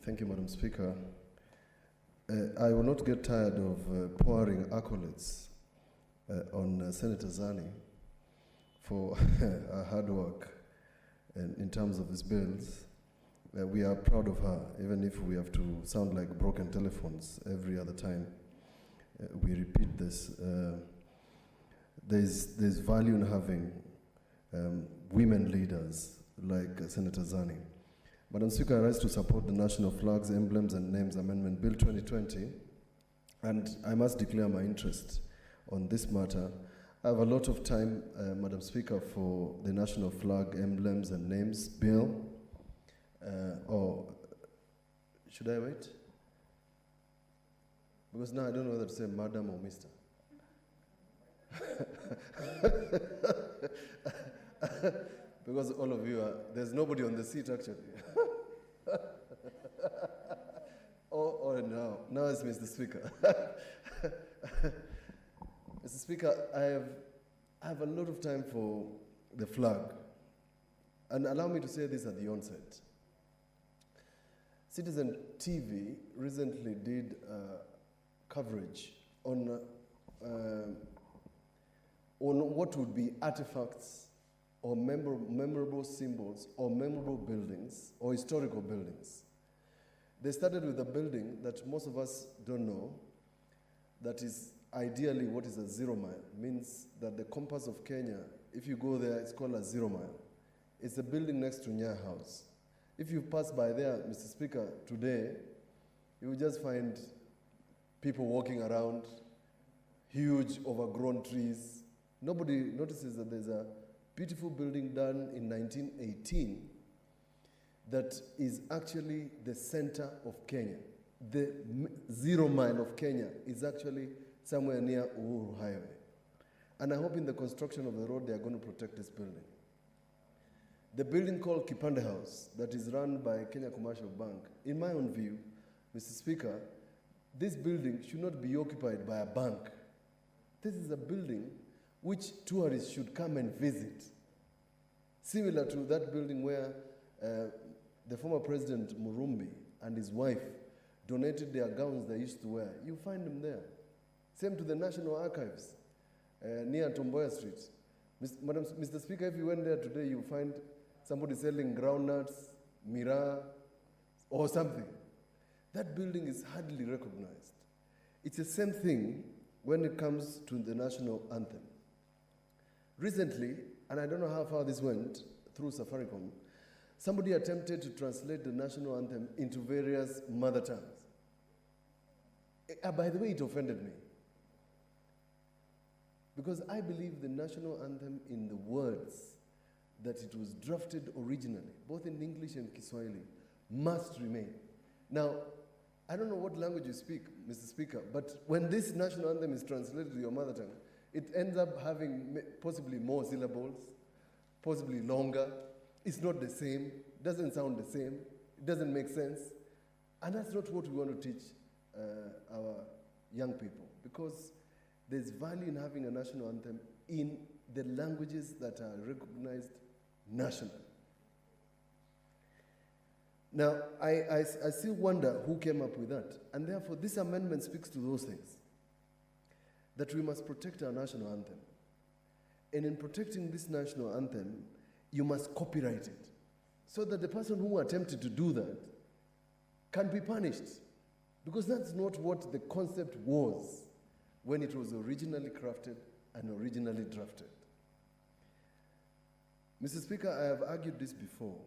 Thank you, Madam Speaker. I will not get tired of pouring accolades on Senator Zani for her hard work in terms of these bills. We are proud of her, even if we have to sound like broken telephones every other time we repeat this. There's value in having women leaders like Senator Zani. Madam Speaker, I rise to support the National Flags, Emblems and Names Amendment Bill 2020, and I must declare my interest on this matter. I have a lot of time, Madam Speaker, for the National Flag, Emblems and Names Bill. Or should I wait? Because now I don't know whether to say Madam or Mr. Because all of you are, there's nobody on the seat actually. Oh no, now it's Mr. Speaker. Mr. Speaker, I have a lot of time for the flag. And allow me to say this at the onset. Citizen TV recently did coverage on what would be artifacts or memorable symbols or memorable buildings or historical buildings. They started with a building that most of us don't know, that is ideally what is a 0 mile. Means that the compass of Kenya, if you go there, it's called a 0 mile. It's a building next to Nya House. If you pass by there, Mr. Speaker, today, you will just find people walking around, huge overgrown trees. Nobody notices that there's a beautiful building done in 1918 that is actually the center of Kenya. The 0 mile of Kenya is actually somewhere near Uhuru Highway. And I hope in the construction of the road, they are going to protect this building. The building called Kipande House, that is run by Kenya Commercial Bank, in my own view, Mr. Speaker, this building should not be occupied by a bank. This is a building which tourists should come and visit. Similar to that building where the former President Murumbi and his wife donated their gowns they used to wear. You find them there. Same to the National Archives near Tomboya Street. Mr. Speaker, if you went there today, you find somebody selling groundnuts, miraa, or something. That building is hardly recognized. It's the same thing when it comes to the national anthem. Recently, and I don't know how far this went through Safaricom, somebody attempted to translate the national anthem into various mother tongues. By the way, it offended me. Because I believe the national anthem in the words that it was drafted originally, both in English and Kiswahili, must remain. Now, I don't know what language you speak, Mr. Speaker, but when this national anthem is translated to your mother tongue, it ends up having possibly more syllables, possibly longer. It's not the same, doesn't sound the same, it doesn't make sense. And that's not what we want to teach our young people, because there's value in having a national anthem in the languages that are recognized nationally. Now, I still wonder who came up with that. And therefore, this amendment speaks to those things, that we must protect our national anthem. And in protecting this national anthem, you must copyright it, so that the person who attempted to do that can be punished. Because that's not what the concept was when it was originally crafted and originally drafted. Mr. Speaker, I have argued this before.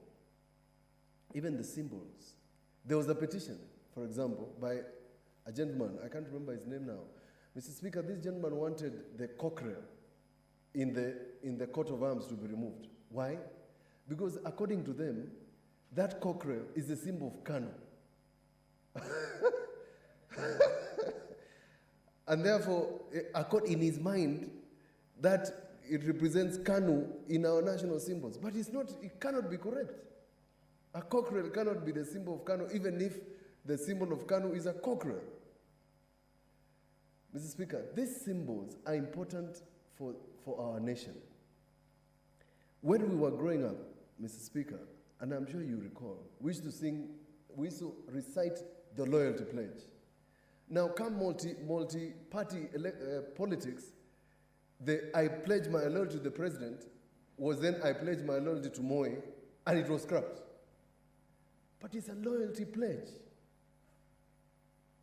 Even the symbols. There was a petition, for example, by a gentleman, I can't remember his name now. Mr. Speaker, this gentleman wanted the cockerel in the coat of arms to be removed. Why? Because according to them, that cockerel is a symbol of Kanu. And therefore, in his mind, that it represents Kanu in our national symbols. But it's not, it cannot be correct. A cockerel cannot be the symbol of Kanu, even if the symbol of Kanu is a cockerel. Mr. Speaker, these symbols are important for our nation. When we were growing up, Mr. Speaker, and I'm sure you recall, we used to recite the loyalty pledge. Now, come multi-party politics, I pledge my loyalty to the president, was then I pledge my loyalty to Moi, and it was scrapped. But it's a loyalty pledge.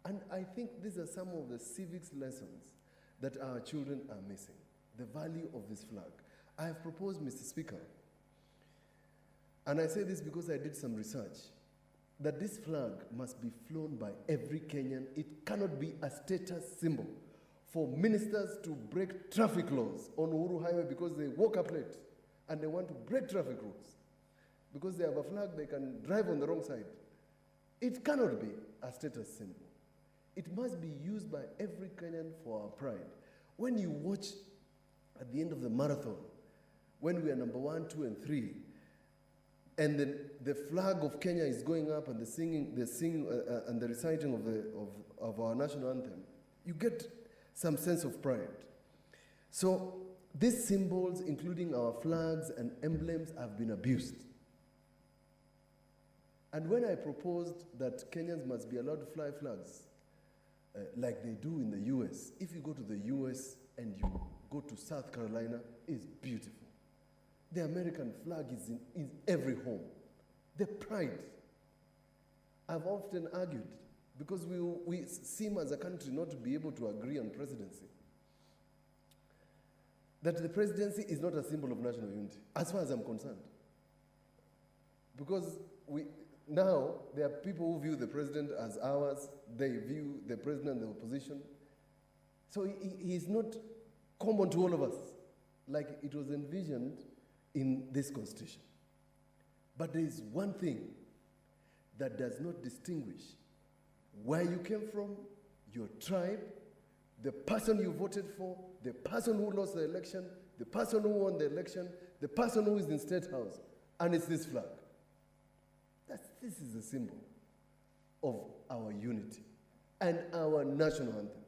And I think these are some of the civics lessons that our children are missing, the value of this flag. I have proposed, Mr. Speaker, and I say this because I did some research, that this flag must be flown by every Kenyan. It cannot be a status symbol for ministers to break traffic laws on Uhuru Highway because they woke up late and they want to break traffic rules. Because they have a flag, they can drive on the wrong side. It cannot be a status symbol. It must be used by every Kenyan for our pride. When you watch at the end of the marathon, when we are number 1, 2, and 3, and then the flag of Kenya is going up and the singing and the reciting of our national anthem, you get some sense of pride. So these symbols, including our flags and emblems, have been abused. And when I proposed that Kenyans must be allowed to fly flags, like they do in the US, if you go to the US and you go to South Carolina, it's beautiful. The American flag is in every home. The pride. I've often argued, because we seem as a country not to be able to agree on presidency, that the presidency is not a symbol of national unity, as far as I'm concerned. Because now there are people who view the president as ours, they view the president and the opposition. So he is not common to all of us, like it was envisioned in this constitution. But there is one thing that does not distinguish where you came from, your tribe, the person you voted for, the person who lost the election, the person who won the election, the person who is in State House, and it's this flag. This is a symbol of our unity and our national anthem.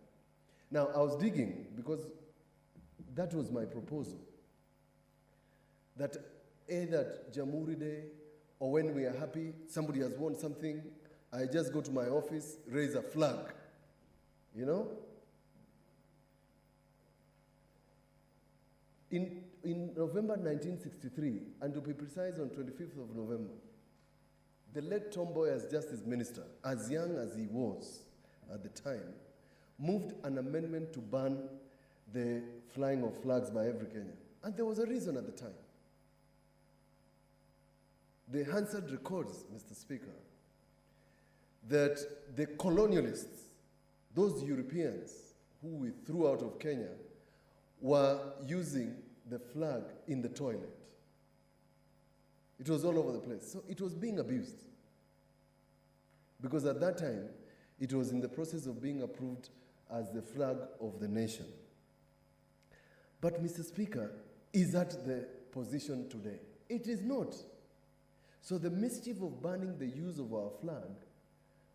Now, I was digging, because that was my proposal, that either at Jamhuri Day or when we are happy, somebody has won something, I just go to my office, raise a flag, you know? In November 1963, and to be precise on 25th of November, the late Tomboy as Justice Minister, as young as he was at the time, moved an amendment to ban the flying of flags by every Kenyan. And there was a reason at the time. The Hansard records, Mr. Speaker, that the colonialists, those Europeans who we threw out of Kenya, were using the flag in the toilet. It was all over the place. So it was being abused. Because at that time, it was in the process of being approved as the flag of the nation. But, Mr. Speaker, is that the position today? It is not. So the mischief of banning the use of our flag,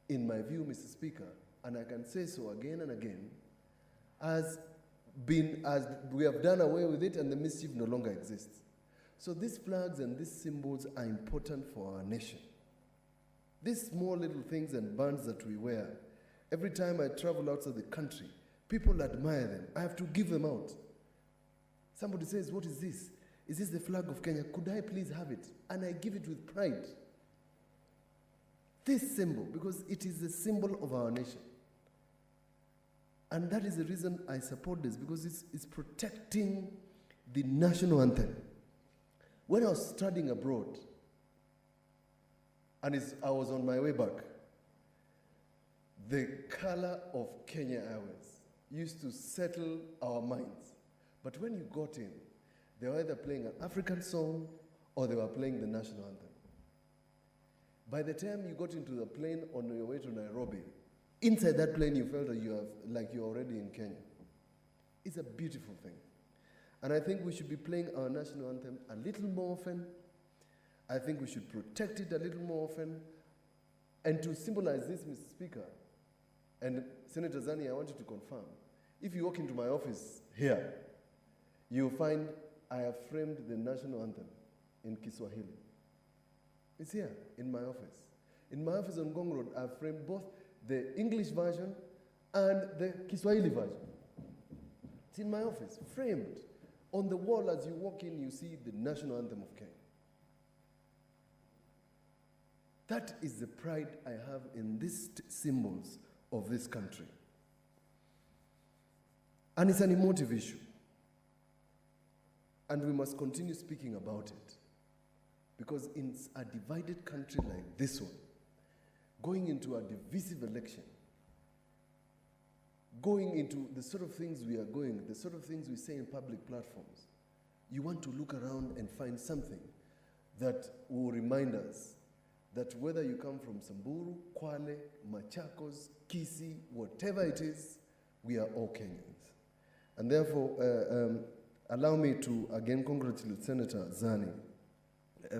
in my view, Mr. Speaker, and I can say so again and again, has been, as we have done away with it and the mischief no longer exists. So these flags and these symbols are important for our nation. These small little things and bands that we wear, every time I travel outside the country, people admire them. I have to give them out. Somebody says, what is this? Is this the flag of Kenya? Could I please have it? And I give it with pride. This symbol, because it is the symbol of our nation. And that is the reason I support this, because it's protecting the national anthem. When I was studying abroad, and I was on my way back, the color of Kenya Airways used to settle our minds. But when you got in, they were either playing an African song or they were playing the national anthem. By the time you got into the plane on your way to Nairobi, inside that plane you felt that you're already in Kenya. It's a beautiful thing. And I think we should be playing our national anthem a little more often. I think we should protect it a little more often. And to symbolize this, Mr. Speaker, and Senator Zani, I want you to confirm, if you walk into my office here, you'll find I have framed the national anthem in Kiswahili. It's here in my office. In my office on Ngong Road, I've framed both the English version and the Kiswahili version. It's in my office, framed. On the wall as you walk in, you see the national anthem of Kenya. That is the pride I have in these symbols of this country. And it's an emotive issue. And we must continue speaking about it. Because in a divided country like this one, going into a divisive election, going into the sort of things we are going, the sort of things we say in public platforms, you want to look around and find something that will remind us that whether you come from Samburu, Kwale, Machakos, Kisii, whatever it is, we are all Kenyans. And therefore, allow me to again congratulate Senator Zani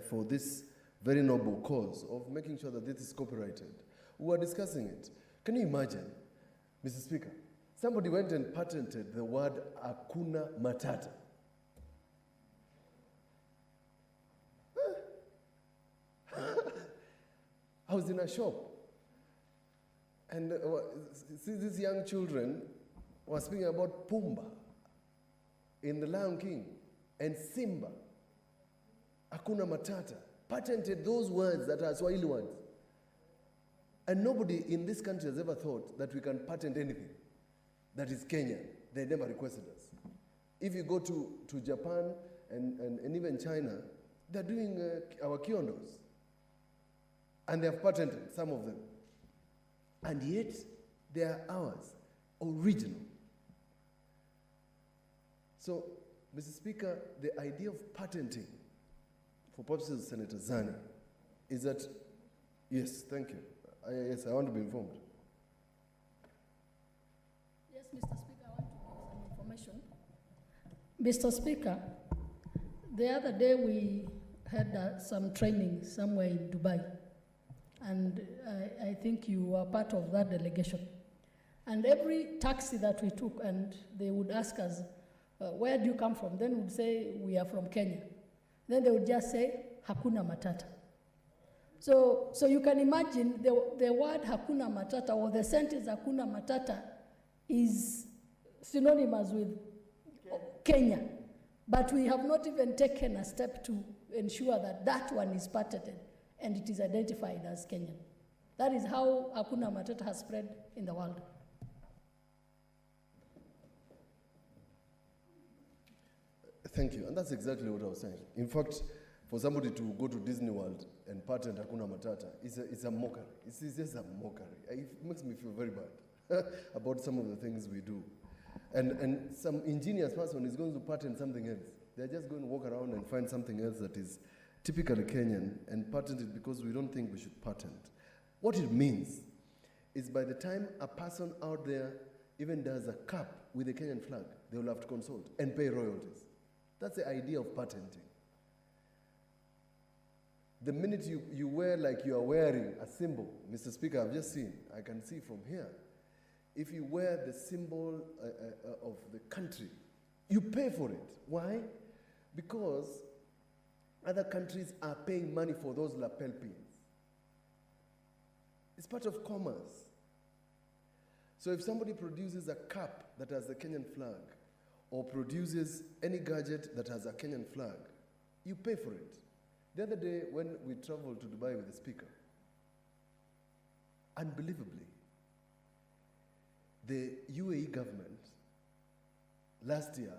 for this very noble cause of making sure that this is copyrighted. We were discussing it. Can you imagine, Mr. Speaker, somebody went and patented the word Hakuna Matata. I was in a shop, and see these young children were speaking about Pumbaa in The Lion King, and Simba, Hakuna Matata, patented those words that are Swahili words. And nobody in this country has ever thought that we can patent anything that is Kenyan. They never requested us. If you go to Japan and even China, they're doing our kiondos. And they have patented some of them. And yet, they are ours, original. So, Mr. Speaker, the idea of patenting, for purposes of Senator Zani, is that, yes, thank you. Yes, I want to be informed. Yes, Mr. Speaker, I want to give some information. Mr. Speaker, the other day we had some training somewhere in Dubai, and I think you were part of that delegation. And every taxi that we took, and they would ask us, where do you come from? Then we'd say, we are from Kenya. Then they would just say, Hakuna Matata. So you can imagine the word Hakuna Matata, or the sentence Hakuna Matata, is synonymous with Kenya. But we have not even taken a step to ensure that that one is patented. and it is identified as Kenyan. That is how Hakuna Matata has spread in the world. Thank you, and that's exactly what I was saying. In fact, for somebody to go to Disney World and patent Hakuna Matata, it's a mockery. It's just a mockery. It makes me feel very bad about some of the things we do. And some ingenious person is going to patent something else. They're just going to walk around and find something else that is typically Kenyan and patent it because we don't think we should patent. What it means is by the time a person out there even does a cap with a Kenyan flag, they will have to consult and pay royalties. That's the idea of patenting. The minute you wear like you are wearing a symbol, Mr. Speaker, I've just seen, I can see from here, if you wear the symbol of the country, you pay for it. Why? Because other countries are paying money for those lapel pins. It's part of commerce. So if somebody produces a cap that has the Kenyan flag, or produces any gadget that has a Kenyan flag, you pay for it. The other day when we traveled to Dubai with the Speaker, unbelievably, the UAE government last year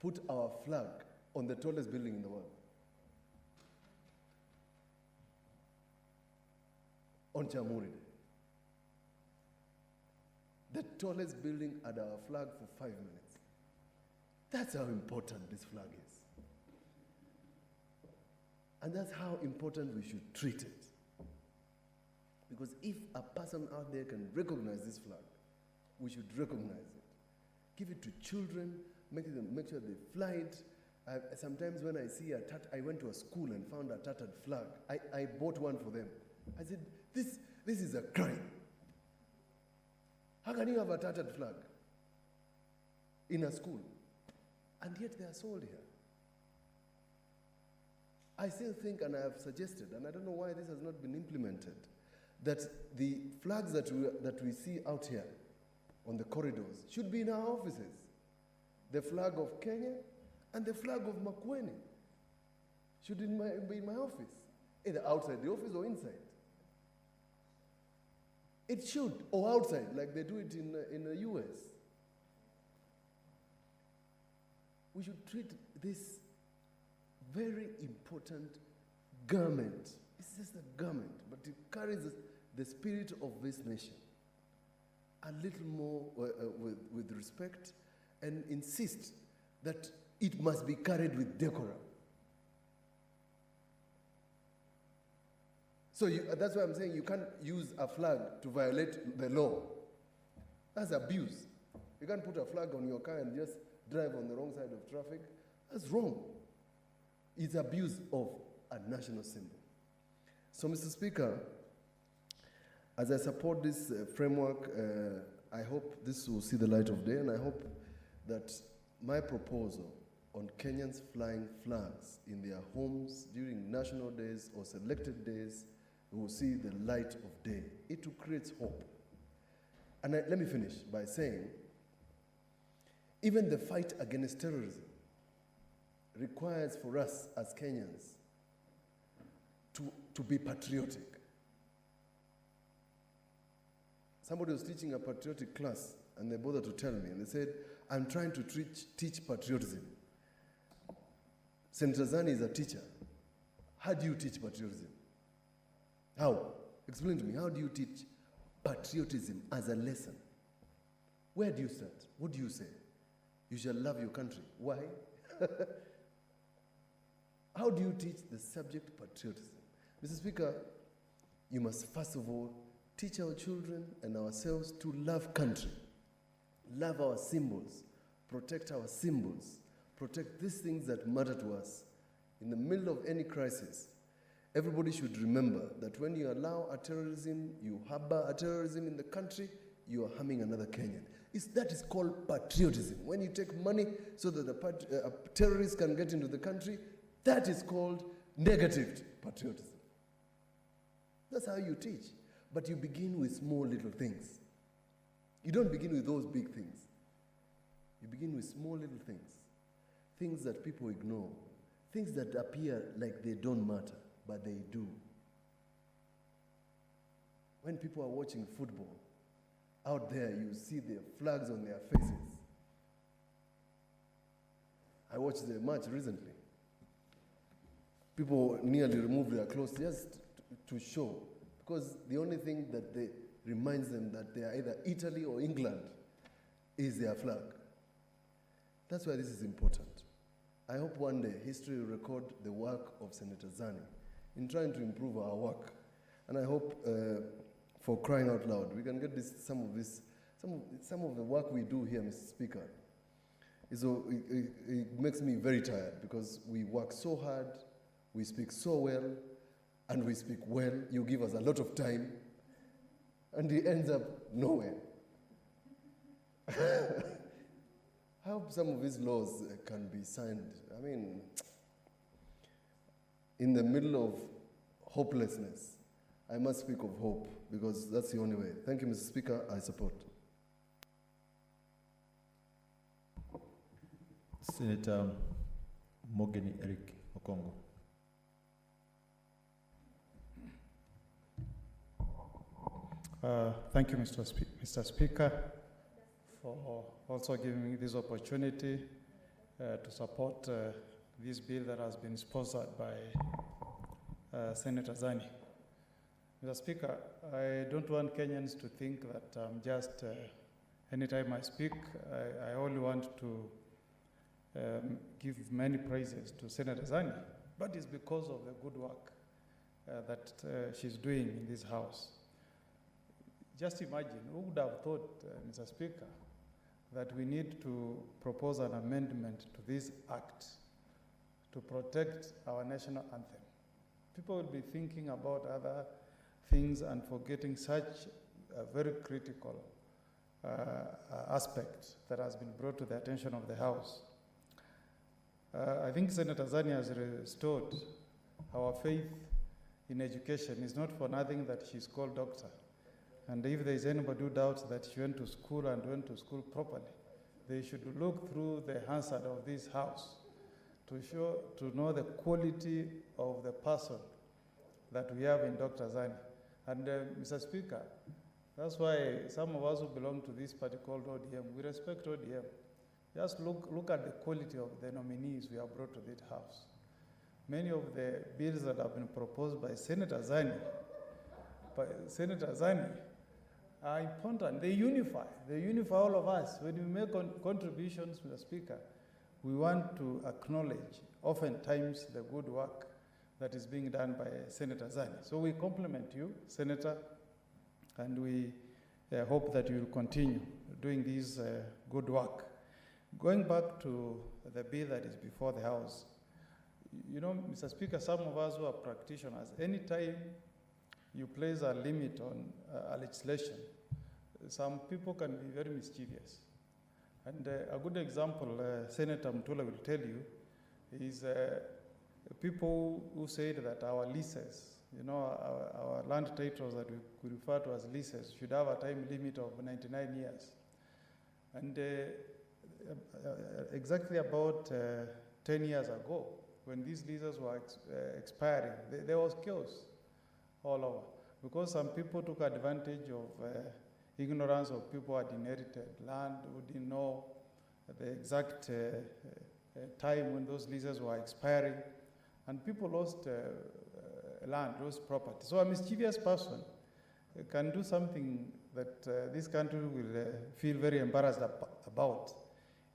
put our flag on the tallest building in the world. On Jamhuri Day. The tallest building had our flag for 5 minutes. That's how important this flag is. And that's how important we should treat it. Because if a person out there can recognize this flag, we should recognize it. Give it to children, make sure they fly it. Sometimes when I see I went to a school and found a tattered flag. I bought one for them. I said, this is a crime. How can you have a tattered flag in a school? And yet they are sold here. I still think, and I have suggested, and I don't know why this has not been implemented, that the flags that we see out here on the corridors should be in our offices. The flag of Kenya and the flag of Makueni should be in my office, either outside the office or inside. It should, or outside, like they do it in the US. We should treat this very important garment. It's just a garment, but it carries the spirit of this nation a little more with respect, and insist that it must be carried with decorum. So that's why I'm saying you can't use a flag to violate the law. That's abuse. You can't put a flag on your car and just drive on the wrong side of traffic. That's wrong. It's abuse of a national symbol. So, Mr. Speaker, as I support this framework, I hope this will see the light of day, and I hope that my proposal on Kenyans flying flags in their homes during national days or selected days will see the light of day. It will create hope. And let me finish by saying, even the fight against terrorism requires for us as Kenyans to be patriotic. Somebody was teaching a patriotic class, and they bothered to tell me, and they said, I'm trying to teach patriotism. Senator Zani is a teacher. How do you teach patriotism? How? Explain to me, how do you teach patriotism as a lesson? Where do you start? What do you say? You shall love your country. Why? How do you teach the subject patriotism? Mr. Speaker, you must first of all teach our children and ourselves to love country, love our symbols, protect our symbols, protect these things that matter to us. In the middle of any crisis, everybody should remember that when you allow a terrorism, you harbor a terrorism in the country, you are harming another Kenyan. That is called patriotism. When you take money so that a terrorist can get into the country, that is called negative patriotism. That's how you teach. But you begin with small little things. You don't begin with those big things. You begin with small little things. Things that people ignore. Things that appear like they don't matter, but they do. when people are watching football, out there you see their flags on their faces. I watched the match recently. People nearly remove their clothes just to show, because the only thing that reminds them that they are either Italy or England is their flag. That's why this is important. I hope one day history will record the work of Senator Zani in trying to improve our work. And I hope, for crying out loud, we can get some of the work we do here, Mr. Speaker. It makes me very tired because we work so hard, we speak so well, and we speak well. You give us a lot of time, and it ends up nowhere. I hope some of these laws can be signed. I mean, in the middle of hopelessness, I must speak of hope because that's the only way. Thank you, Mr. Speaker. I support. Senator Mogeni Eric Okongo. Thank you, Mr. Speaker, for also giving me this opportunity to support this bill that has been sponsored by Senator Zani. Mr. Speaker, I don't want Kenyans to think that just anytime I speak, I only want to give many praises to Senator Zani, but it's because of the good work that she's doing in this House. Just imagine, who would have thought, Mr. Speaker, that we need to propose an amendment to this act to protect our national anthem. People will be thinking about other things and forgetting such a very critical aspect that has been brought to the attention of the House. I think Senator Zani has restored our faith in education. It's not for nothing that she's called doctor. And if there is anybody who doubts that she went to school and went to school properly, they should look through the Hansard of this House to know the quality of the person that we have in Dr. Zani. And Mr. Speaker, that's why some of us who belong to this party called ODM, we respect ODM. Just look at the quality of the nominees we have brought to this House. Many of the bills that have been proposed by Senator Zani are important. They unify all of us. When we make contributions, Mr. Speaker, we want to acknowledge oftentimes the good work that is being done by Senator Zani. So we compliment you, Senator, and we hope that you will continue doing this good work. Going back to the bill that is before the House, you know, Mr. Speaker, some of us who are practitioners, anytime you place a limit on a legislation, some people can be very mischievous. And a good example, Senator Mutula will tell you, is people who said that our leases, you know, our land titles that we refer to as leases should have a time limit of 99 years. And exactly about 10 years ago, when these leases were expiring, there was chaos all over, because some people took advantage of ignorance of people who had inherited land, who didn't know the exact time when those leases were expiring, and people lost land, lost property. So a mischievous person can do something that this country will feel very embarrassed about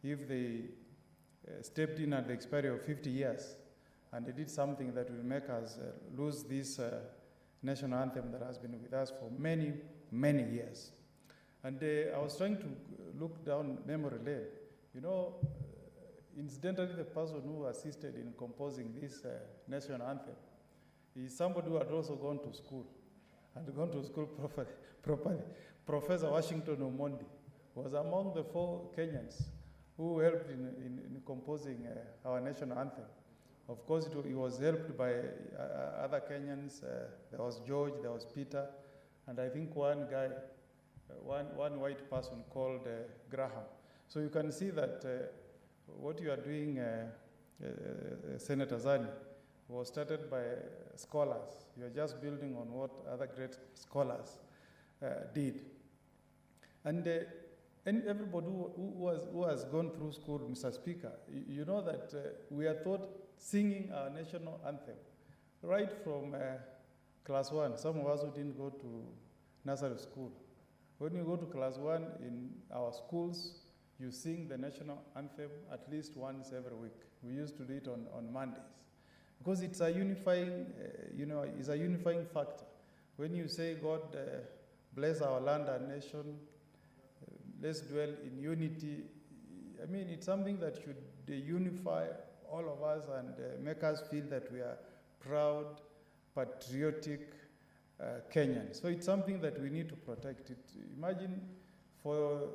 if they stepped in at the expiry of 50 years and they did something that will make us lose this national anthem that has been with us for many, many years. And I was trying to look down memory lane. You know, incidentally, the person who assisted in composing this national anthem is somebody who had also gone to school, and gone to school properly. Professor Washington Omondi was among the 4 Kenyans who helped in composing our national anthem. Of course, he was helped by other Kenyans. There was George, there was Peter, and I think one guy, one white person called Graham. So you can see that what you are doing, Senator Zani, was started by scholars. You are just building on what other great scholars did. And everybody who has gone through school, Mr. Speaker, you know that we are taught singing our national anthem right from class 1. Some of us who didn't go to nursery school. When you go to class 1 in our schools, you sing the national anthem at least once every week. We used to do it on Mondays. Because it's a unifying, it's a unifying factor. When you say, God bless our land and nation, let's dwell in unity, I mean, it's something that should unify all of us and make us feel that we are proud, patriotic Kenyans. So it's something that we need to protect. Imagine for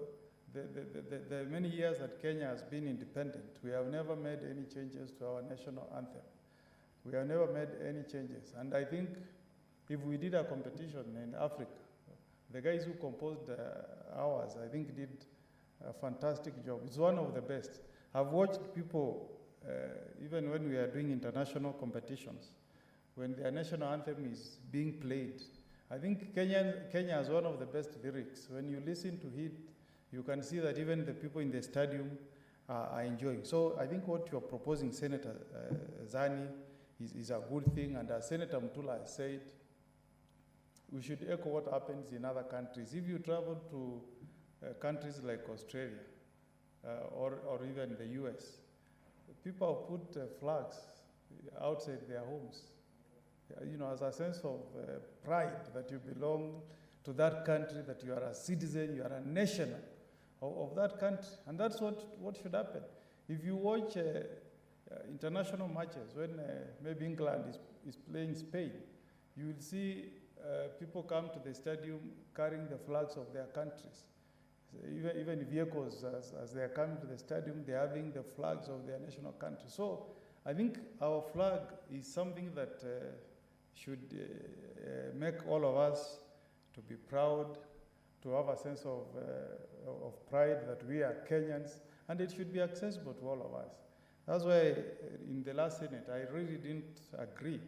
the many years that Kenya has been independent, we have never made any changes to our national anthem. We have never made any changes. And I think if we did a competition in Africa, the guys who composed ours, I think did a fantastic job. It's one of the best. I've watched people, even when we are doing international competitions, when their national anthem is being played, I think Kenya has one of the best lyrics. When you listen to it, you can see that even the people in the stadium are enjoying. So I think what you're proposing, Senator Zani, is a good thing. And as Senator Mutula has said, we should echo what happens in other countries. If you travel to countries like Australia or even the US, people put flags outside their homes, as a sense of pride that you belong to that country, that you are a citizen, you are a national of that country. And that's what should happen. If you watch international matches, when maybe England is playing Spain, you will see people come to the stadium carrying the flags of their countries. So even vehicles, as they are coming to the stadium, they're having the flags of their national country. So I think our flag is something that should make all of us to be proud, to have a sense of pride that we are Kenyans, and it should be accessible to all of us. That's why in the last Senate, I really didn't agree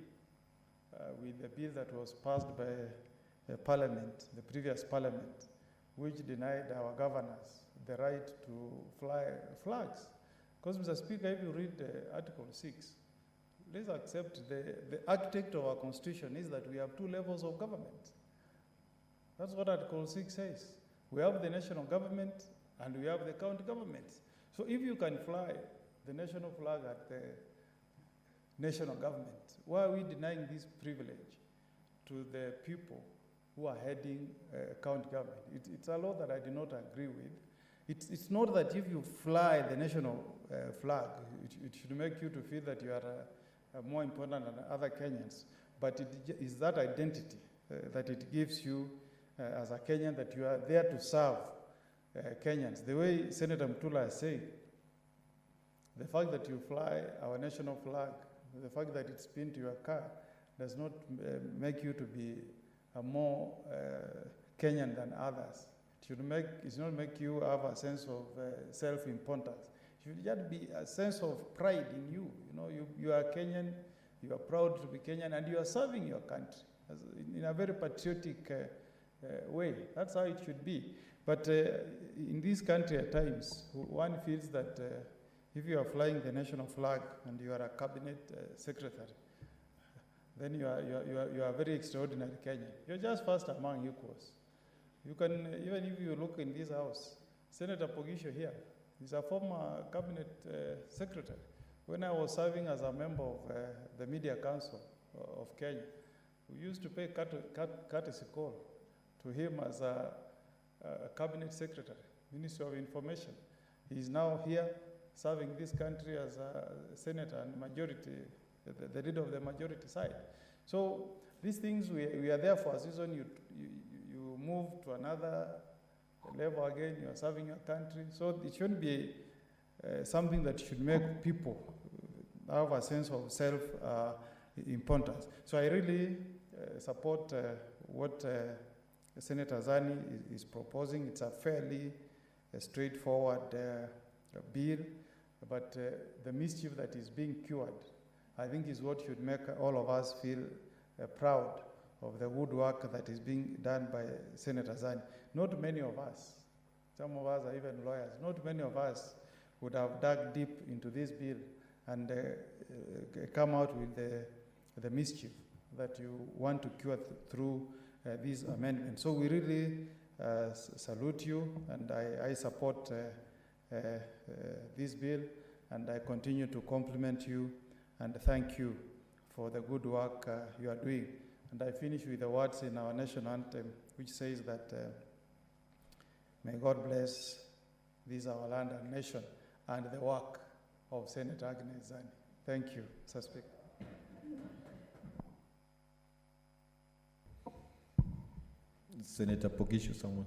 with the bill that was passed by Parliament, the previous Parliament, which denied our governors the right to fly flags. Because, Mr. Speaker, if you read Article 6, let's accept the architect of our Constitution is that we have two levels of government. That's what Article 6 says. We have the national government and we have the county governments. So if you can fly the national flag at the national government, why are we denying this privilege to the people who are heading county government? It's a law that I do not agree with. It's not that if you fly the national flag, it should make you to feel that you are more important than other Kenyans, but it is that identity that it gives you as a Kenyan, that you are there to serve Kenyans. The way Senator Mutula has said, the fact that you fly our national flag, the fact that it's pinned to your car, does not make you to be a more Kenyan than others. It should not make you have a sense of self-importance. It should just be a sense of pride in you. You are Kenyan, you are proud to be Kenyan, and you are serving your country in a very patriotic way. That's how it should be. But in this country at times, one feels that if you are flying the national flag and you are a cabinet secretary, then you are a very extraordinary Kenyan. You're just first among equals. You can, even if you look in this house, Senator Pogisho here is a former cabinet secretary. When I was serving as a member of the Media Council of Kenya, we used to pay courtesy call to him as a cabinet secretary, Minister of Information. He is now here serving this country as a senator and majority, the leader of the majority side. So these things, we are there for a reason. You move to another level again, you are serving your country. So it shouldn't be something that should make people have a sense of self-importance. So I really support what Senator Zani is proposing. It's a fairly straightforward bill, but the mischief that is being cured, I think, is what should make all of us feel proud of the good work that is being done by Senator Zani. Not many of us, some of us are even lawyers, not many of us would have dug deep into this bill and come out with the mischief that you want to cure through these amendments. So we really salute you, and I support this bill, and I continue to compliment you and thank you for the good work you are doing. And I finish with the words in our national anthem, which says that may God bless this our land and nation and the work of Senator Agnes Zani. Thank you, Mr. Speaker. Senator Pogisho, someone.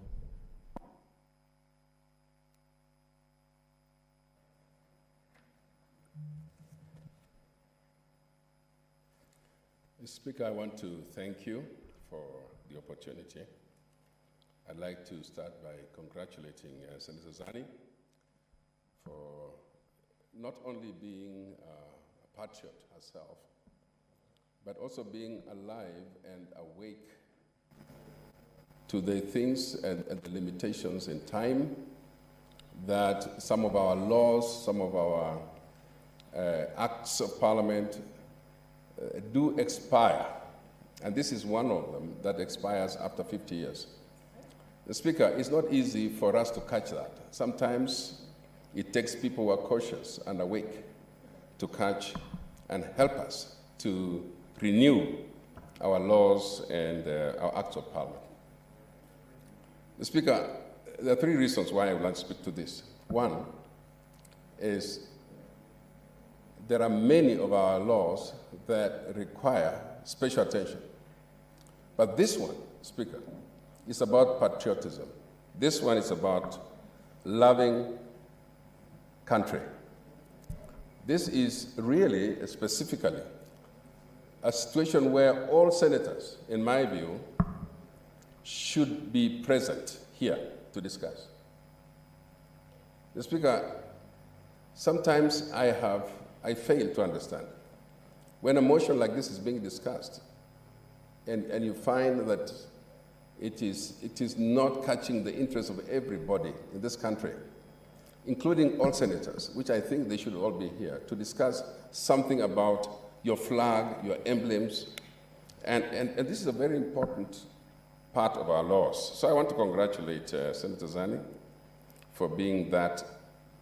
Speaker, I want to thank you for the opportunity. I'd like to start by congratulating Senator Zani for not only being a patriot herself, but also being alive and awake to the things and the limitations in time that some of our laws, some of our acts of parliament do expire. And this is one of them that expires after 50 years. The Speaker, it's not easy for us to catch that. Sometimes it takes people who are cautious and awake to catch and help us to renew our laws and our acts of parliament. The Speaker, there are three reasons why I would like to speak to this. One is there are many of our laws that require special attention. But this one, Speaker, is about patriotism. This one is about loving country. This is really specifically a situation where all senators, in my view, should be present here to discuss. The Speaker, sometimes I fail to understand. When a motion like this is being discussed, and you find that it is not catching the interest of everybody in this country, including all senators, which I think they should all be here, to discuss something about your flag, your emblems, and this is a very important part of our laws. So I want to congratulate Senator Zani for being that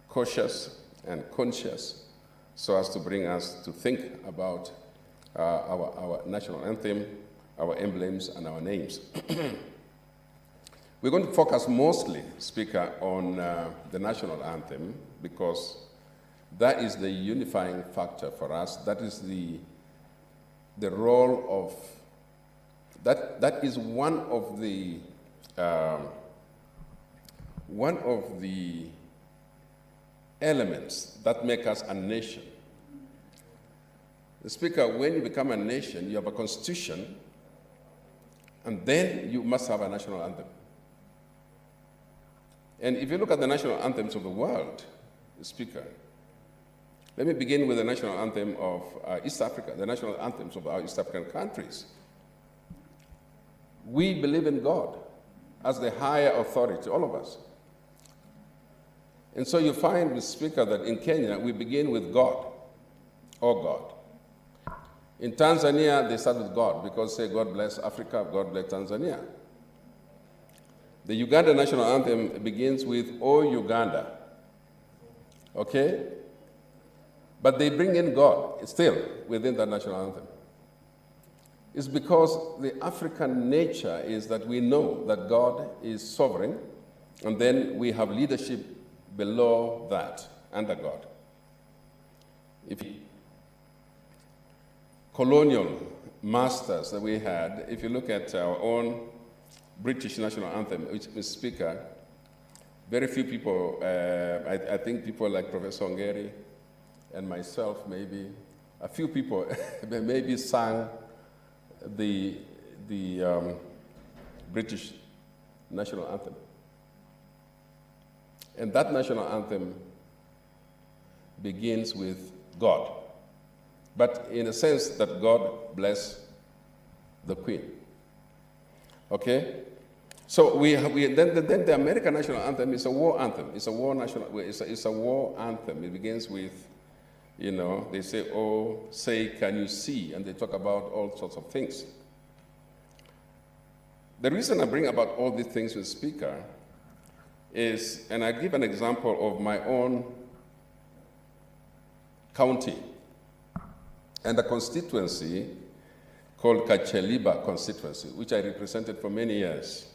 cautious and conscious so as to bring us to think about our national anthem, our emblems, and our names. We're going to focus mostly, Speaker, on the national anthem because that is the unifying factor for us. That is the role of, that is one of the elements that make us a nation. Speaker, when you become a nation, you have a constitution, and then you must have a national anthem. And if you look at the national anthems of the world, Speaker, let me begin with the national anthem of East Africa, the national anthems of our East African countries. We believe in God as the higher authority, all of us. And so you find, Mr. Speaker, that in Kenya, we begin with God, oh God. In Tanzania, they start with God because say, God bless Africa, God bless Tanzania. The Uganda national anthem begins with, oh Uganda, okay? But they bring in God still within that national anthem. It's because the African nature is that we know that God is sovereign, and then we have leadership below that, under God. If colonial masters that we had, if you look at our own British national anthem, which, Mr. Speaker, very few people, I think people like Professor Ongeri and myself, maybe, a few people maybe sang the British national anthem. And that national anthem begins with God, but in a sense that God bless the Queen. Okay? So then the American national anthem is a war anthem. It's a war it's a war anthem. It begins with, you know, they say, oh, say, can you see? And they talk about all sorts of things. The reason I bring about all these things with Speaker is, and I give an example of my own county and the constituency called Kacheliba constituency, which I represented for many years.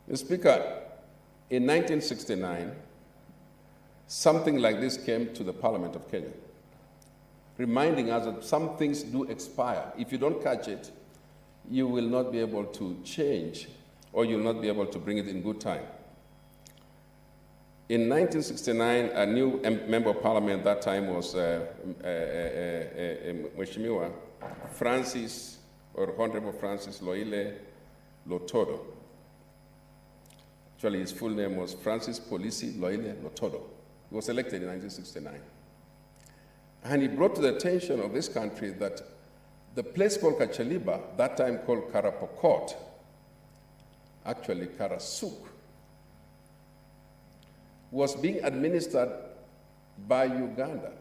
Mr. Speaker, in 1969, something like this came to the Parliament of Kenya, reminding us that some things do expire. If you don't catch it, you will not be able to change, or you'll not be able to bring it in good time. In 1969, a new member of Parliament at that time was Mheshimiwa Francis, or Honorable Francis Loile Lotodo. Actually, his full name was Francis Polisi Loile Lotodo. He was elected in 1969. And he brought to the attention of this country that the place called Kacheliba, that time called Karapokot, actually Karasuk, was being administered by Uganda.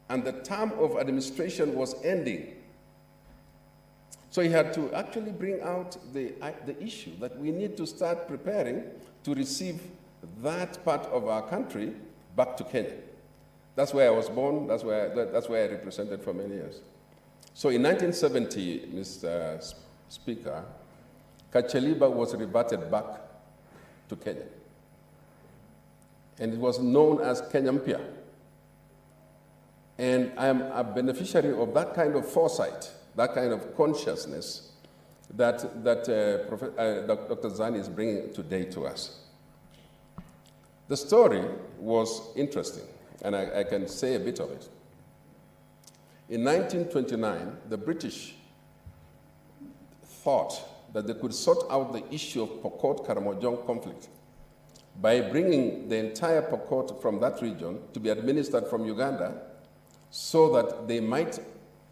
And the term of administration was ending. So he had to actually bring out the issue that we need to start preparing to receive that part of our country back to Kenya. That's where I was born, that's where I represented for many years. So in 1970, Mr. Speaker, Kacheliba was reverted back to Kenya. And it was known as Kenyampia. And I am a beneficiary of that kind of foresight, that kind of consciousness that Dr. Zani is bringing today to us. The story was interesting, and I can say a bit of it. In 1929, the British thought that they could sort out the issue of Pokot-Karamojong conflict by bringing the entire Pokot from that region to be administered from Uganda, so that they might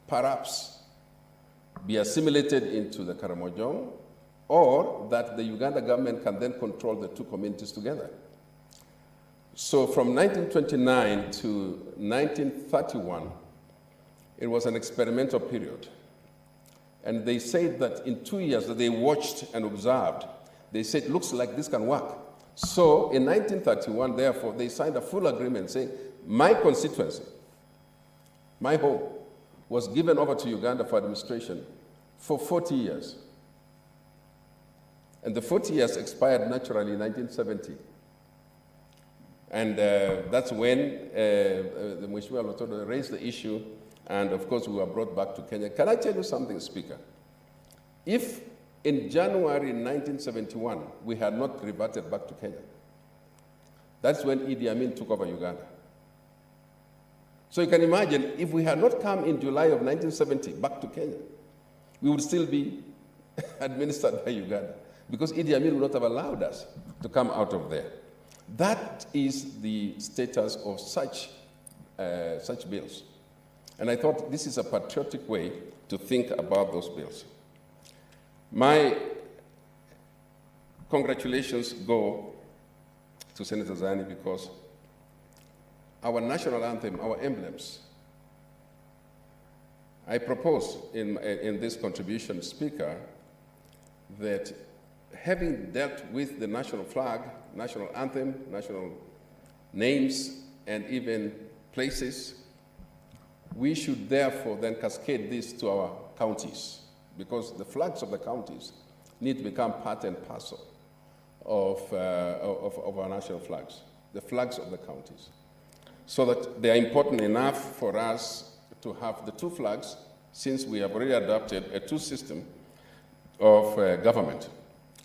perhaps be assimilated into the Karamojong, or that the Uganda government can then control the two communities together. So from 1929 to 1931, it was an experimental period. And they said that in 2 years that they watched and observed, they said, it looks like this can work. So in 1931, therefore, they signed a full agreement saying, my constituency, my home, was given over to Uganda for administration for 40 years. And the 40 years expired naturally in 1970. And that's when the Mheshimiwa Lotodo raised the issue, and of course we were brought back to Kenya. Can I tell you something, Speaker? If in January 1971 we had not reverted back to Kenya, that's when Idi Amin took over Uganda. So you can imagine, if we had not come in July of 1970 back to Kenya, we would still be administered by Uganda, because Idi Amin would not have allowed us to come out of there. That is the status of such bills. And I thought this is a patriotic way to think about those bills. My congratulations go to Senator Zani, because our national anthem, our emblems, I propose in this contribution, Speaker, that having dealt with the national flag, national anthem, national names, and even places, we should therefore then cascade this to our counties, because the flags of the counties need to become part and parcel of our national flags, the flags of the counties, so that they are important enough for us to have the two flags, since we have already adopted a two-system of government,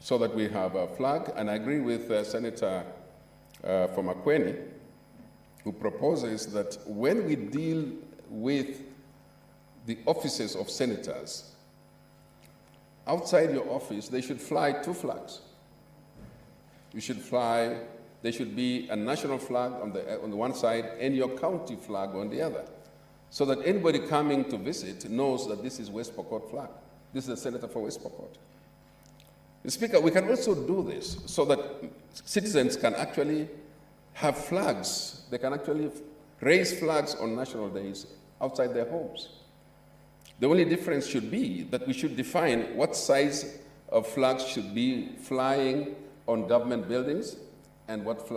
so that we have a flag. And I agree with Senator from Akweni, who proposes that when we deal with the offices of senators, outside your office, they should fly two flags. You should fly, there should be a national flag on the one side and your county flag on the other, so that anybody coming to visit knows that this is West Pokot flag. This is the senator for West Pokot. Mr. Speaker, we can also do this so that citizens can actually have flags. They can actually raise flags on national days outside their homes. The only difference should be that we should define what size of flags should be flying on government buildings and what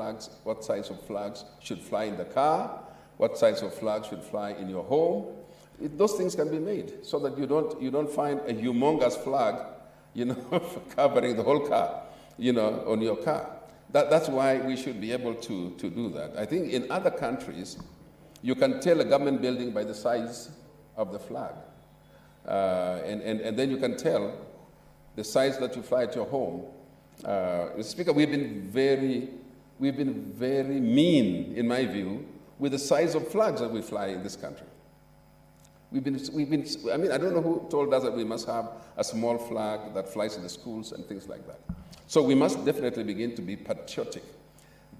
size of flags should fly in the car, what size of flags should fly in your home. Those things can be made so that you don't find a humongous flag, covering the whole car, on your car. That's why we should be able to do that. I think in other countries, you can tell a government building by the size of the flag. And then you can tell the size that you fly at your home. Mr. Speaker, we've been very mean, in my view, with the size of flags that we fly in this country. I don't know who told us that we must have a small flag that flies in the schools and things like that. So we must definitely begin to be patriotic.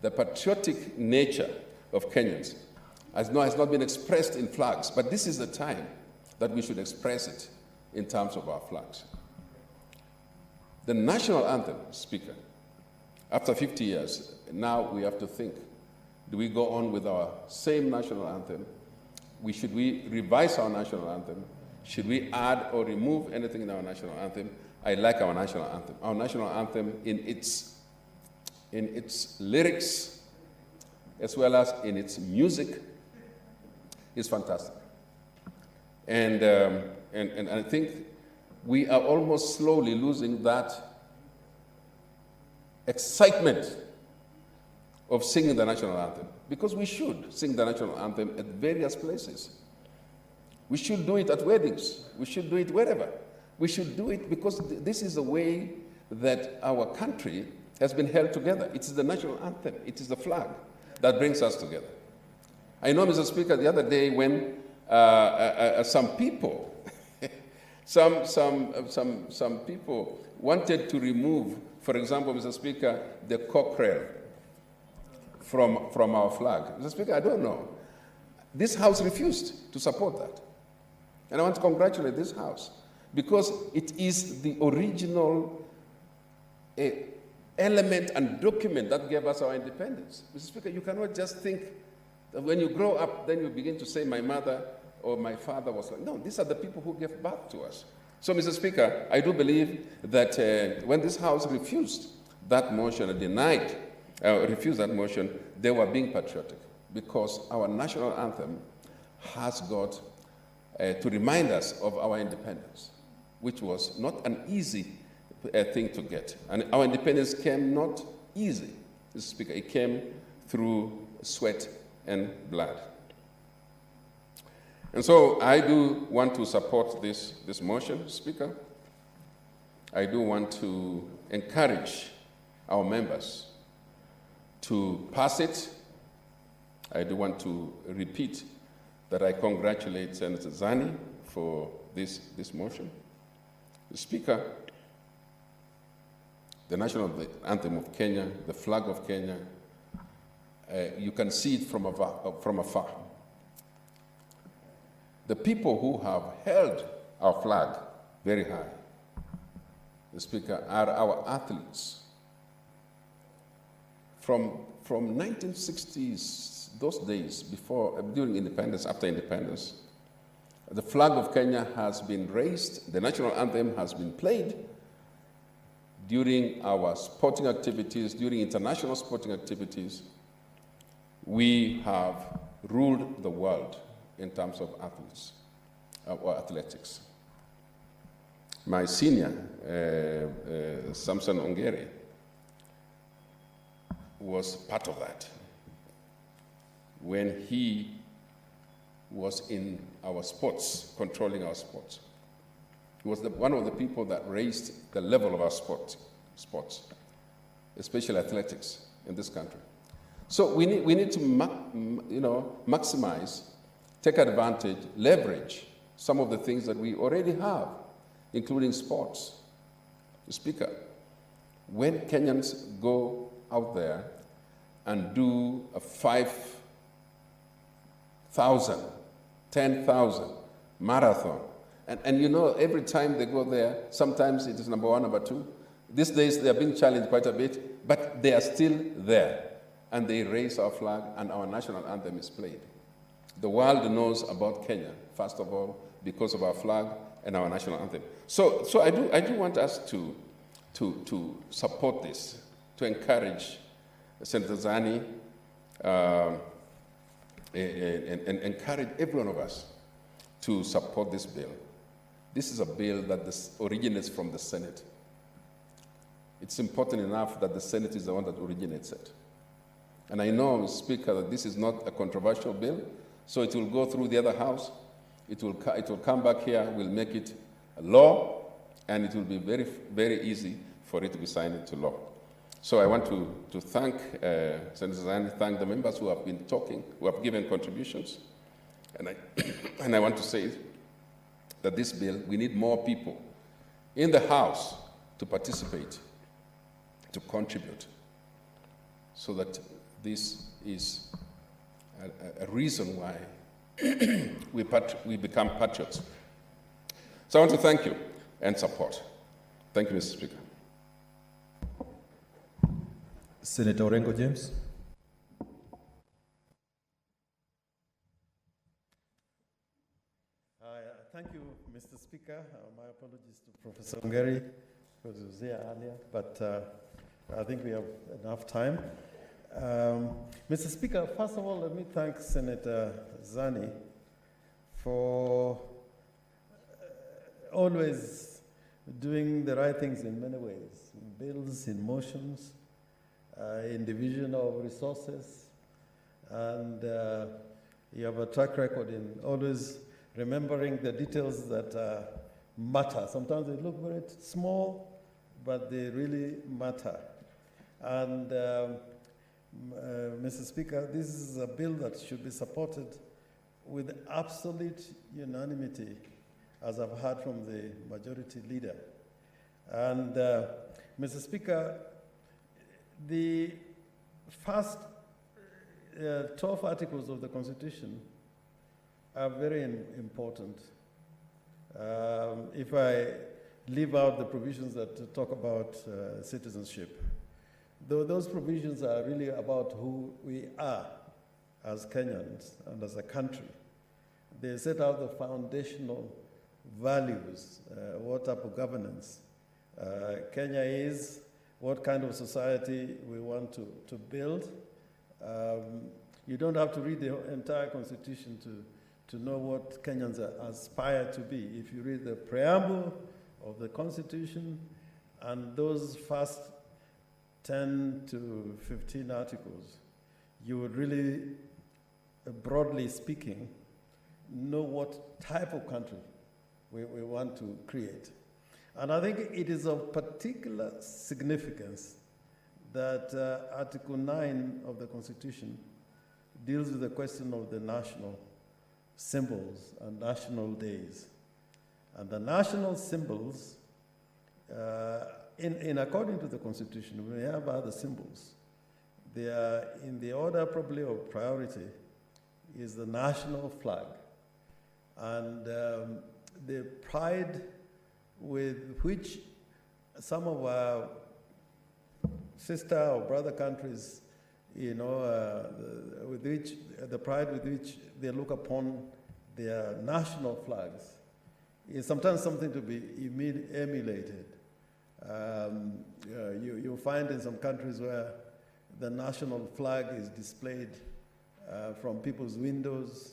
The patriotic nature of Kenyans has not been expressed in flags, but this is the time that we should express it in terms of our flags. The national anthem, Speaker, after 50 years, now we have to think, do we go on with our same national anthem? Should we revise our national anthem? Should we add or remove anything in our national anthem? I like our national anthem. Our national anthem in its lyrics, as well as in its music, is fantastic. And I think we are almost slowly losing that excitement of singing the national anthem, because we should sing the national anthem at various places. We should do it at weddings. We should do it wherever. We should do it because this is the way that our country has been held together. It is the national anthem. It is the flag that brings us together. I know, Mr. Speaker, the other day when some people, some people wanted to remove, for example, Mr. Speaker, the cockerel from our flag. Mr. Speaker, I don't know. This House refused to support that. And I want to congratulate this House because it is the original element and document that gave us our independence. Mr. Speaker, you cannot just think that when you grow up, then you begin to say, my mother or my father was like, no, these are the people who gave birth to us. So, Mr. Speaker, I do believe that when this House refused that motion and refused that motion, they were being patriotic because our national anthem has got to remind us of our independence, which was not an easy thing to get. And our independence came not easy, Mr. Speaker. It came through sweat and blood. And so I do want to support this motion, Speaker. I do want to encourage our members to pass it. I do want to repeat that I congratulate Senator Zani for this motion. The Speaker, the national anthem of Kenya, the flag of Kenya, you can see it from afar. The people who have held our flag very high, the Speaker, are our athletes. From 1960s, those days during independence, after independence, the flag of Kenya has been raised, the national anthem has been played during our sporting activities, during international sporting activities. We have ruled the world in terms of athletes or athletics. My senior, Samson Ongeri, was part of that when he was in our sports, controlling our sports. He was one of the people that raised the level of our sports, especially athletics in this country. So we need to maximize, take advantage, leverage some of the things that we already have, including sports. Speaker, when Kenyans go out there and do a 5,000, 10,000 marathon, And you know, every time they go there, sometimes it is number one, number two. These days they are being challenged quite a bit, but they are still there. And they raise our flag and our national anthem is played. The world knows about Kenya, first of all, because of our flag and our national anthem. So I do want us to support this, to encourage Senator Zani, and encourage every one of us to support this bill. This is a bill that originates from the Senate. It's important enough that the Senate is the one that originates it. And I know, Mr. Speaker, that this is not a controversial bill, so it will go through the other house. It will come back here, we'll make it a law, and it will be very, very easy for it to be signed into law. So I want to thank Senator Zani, thank the members who have been talking, who have given contributions. And I want to say that this bill, we need more people in the House to participate, to contribute, so that this is a reason why we become patriots. So I want to thank you and support. Thank you, Mr. Speaker. Senator Orengo James. Thank you, Mr. Speaker. My apologies to Professor Ongeri, because he was here earlier, but I think we have enough time. Mr. Speaker, first of all, let me thank Senator Zani for always doing the right things in many ways, in bills, in motions, in division of resources, and you have a track record in always remembering the details that matter. Sometimes they look very small, but they really matter. And Mr. Speaker, this is a bill that should be supported with absolute unanimity, as I've heard from the majority leader. And Mr. Speaker, the first 12 articles of the Constitution are very important. If I leave out the provisions that talk about citizenship, those provisions are really about who we are as Kenyans and as a country. They set out the foundational values, what type of governance Kenya is, what kind of society we want to build. You don't have to read the entire Constitution to know what Kenyans aspire to be. If you read the preamble of the Constitution and those first 10 to 15 articles, you would really, broadly speaking, know what type of country we want to create. And I think it is of particular significance that Article 9 of the Constitution deals with the question of the national symbols and national days. And the national symbols, according to the Constitution, we have other symbols. They are in the order probably of priority is the national flag. And the pride with which some of our sister or brother countries, the pride with which they look upon their national flags is sometimes something to be emulated. You'll find in some countries where the national flag is displayed from people's windows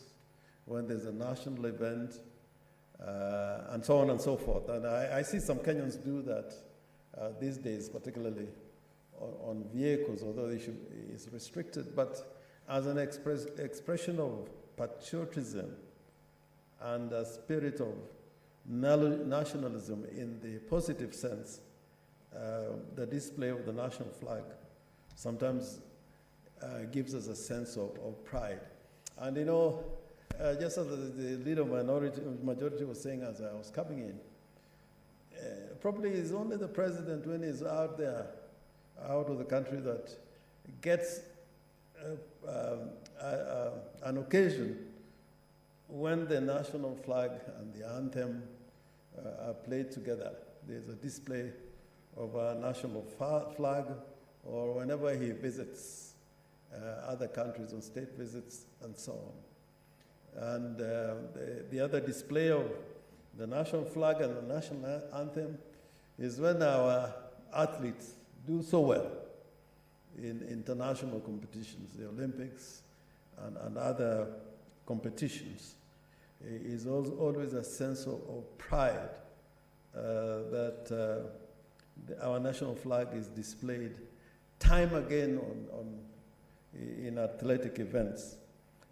when there's a national event, and so on and so forth. And I see some Kenyans do that these days, particularly on vehicles, although it's restricted, but as an expression of patriotism and a spirit of nationalism in the positive sense, the display of the national flag sometimes gives us a sense of pride. And just as the leader of majority was saying as I was coming in, probably it's only the president when he's out there, out of the country, that gets an occasion when the national flag and the anthem played together. There's a display of our national flag, or whenever he visits other countries on state visits and so on. And the other display of the national flag and the national anthem is when our athletes do so well in international competitions, the Olympics and other competitions. Is always a sense of pride that our national flag is displayed time again in athletic events,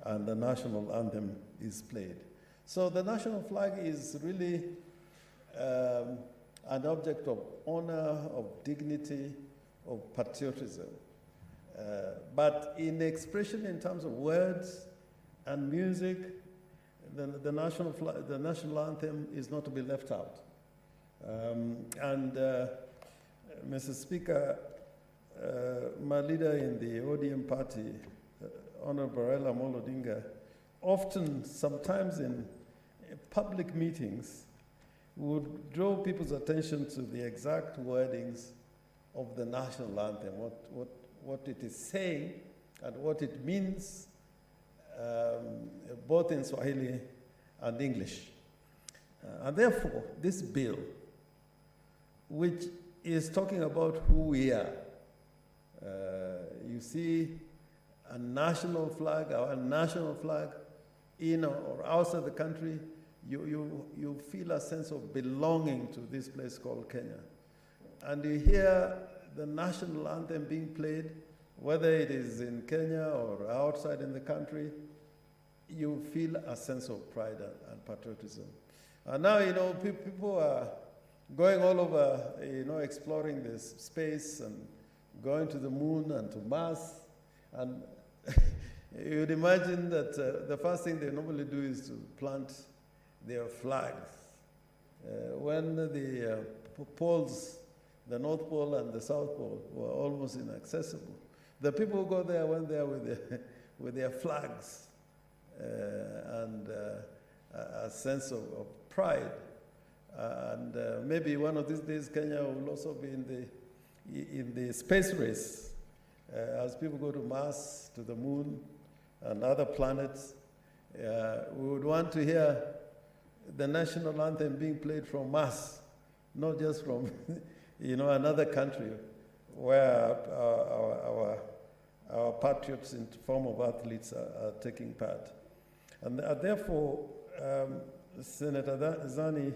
and the national anthem is played. So the national flag is really an object of honor, of dignity, of patriotism. But in expression in terms of words and music, the national anthem is not to be left out. Mr. Speaker, my leader in the ODM party, Honorable Raila Amolo Odinga, often, sometimes in public meetings, would draw people's attention to the exact wordings of the national anthem, what it is saying and what it means, both in Swahili and English. And therefore, this bill, which is talking about who we are, you see a national flag, our national flag, in or outside the country, you feel a sense of belonging to this place called Kenya. And you hear the national anthem being played, whether it is in Kenya or outside in the country, you feel a sense of pride and patriotism. And now, people are going all over, exploring this space and going to the moon and to Mars. And you'd imagine that the first thing they normally do is to plant their flags. When the poles, the North Pole and the South Pole, were almost inaccessible, the people who go there went there with their flags and a sense of pride. And maybe one of these days, Kenya will also be in the space race. As people go to Mars, to the moon, and other planets, we would want to hear the national anthem being played from Mars, not just from another country where our patriots in the form of athletes are taking part. And therefore, Senator Zani,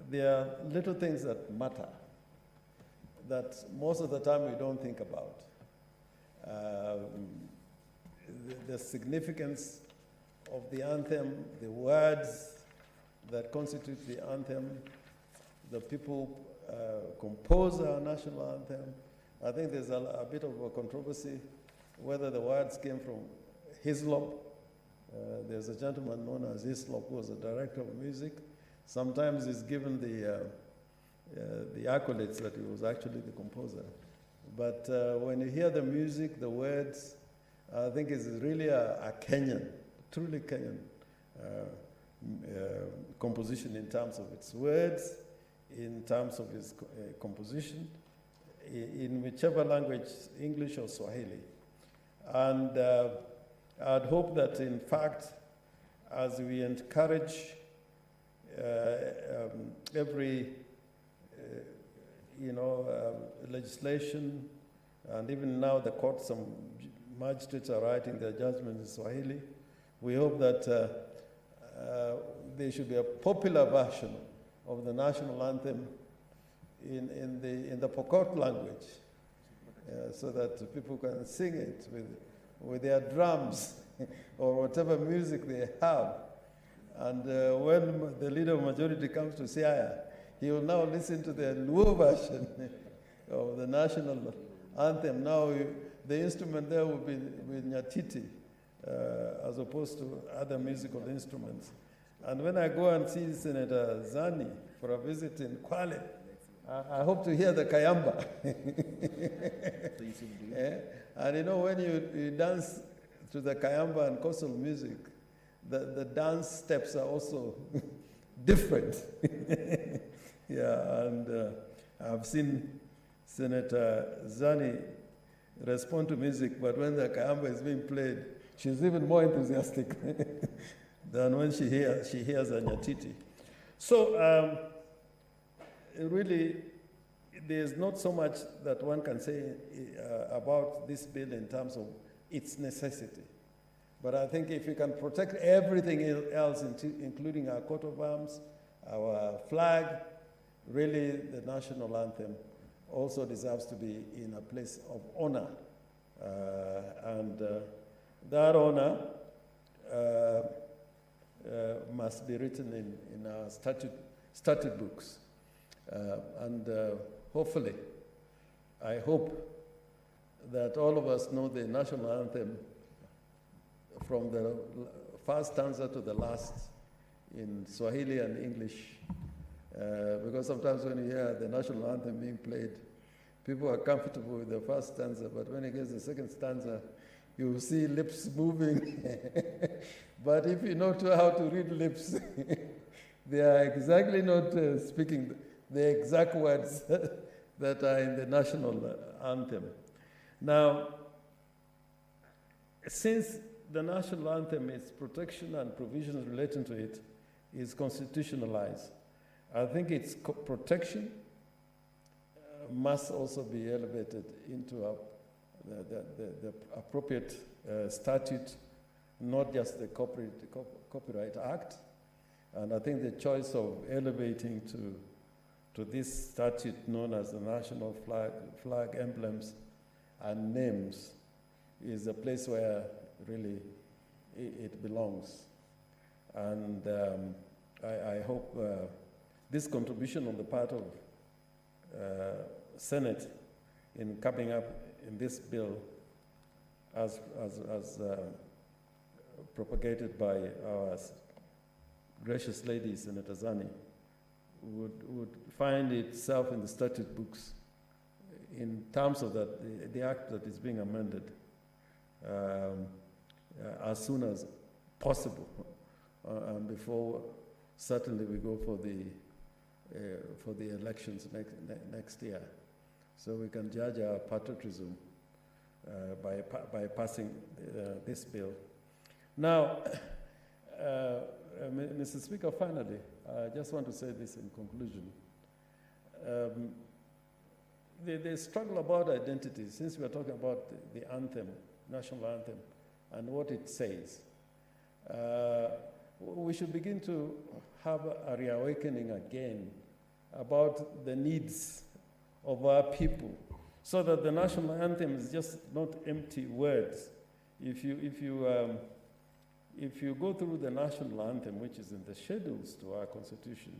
there are little things that matter that most of the time we don't think about. The significance of the anthem, the words that constitute the anthem, the people compose our national anthem. I think there's a bit of a controversy whether the words came from Hislop. There's a gentleman known as Hislop who was a director of music. Sometimes he's given the accolades that he was actually the composer. But when you hear the music, the words, I think it's really a Kenyan, truly Kenyan composition in terms of its words, in terms of its composition, in whichever language, English or Swahili. And I'd hope that, in fact, as we encourage every legislation, and even now the courts, some magistrates are writing their judgment in Swahili. We hope that there should be a popular version of the national anthem in the Pokot language, so that people can sing it with their drums or whatever music they have. And when the leader of majority comes to Siaya, he will now listen to the Luo version of the national anthem. Now, the instrument there will be Nyatiti, as opposed to other musical instruments. And when I go and see Senator Zani for a visit in Kwale, I hope to hear the Kayamba. And when you dance to the Kayamba and coastal music, the dance steps are also different. Yeah, and I've seen Senator Zani respond to music, but when the kayamba is being played, she's even more enthusiastic than when she hears a nyatiti. So really, there's not so much that one can say about this bill in terms of its necessity. But I think if we can protect everything else, including our coat of arms, our flag, really the national anthem also deserves to be in a place of honor. And that honor must be written in our statute books. And hopefully, I hope that all of us know the national anthem from the first stanza to the last in Swahili and English. Because sometimes when you hear the national anthem being played, people are comfortable with the first stanza, but when it gets the second stanza, you see lips moving. But if you know how to read lips, they are exactly not speaking the exact words that are in the national anthem. Now, since the national anthem, its protection and provisions relating to it is constitutionalized, I think its protection must also be elevated into the appropriate statute, not just the Copyright Act. And I think the choice of elevating to this statute known as the national flag emblems and names is a place where really it belongs. And I hope this contribution on the part of Senate in coming up in this bill as propagated by our gracious lady, Senator Zani, would find itself in the statute books in terms of that, the act that is being amended as soon as possible, and before certainly we go for the elections next year, so we can judge our patriotism by passing this bill. Now, Mr. Speaker, finally, I just want to say this in conclusion. The struggle about identity, since we are talking about the anthem, national anthem, and what it says, we should begin to have a reawakening again about the needs of our people, so that the national anthem is just not empty words. If you go through the national anthem, which is in the schedules to our constitution,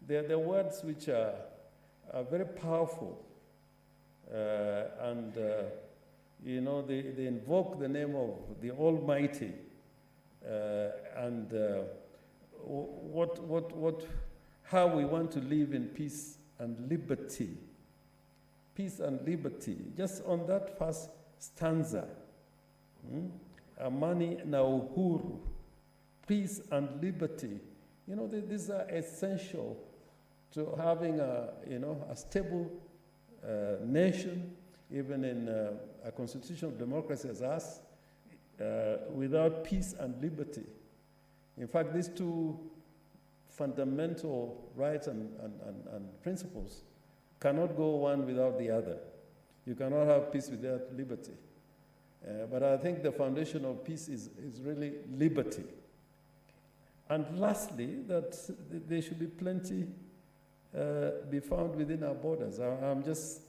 there are words which are very powerful, and you know, they invoke the name of the Almighty, and how we want to live in peace and liberty. Peace and liberty. Just on that first stanza, amani na uhuru, peace and liberty. You know, these are essential to having a stable nation, even in a constitutional democracy as us, without peace and liberty. In fact, these two fundamental rights and principles cannot go one without the other. You cannot have peace without liberty. But I think the foundation of peace is really liberty. And lastly, that there should be plenty be found within our borders. I'm just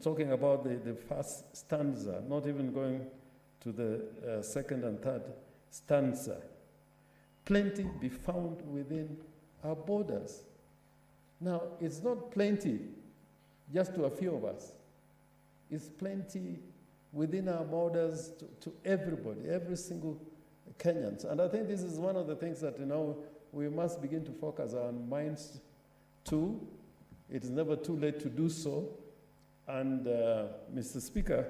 talking about the first stanza, not even going to the second and third stanza. Plenty be found within our borders. Now, it's not plenty just to a few of us. It's plenty within our borders to everybody, every single Kenyans. And I think this is one of the things that, we must begin to focus our minds to. It is never too late to do so. And Mr. Speaker,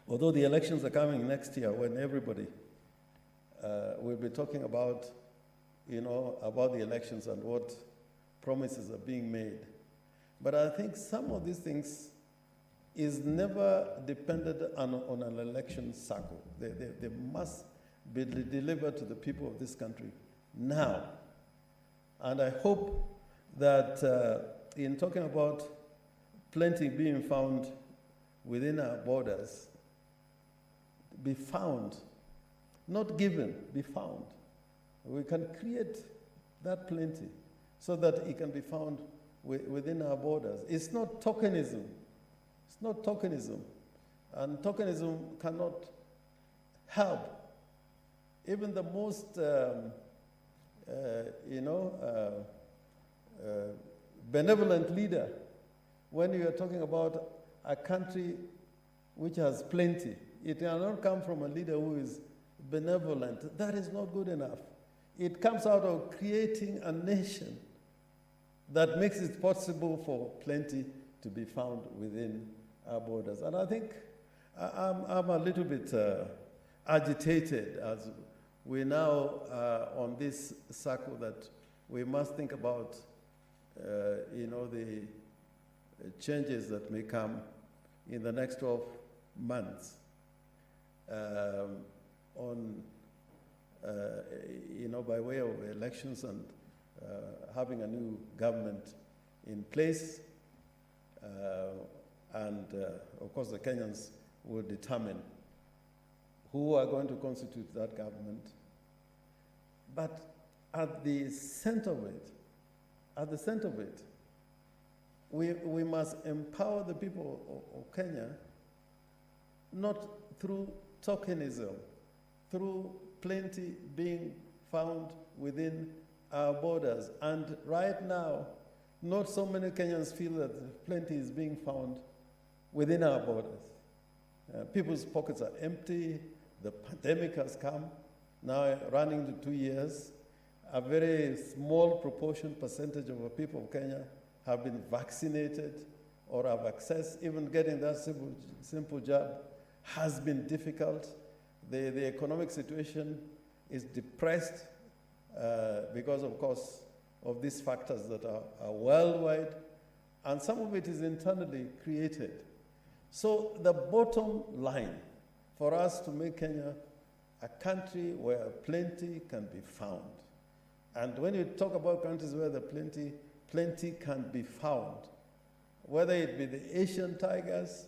although the elections are coming next year, when everybody will be talking about, about the elections and what promises are being made. But I think some of these things is never dependent on an election cycle. They must be delivered to the people of this country now. And I hope that in talking about plenty being found within our borders, be found, not given, be found. We can create that plenty so that it can be found within our borders. It's not tokenism. It's not tokenism. And tokenism cannot help. Even the most, benevolent leader, when you are talking about a country which has plenty, it cannot come from a leader who is benevolent. That is not good enough. It comes out of creating a nation that makes it possible for plenty to be found within our borders. And I think I'm a little bit agitated as we now on this circle that we must think about, the changes that may come in the next 12 months by way of elections and having a new government in place. Of course, the Kenyans will determine who are going to constitute that government. But at the center of it, we must empower the people of Kenya, not through tokenism, through plenty being found within our borders. And right now, not so many Kenyans feel that plenty is being found within our borders. People's pockets are empty. The pandemic has come, now running to 2 years. A very small percentage of the people of Kenya have been vaccinated or have access. Even getting that simple jab has been difficult. The economic situation is depressed because, of course, of these factors that are worldwide, and some of it is internally created. So the bottom line for us to make Kenya a country where plenty can be found. And when you talk about countries where the plenty can be found, whether it be the Asian tigers,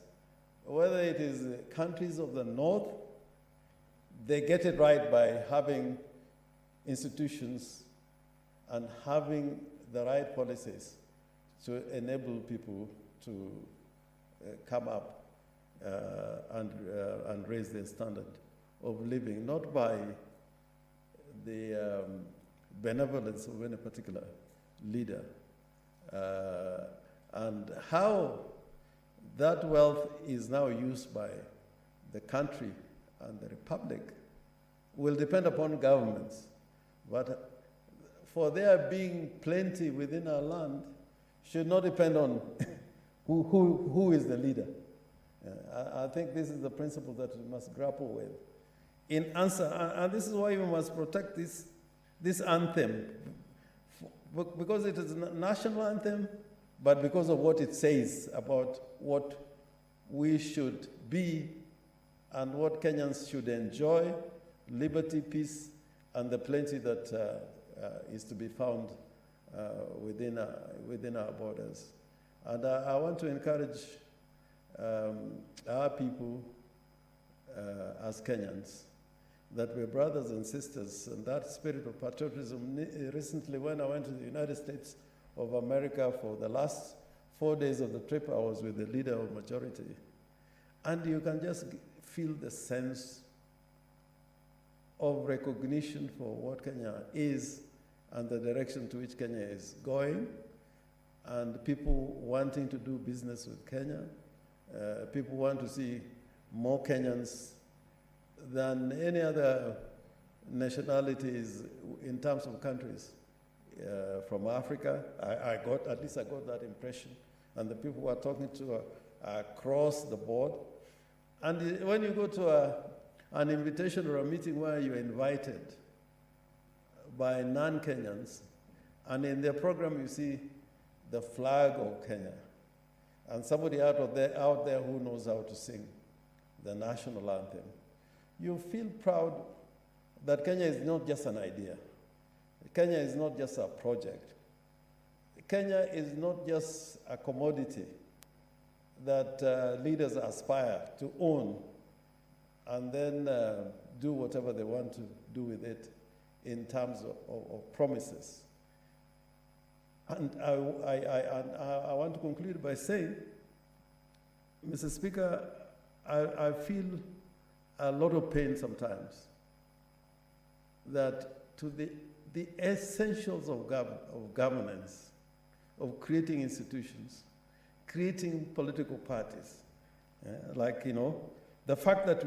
whether it is the countries of the north, they get it right by having institutions and having the right policies to enable people to come up and raise their standard of living, not by the benevolence of any particular leader. And how that wealth is now used by the country and the republic will depend upon governments. But for there being plenty within our land should not depend on who is the leader. I think this is the principle that we must grapple with. In answer, and this is why we must protect this anthem, because it is a national anthem, but because of what it says about what we should be and what Kenyans should enjoy, liberty, peace, and the plenty that is to be found within our borders. And I want to encourage our people as Kenyans that we're brothers and sisters, and that spirit of patriotism. Recently, when I went to the United States of America for the last 4 days of the trip, I was with the leader of majority. And you can just feel the sense of recognition for what Kenya is and the direction to which Kenya is going, and people wanting to do business with Kenya. People want to see more Kenyans than any other nationalities in terms of countries from Africa. I got that impression. And the people who are talking to across the board. And when you go to an invitation or a meeting where you're invited by non-Kenyans, And in their program, you see the flag of Kenya. And somebody out there who knows how to sing the national anthem. You feel proud that Kenya is not just an idea. Kenya is not just a project. Kenya is not just a commodity that leaders aspire to own and then do whatever they want to do with it in terms of promises. And I want to conclude by saying, Mr. Speaker, I feel a lot of pain sometimes that to the essentials of governance, of creating institutions, creating political parties, like, you know, the fact that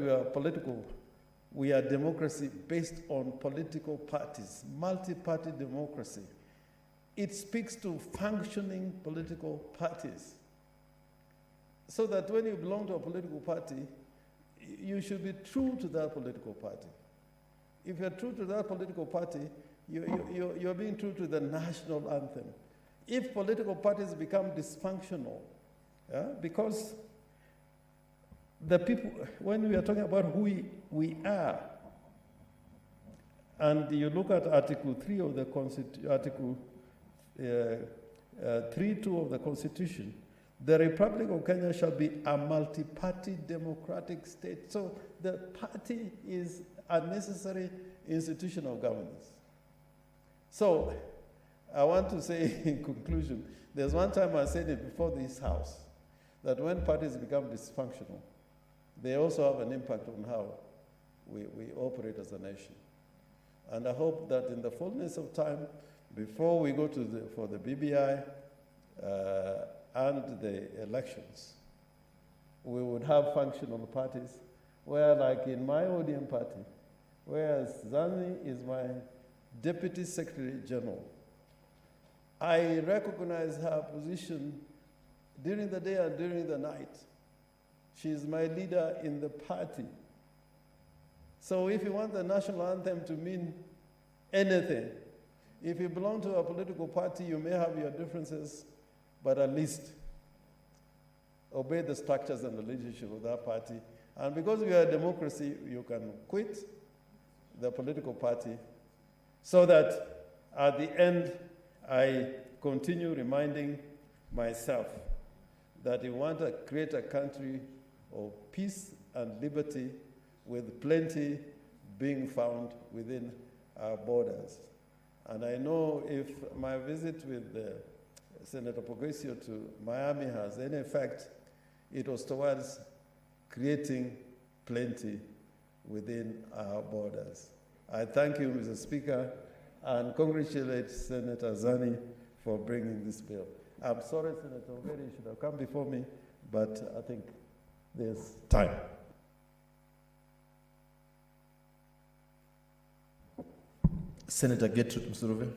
we are democracy based on political parties, multi-party democracy. It speaks to functioning political parties. So that when you belong to a political party, you should be true to that political party. If you're true to that political party, you're being true to the national anthem. If political parties become dysfunctional, because the people, when we are talking about who we are, and you look at Article 3 of the Article 3.2 of the Constitution, the Republic of Kenya shall be a multi-party democratic state. So the party is a necessary institution of governance. So I want to say in conclusion, there's one time I said it before this House, that when parties become dysfunctional, they also have an impact on how we operate as a nation. And I hope that in the fullness of time, before we go for the BBI and the elections, we would have functional parties where, like in my ODM party, whereas Zani is my Deputy Secretary General, I recognize her position during the day and during the night. She is my leader in the party. So if you want the national anthem to mean anything, if you belong to a political party, you may have your differences, but at least obey the structures and the leadership of that party. And because we are a democracy, you can quit the political party so that at the end, I continue reminding myself that you want to create a country of peace and liberty with plenty being found within our borders. And I know if my visit with Senator Progressio to Miami has any effect, it was towards creating plenty within our borders. I thank you, Mr. Speaker, and congratulate Senator Zani for bringing this bill. I'm sorry, Senator Ogeri should have come before me, but I think there's time. Senator Gertrude Msuruve.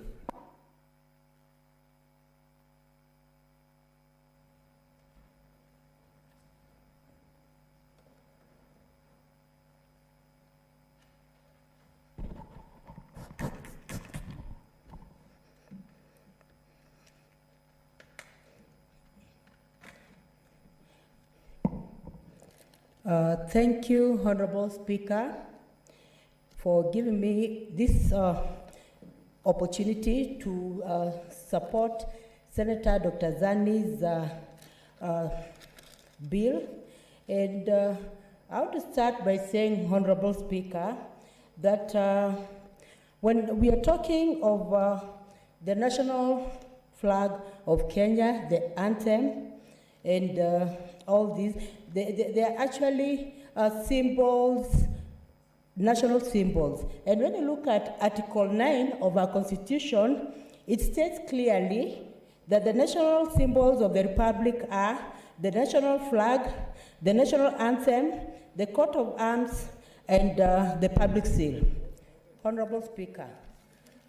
Thank you, Honorable Speaker, for giving me this opportunity to support Senator Dr. Zani's bill. And I want to start by saying, Honorable Speaker, that when we are talking of the national flag of Kenya, the anthem, and all these, they are actually symbols, national symbols. And when you look at Article 9 of our Constitution, it states clearly that the national symbols of the Republic are the national flag, the national anthem, the coat of arms, and the public seal. Honorable Speaker,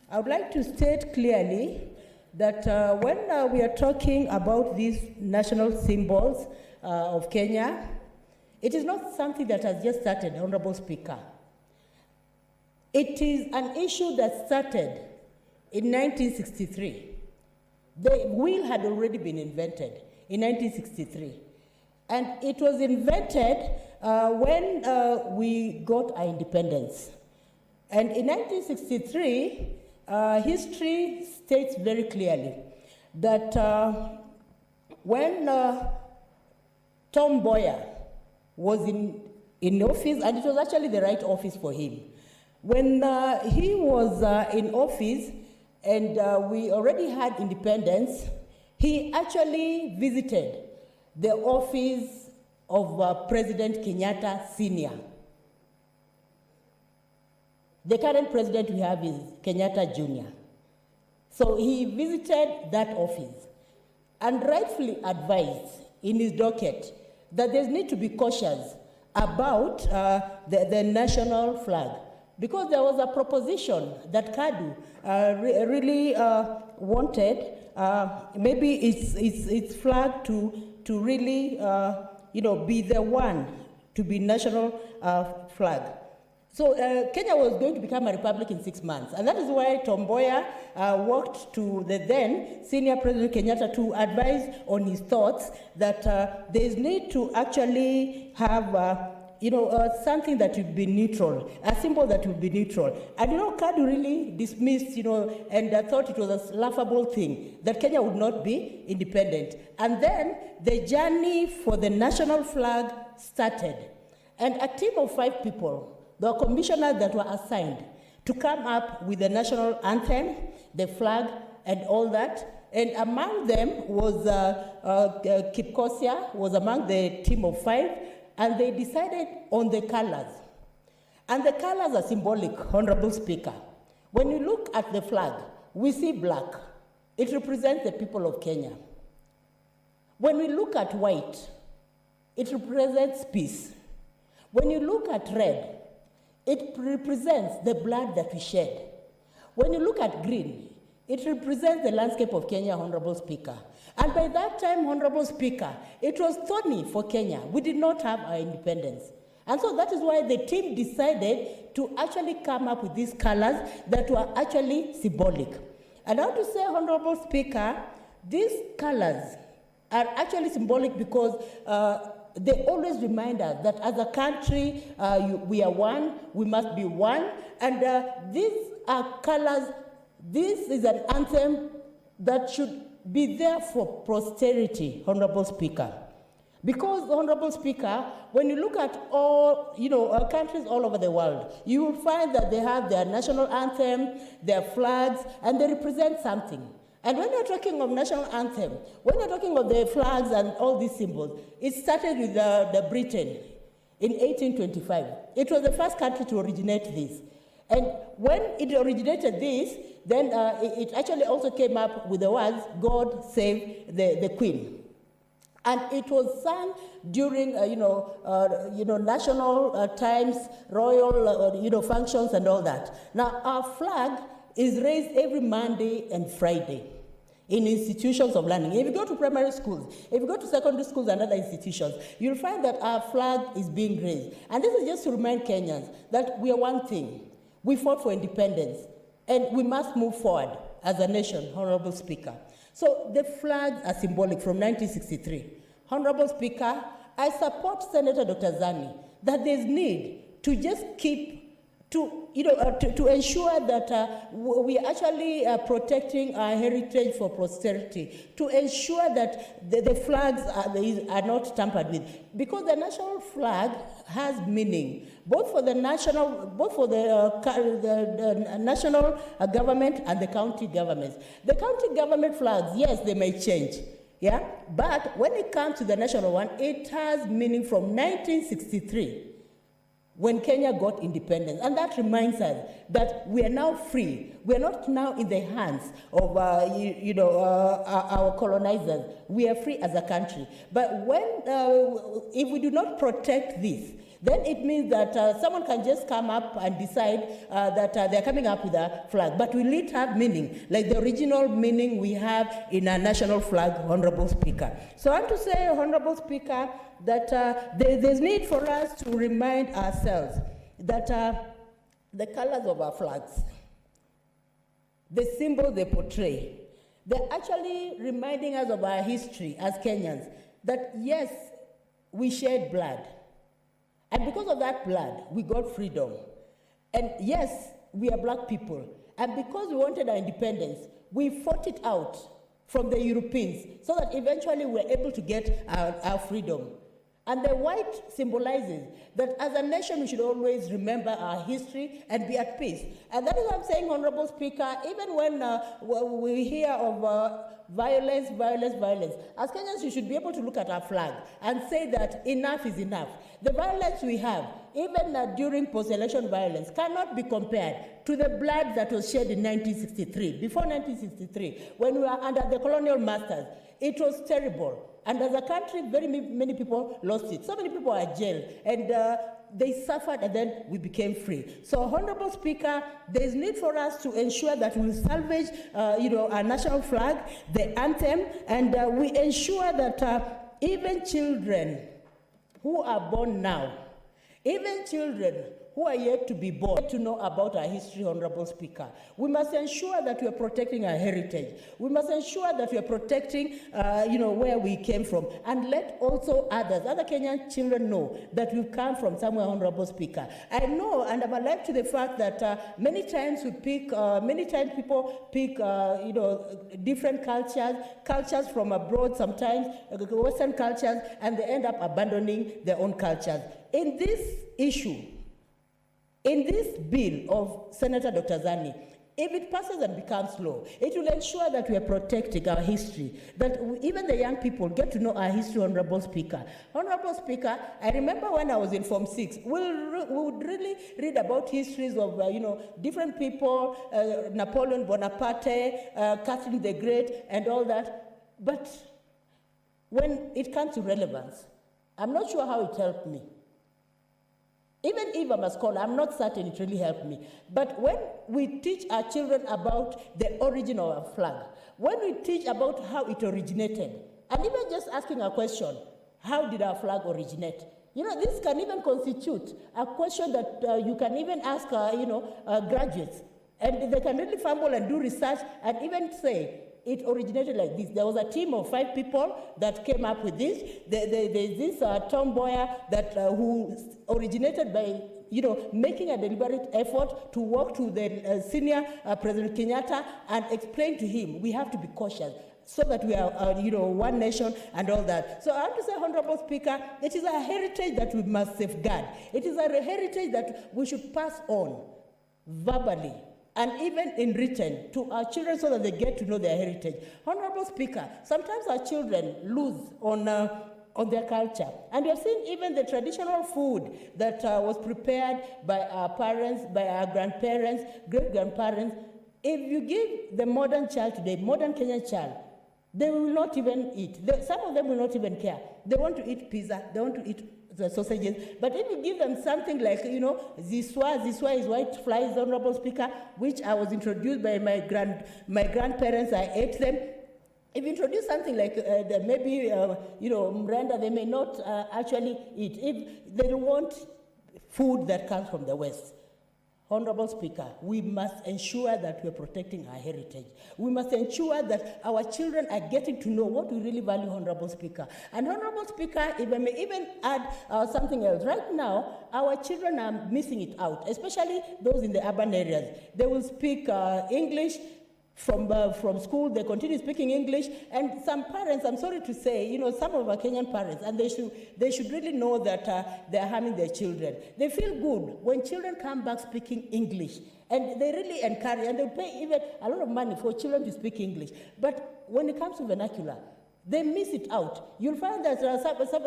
I would like to state clearly that when we are talking about these national symbols of Kenya, it is not something that has just started, Honorable Speaker. It is an issue that started in 1963. The wheel had already been invented in 1963. And it was invented when we got our independence. And in 1963, history states very clearly that when Tom Mboya was in office, and it was actually the right office for him, when he was in office and we already had independence, he actually visited the office of President Kenyatta Sr. The current president we have is Kenyatta Jr. So he visited that office and rightfully advised in his docket that there need to be cautious about the national flag, because there was a proposition that KADU really wanted maybe its flag to really be the one to be national flag. So Kenya was going to become a republic in 6 months, and that is why Tom Mboya walked to the then senior President Kenyatta to advise on his thoughts that there is need to actually have something that would be neutral, a symbol that would be neutral. And KADU really dismissed, and thought it was a laughable thing that Kenya would not be independent. And then the journey for the national flag started, and a team of 5 people, the commissioners that were assigned to come up with the national anthem, the flag, and all that. And among them was Kip Kosia, was among the team of 5, and they decided on the colors. And the colors are symbolic, Honorable Speaker. When you look at the flag, we see black. It represents the people of Kenya. When we look at white, it represents peace. When you look at red, it represents the blood that we shed. When you look at green, it represents the landscape of Kenya, Honorable Speaker. And by that time, Honorable Speaker, it was thorny for Kenya. We did not have our independence. And so that is why the team decided to actually come up with these colors that were actually symbolic. And I want to say, Honorable Speaker, these colors are actually symbolic because they always remind us that as a country, we are one, we must be one, and these are colors. This is an anthem that should be there for posterity, Honorable Speaker. Because, Honorable Speaker, when you look at all, countries all over the world, you will find that they have their national anthem, their flags, and they represent something. And when you're talking of national anthem, when you're talking of the flags and all these symbols, it started with the Britain in 1825. It was the first country to originate this. And when it originated this, then it actually also came up with the words, God save the Queen. And it was sung during, national times, royal, functions and all that. Now, our flag is raised every Monday and Friday in institutions of learning. If you go to primary schools, if you go to secondary schools and other institutions, you'll find that our flag is being raised. And this is just to remind Kenyans that we are one thing. We fought for independence, and we must move forward as a nation, Honorable Speaker. So the flags are symbolic from 1963. Honorable Speaker, I support Senator Dr. Zani that there's need to just keep to ensure that we are actually protecting our heritage for posterity, to ensure that the flags are not tampered with, because the national flag has meaning both for the national, the national government and the county governments. The county government flags, yes, they may change. Yeah, but when it comes to the national one, it has meaning from 1963. When Kenya got independence. And that reminds us that we are now free. We are not now in the hands of our colonizers. We are free as a country. But if we do not protect this, then it means that someone can just come up and decide that they're coming up with a flag. But will it have meaning, like the original meaning we have in our national flag, Honorable Speaker? So I want to say, Honorable Speaker, that there's need for us to remind ourselves that the colors of our flags the symbol they portray. They're actually reminding us of our history as Kenyans, that yes, we shed blood. And because of that blood, we got freedom. And yes, we are black people. And because we wanted our independence, we fought it out from the Europeans so that eventually we were able to get our freedom. And the white symbolizes that as a nation, we should always remember our history and be at peace. And that is what I'm saying, Honorable Speaker, even when we hear of violence, as Kenyans, we should be able to look at our flag and say that enough is enough. The violence we have, even during post-election violence, cannot be compared to the blood that was shed in 1963. Before 1963, when we were under the colonial masters, it was terrible. And as a country, very many people lost it. So many people are jailed, and they suffered, and then we became free. So, Honorable Speaker, there is need for us to ensure that we salvage, our national flag, the anthem, and we ensure that even children who are born now, even children who are yet to be born, to know about our history, Honorable Speaker. We must ensure that we are protecting our heritage. We must ensure that we are protecting, where we came from. And let also other Kenyan children know that we come from somewhere, Honorable Speaker. I know, and I'm alive to the fact that many times people pick, different cultures from abroad, sometimes Western cultures, and they end up abandoning their own cultures. In this issue, in this bill of Senator Dr. Zani, if it passes and becomes law, it will ensure that we are protecting our history, that even the young people get to know our history, Honorable Speaker. Honorable Speaker, I remember when I was in Form 6, we would really read about histories of, different people, Napoleon Bonaparte, Catherine the Great, and all that. But when it comes to relevance, I'm not sure how it helped me. Even if I'm a scholar, I'm not certain it really helped me. But when we teach our children about the origin of our flag, when we teach about how it originated, and even just asking a question, how did our flag originate? This can even constitute a question that you can even ask, graduates. And they can really fumble and do research and even say, it originated like this. There was a team of 5 people that came up with this. There's this Tom Boyer who originated by making a deliberate effort to walk to the senior President Kenyatta and explain to him we have to be cautious so that we are, one nation and all that. So I have to say, Honorable Speaker, it is a heritage that we must safeguard. It is a heritage that we should pass on verbally and even in written to our children so that they get to know their heritage. Honorable Speaker, sometimes our children lose on their culture. And we have seen even the traditional food that was prepared by our parents, by our grandparents, great-grandparents. If you give the modern child today, modern Kenyan child, they will not even eat. Some of them will not even care. They want to eat pizza, they want to eat the sausages. But if you give them something like, ziswa is white flies, Honorable Speaker, which I was introduced by my grandparents, I ate them. If you introduce something like maybe, mrenda, they may not actually eat. If they don't want food that comes from the West. Honorable Speaker, we must ensure that we're protecting our heritage. We must ensure that our children are getting to know what we really value, Honorable Speaker. And Honorable Speaker, if I may even add something else. Right now, our children are missing it out, especially those in the urban areas. They will speak English. From school, they continue speaking English, and some parents, I'm sorry to say, some of our Kenyan parents, and they should really know that they're harming their children. They feel good when children come back speaking English, and they really encourage, and they pay even a lot of money for children to speak English. But when it comes to vernacular, they miss it out. You'll find that some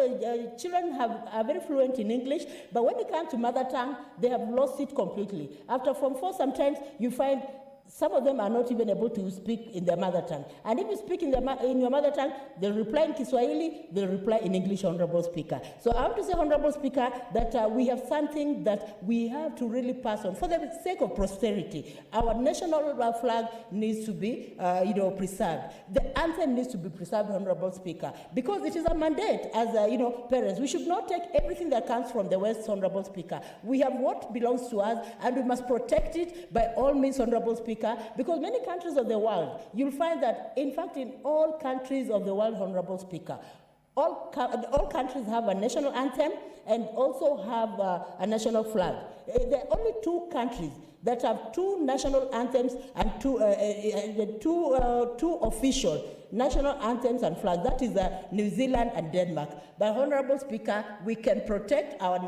children are very fluent in English, but when it comes to mother tongue, they have lost it completely. After Form 4, sometimes you find some of them are not even able to speak in their mother tongue. And if you speak in your mother tongue, they'll reply in Kiswahili, they'll reply in English, Honorable Speaker. So I want to say, Honorable Speaker, that we have something that we have to really pass on. For the sake of posterity, our national flag needs to be, preserved. The anthem needs to be preserved, Honorable Speaker, because it is a mandate as, parents. We should not take everything that comes from the West, Honorable Speaker. We have what belongs to us, and we must protect it by all means, Honorable Speaker. Speaker, because many countries of the world, you'll find that, in fact, in all countries of the world, Honorable Speaker, all countries have a national anthem and also have a national flag. There are only 2 countries that have 2 national anthems and two official national anthems and flags. That is New Zealand and Denmark. But Honorable Speaker, we can protect our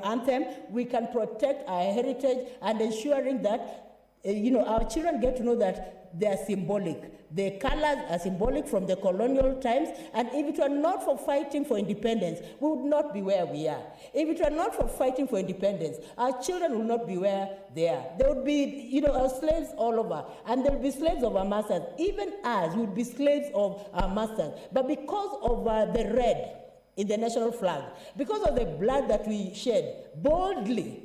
anthem, we can protect our heritage, and ensuring that our children get to know that they are symbolic. The colors are symbolic from the colonial times, and if it were not for fighting for independence, we would not be where we are. If it were not for fighting for independence, our children will not be where they are. There would be, slaves all over, and there will be slaves of our masters. Even us would be slaves of our masters. But because of the red in the national flag, because of the blood that we shed boldly,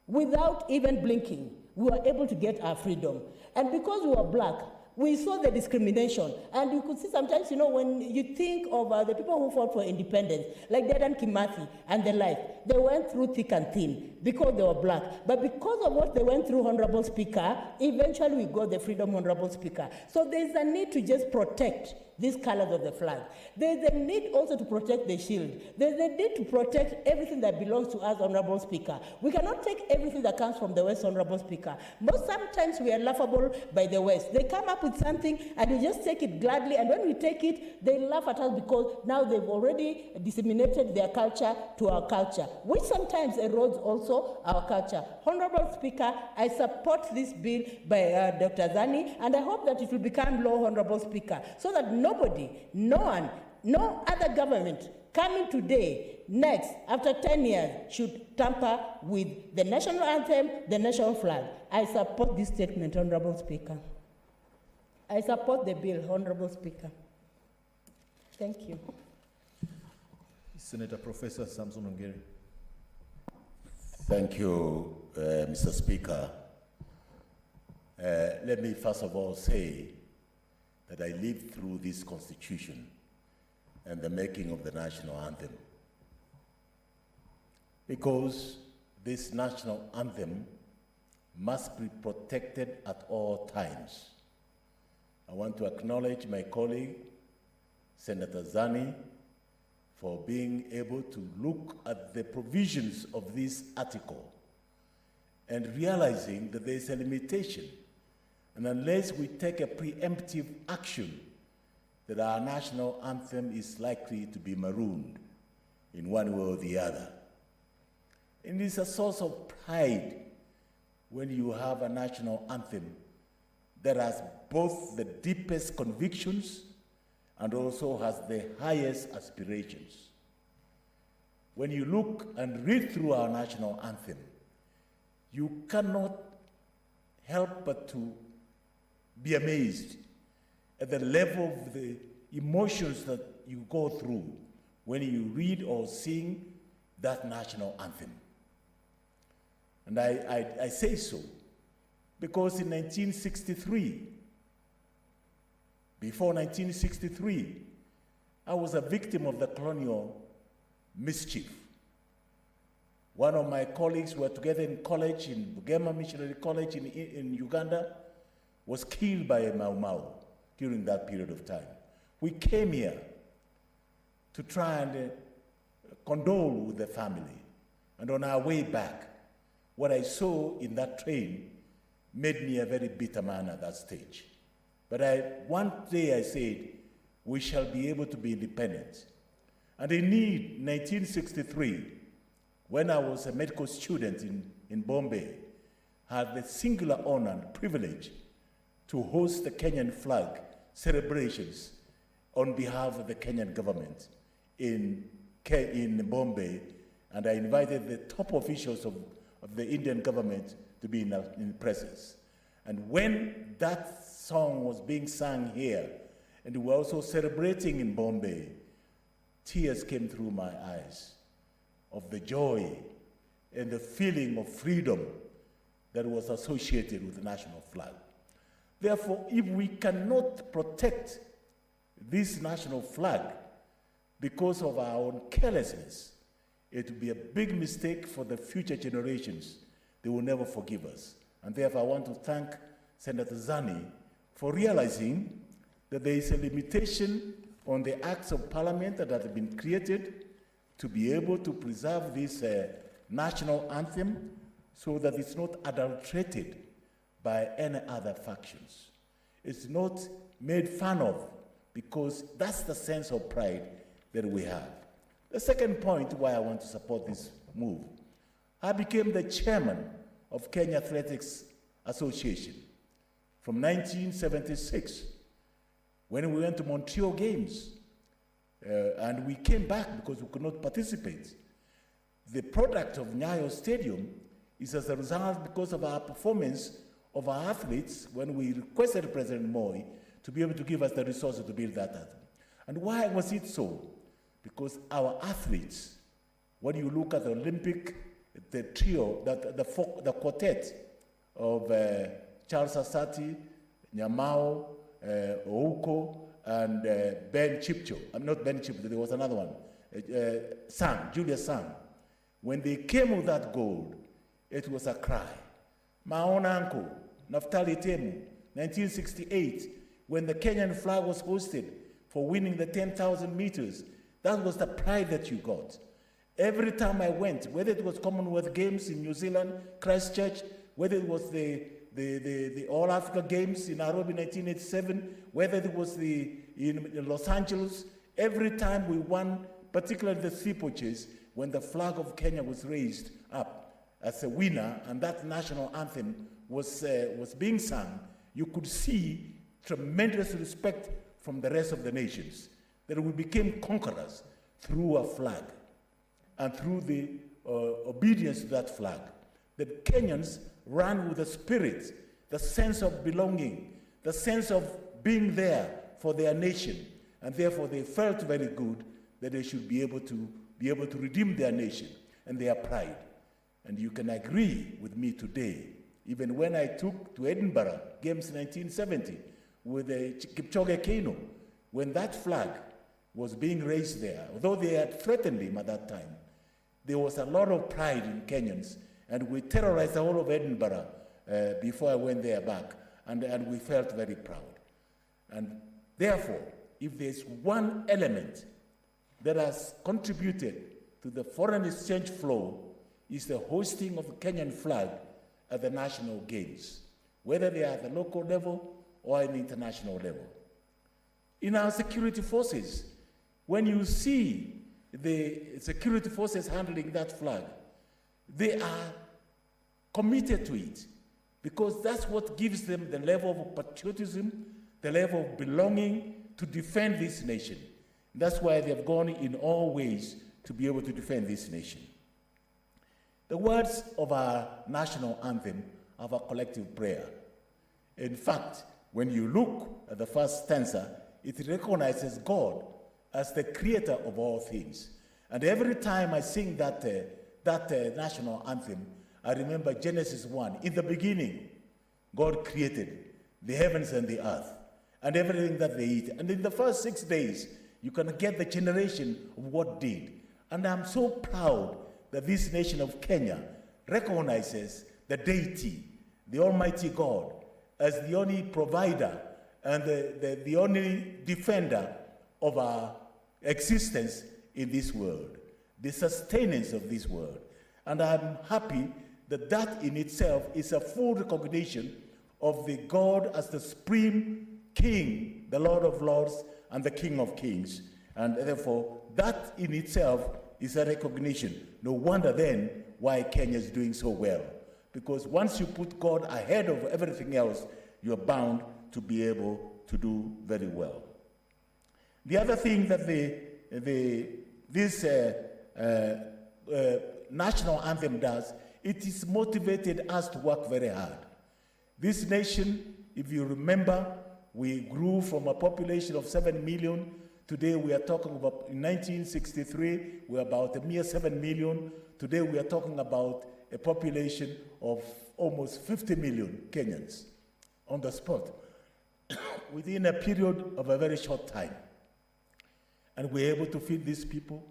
without even blinking, we were able to get our freedom. And because we were black, we saw the discrimination. And you could see sometimes, when you think of the people who fought for independence, like Dedan Kimathi and the like, they went through thick and thin because they were black. But because of what they went through, Honorable Speaker, eventually we got the freedom, Honorable Speaker. So there's a need to just protect these colors of the flag. There's a need also to protect the shield. There's a need to protect everything that belongs to us, Honorable Speaker. We cannot take everything that comes from the West, Honorable Speaker. But sometimes we are laughable by the West. They come up with something and we just take it gladly, and when we take it, they laugh at us because now they've already disseminated their culture to our culture, which sometimes erodes also our culture. Honorable Speaker, I support this bill by Dr. Zani, and I hope that it will become law, Honorable Speaker, so that nobody, no one, no other government coming today, next, after 10 years, should tamper with the national anthem, the national flag. I support this statement, Honorable Speaker. I support the bill, Honorable Speaker. Thank you. Senator Professor Samson Ongeri. Thank you, Mr. Speaker. Let me first of all say that I lived through this Constitution and the making of the national anthem, because this national anthem must be protected at all times. I want to acknowledge my colleague, Senator Zani, for being able to look at the provisions of this article and realizing that there is a limitation. And unless we take a preemptive action, that our national anthem is likely to be marooned in one way or the other. And it's a source of pride when you have a national anthem that has both the deepest convictions and also has the highest aspirations. When you look and read through our national anthem, you cannot help but to be amazed at the level of the emotions that you go through when you read or sing that national anthem. And I say so because in 1963, before 1963, I was a victim of the colonial mischief. One of my colleagues were together in college, in Bugema Missionary College in Uganda, was killed by a Mau Mau during that period of time. We came here to try and condole with the family. And on our way back, what I saw in that train made me a very bitter man at that stage. But one day I said, we shall be able to be independent. And indeed, 1963, when I was a medical student in Bombay, I had the singular honor and privilege to host the Kenyan flag celebrations on behalf of the Kenyan government in Bombay, and I invited the top officials of the Indian government to be in presence. And when that song was being sung here, and we were also celebrating in Bombay, tears came through my eyes of the joy and the feeling of freedom that was associated with the national flag. Therefore, if we cannot protect this national flag because of our own carelessness, it will be a big mistake for the future generations. They will never forgive us. And therefore, I want to thank Senator Zani for realizing that there is a limitation on the acts of parliament that have been created to be able to preserve this national anthem so that it's not adulterated by any other factions. It's not made fun of, because that's the sense of pride that we have. The second point why I want to support this move, I became the chairman of Kenya Athletics Association from 1976 when we went to Montreal Games, and we came back because we could not participate. The product of Nyayo Stadium is as a result because of our performance of our athletes when we requested President Moi to be able to give us the resources to build that anthem. And why was it so? Because our athletes, when you look at the Olympic, the trio, the quartet of Charles Asati, Nyamao, Ouko, and Ben Chipcho. Not Ben Chipcho, there was another one. Julius Sang. When they came with that gold, it was a cry. My own uncle, Naftali Temu, 1968, when the Kenyan flag was hosted for winning the 10,000 meters, that was the pride that you got. Every time I went, whether it was Commonwealth Games in New Zealand, Christchurch, whether it was the All Africa Games in Nairobi 1987, whether it was in Los Angeles, every time we won, particularly the steeplechase, when the flag of Kenya was raised up as a winner and that national anthem was being sung, you could see tremendous respect from the rest of the nations, that we became conquerors through a flag and through the obedience to that flag. The Kenyans ran with the spirit, the sense of belonging, the sense of being there for their nation, and therefore they felt very good that they should be able to redeem their nation and their pride. And you can agree with me today, even when I took to Edinburgh Games 1970 with Kipchoge Keino, when that flag was being raised there, although they had threatened him at that time, there was a lot of pride in Kenyans, and we terrorized the whole of Edinburgh before I went there back, and we felt very proud. And therefore, if there's one element that has contributed to the foreign exchange flow, is the hosting of the Kenyan flag at the national games, whether they are at the local level or at the international level. In our security forces, when you see the security forces handling that flag, they are committed to it, because that's what gives them the level of patriotism, the level of belonging to defend this nation. That's why they've gone in all ways to be able to defend this nation. The words of our national anthem are a collective prayer. In fact, when you look at the first stanza, it recognizes God as the creator of all things. And every time I sing that national anthem, I remember Genesis 1. In the beginning, God created the heavens and the earth and everything that they eat. And in the first 6 days, you can get the generation of what did. And I'm so proud that this nation of Kenya recognizes the deity, the Almighty God, as the only provider and the only defender of our existence in this world, the sustenance of this world. And I'm happy that that in itself is a full recognition of the God as the supreme King, the Lord of Lords, and the King of Kings. And therefore, that in itself is a recognition. No wonder then why Kenya is doing so well. Because once you put God ahead of everything else, you're bound to be able to do very well. The other thing that this national anthem does, it is motivated us to work very hard. This nation, if you remember, we grew from a population of 7 million. Today we are talking about, in 1963, we were about a mere 7 million. Today we are talking about a population of almost 50 million Kenyans on the spot within a period of a very short time. And we're able to feed these people.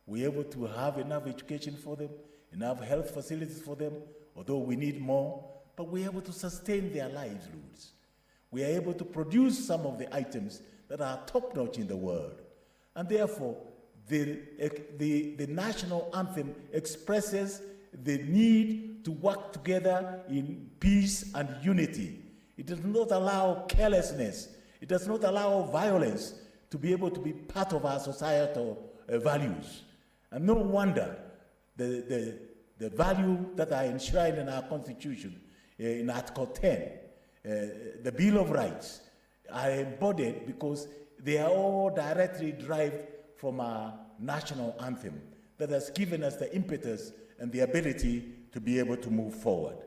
We're able to have enough education for them, enough health facilities for them, although we need more. but we're able to sustain their livelihoods. We are able to produce some of the items that are top-notch in the world. And therefore, the national anthem expresses the need to work together in peace and unity. It does not allow carelessness. It does not allow violence to be able to be part of our societal values. And no wonder the value that are enshrined in our Constitution, in Article 10, the Bill of Rights, are embodied because they are all directly derived from our national anthem that has given us the impetus and the ability to be able to move forward.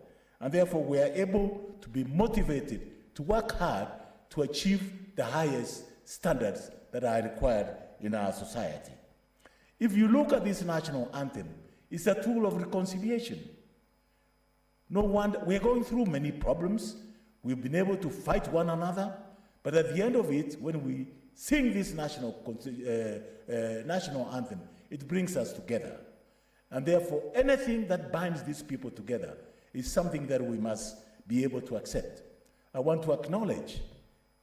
And therefore, we are able to be motivated to work hard to achieve the highest standards that are required in our society. If you look at this national anthem, it's a tool of reconciliation. No wonder, we're going through many problems. We've been able to fight one another, but at the end of it, when we sing this national anthem, it brings us together. And therefore, anything that binds these people together is something that we must be able to accept. I want to acknowledge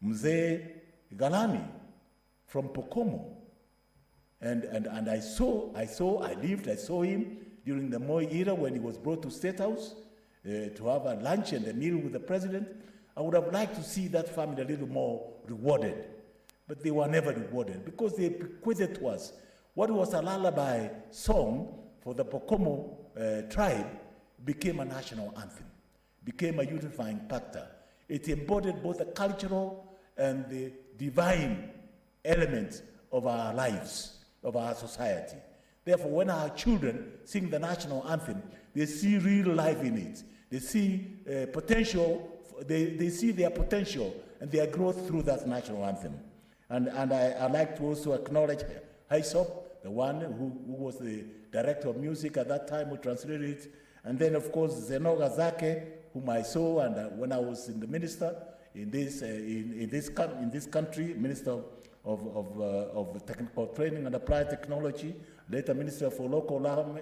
Mzee Galani from Pokomo. And I saw him during the Moi era when he was brought to State House to have a lunch and a meal with the president. I would have liked to see that family a little more rewarded, but they were never rewarded because they bequeathed to us what was a lullaby song for the Pokomo tribe became a national anthem, became a unifying factor. It embodied both the cultural and the divine elements of our lives, of our society. Therefore, when our children sing the national anthem, they see real life in it. They see potential, they see their potential and their growth through that national anthem. And I'd like to also acknowledge Haisop, the one who was the director of music at that time, who translated it. And then, of course, Zenoga Zake, whom I saw and when I was in the minister in this country, Minister of Technical Training and Applied Technology, later Minister for Local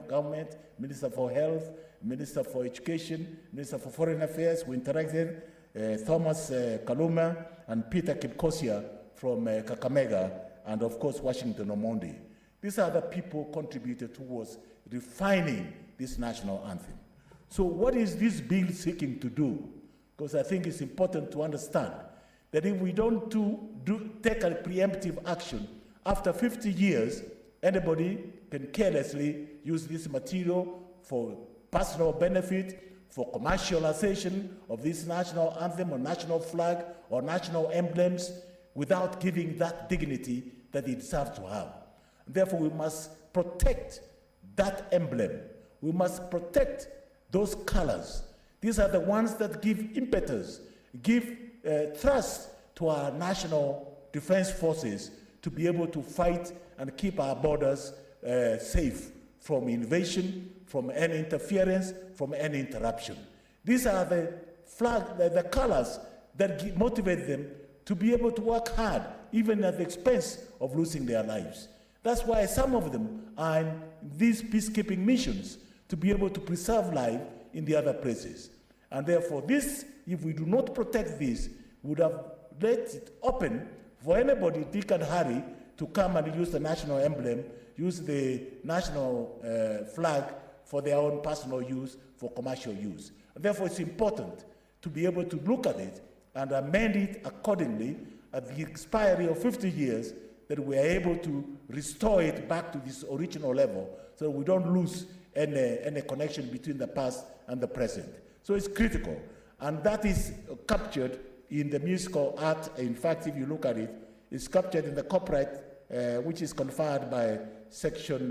Government, Minister for Health, Minister for Education, Minister for Foreign Affairs, who interacted, Thomas Kaluma and Peter Kipkosia from Kakamega, and of course Washington Omondi. These are the people who contributed towards refining this national anthem. So what is this bill seeking to do? Because I think it's important to understand that if we don't take a preemptive action, after 50 years, anybody can carelessly use this material for personal benefit, for commercialization of this national anthem or national flag or national emblems without giving that dignity that it deserves to have. Therefore, we must protect that emblem. We must protect those colors. These are the ones that give impetus, give thrust to our national defense forces to be able to fight and keep our borders safe from invasion, from any interference, from any interruption. These are the the colors that motivate them to be able to work hard, even at the expense of losing their lives. That's why some of them are in these peacekeeping missions to be able to preserve life in the other places. And therefore, this, if we do not protect this, would have let it open for anybody, Dick and Harry, to come and use the national emblem, use the national flag for their own personal use, for commercial use. And therefore, it's important to be able to look at it and amend it accordingly at the expiry of 50 years, that we are able to restore it back to this original level so we don't lose any connection between the past and the present. So it's critical. And that is captured in the musical art. In fact, if you look at it, it's captured in the copyright, which is conferred by Section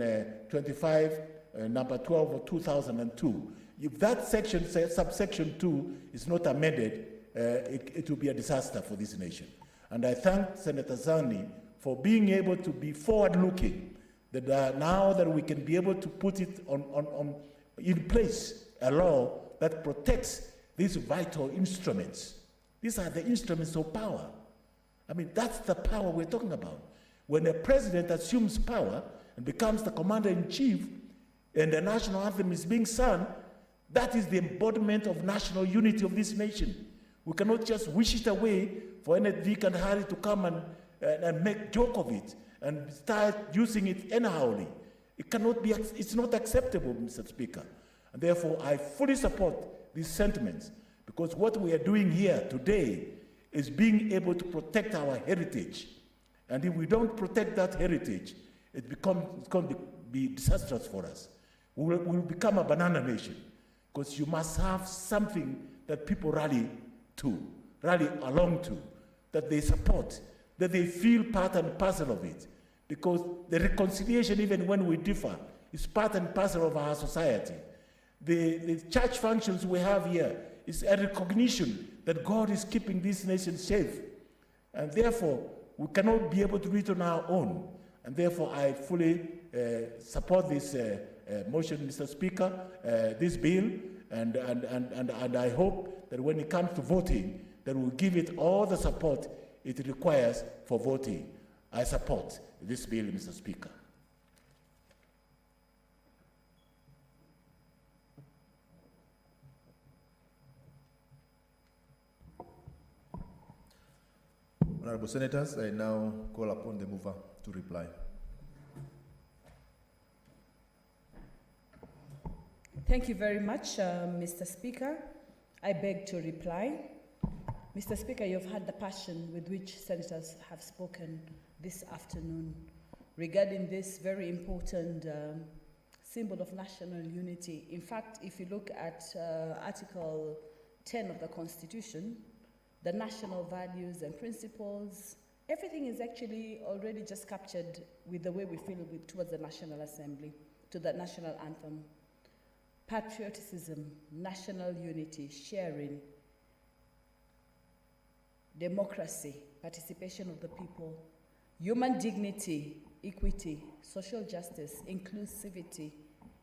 25, number 12 of 2002. If that section, subsection 2, is not amended, it will be a disaster for this nation. And I thank Senator Zani for being able to be forward-looking, that now that we can be able to put it in place, a law that protects these vital instruments. These are the instruments of power. I mean, that's the power we're talking about. When a president assumes power and becomes the commander-in-chief and the national anthem is being sung, That is the embodiment of national unity of this nation. We cannot just wish it away for any Vic and Harry to come and make joke of it and start using it anyhowly. It cannot be, it's not acceptable, Mr. Speaker. And therefore, I fully support these sentiments, because what we are doing here today is being able to protect our heritage. And if we don't protect that heritage, it's going to be disastrous for us. We'll become a banana nation, because you must have something that people rally along to, that they support, that they feel part and parcel of it. Because the reconciliation, even when we differ, is part and parcel of our society. The church functions we have here is a recognition that God is keeping this nation safe. And therefore, we cannot be able to do it on our own. And therefore, I fully support this motion, Mr. Speaker, this bill, and I hope that when it comes to voting, that we'll give it all the support it requires for voting. I support this bill, Mr. Speaker. Honorable Senators, I now call upon the mover to reply. Thank you very much, Mr. Speaker. I beg to reply. Mr. Speaker, you've heard the passion with which senators have spoken this afternoon regarding this very important symbol of national unity. In fact, if you look at Article 10 of the Constitution, the national values and principles, everything is actually already just captured with the way we feel towards the National Assembly, to the national anthem. Patriotism, national unity, sharing, democracy, participation of the people, human dignity, equity, social justice, inclusivity,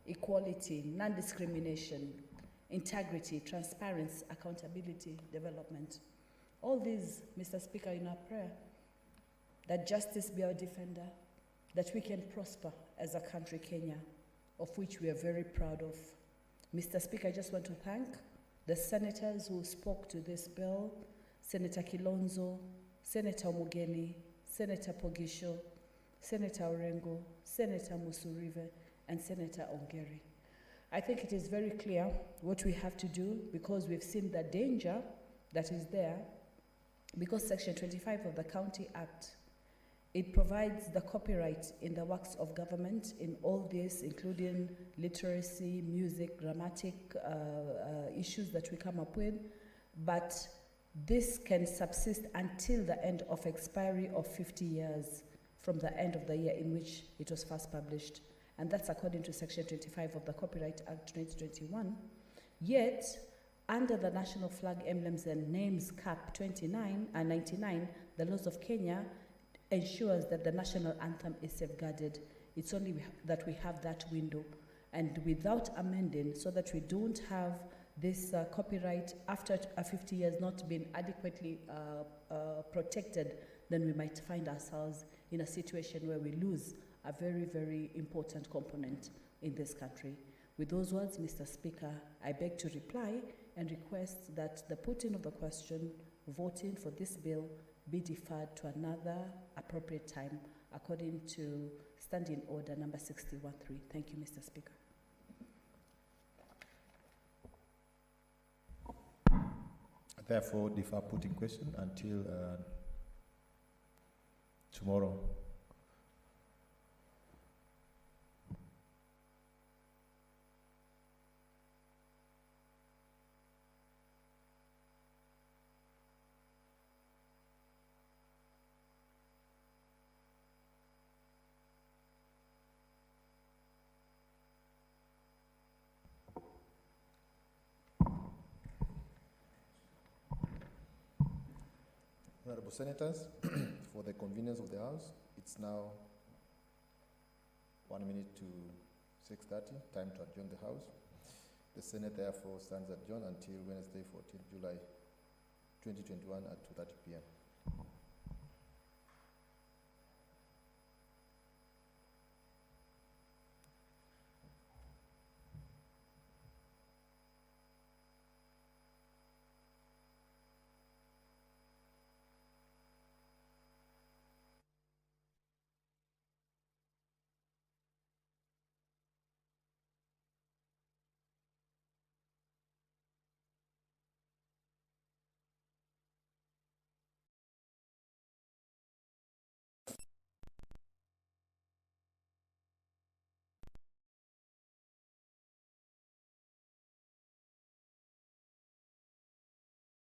equality, non-discrimination, integrity, transparency, accountability, development. All these, Mr. Speaker, in our prayer, that justice be our defender, that we can prosper as a country, Kenya, of which we are very proud of. Mr. Speaker, I just want to thank the senators who spoke to this bill, Senator Kilonzo, Senator Mugeni, Senator Pogisho, Senator Orengo, Senator Musurive, and Senator Ongeri. I think it is very clear what we have to do, because we've seen the danger that is there, because Section 25 of the County Act, it provides the copyright in the works of government in all this, including literacy, music, grammatic issues that we come up with, but this can subsist until the end of expiry of 50 years from the end of the year in which it was first published. And that's according to Section 25 of the Copyright Act 2021. Yet, under the National Flag Emblems and Names Cap 29 and 99, the laws of Kenya ensures that the national anthem is safeguarded. It's only that we have that window. And without amending, so that we don't have this copyright after 50 years not being adequately protected, then we might find ourselves in a situation where we lose a very, very important component in this country. With those words, Mr. Speaker, I beg to reply and request that the putting of the question, voting for this bill, be deferred to another appropriate time according to Standing Order number 61.3. Thank you, Mr. Speaker. Therefore, defer putting question until tomorrow. Honorable Senators, for the convenience of the House, it's now 1 minute to 6:30, time to adjourn the House. The Senate therefore stands adjourned until Wednesday, 14th July 2021 at 2:30 p.m.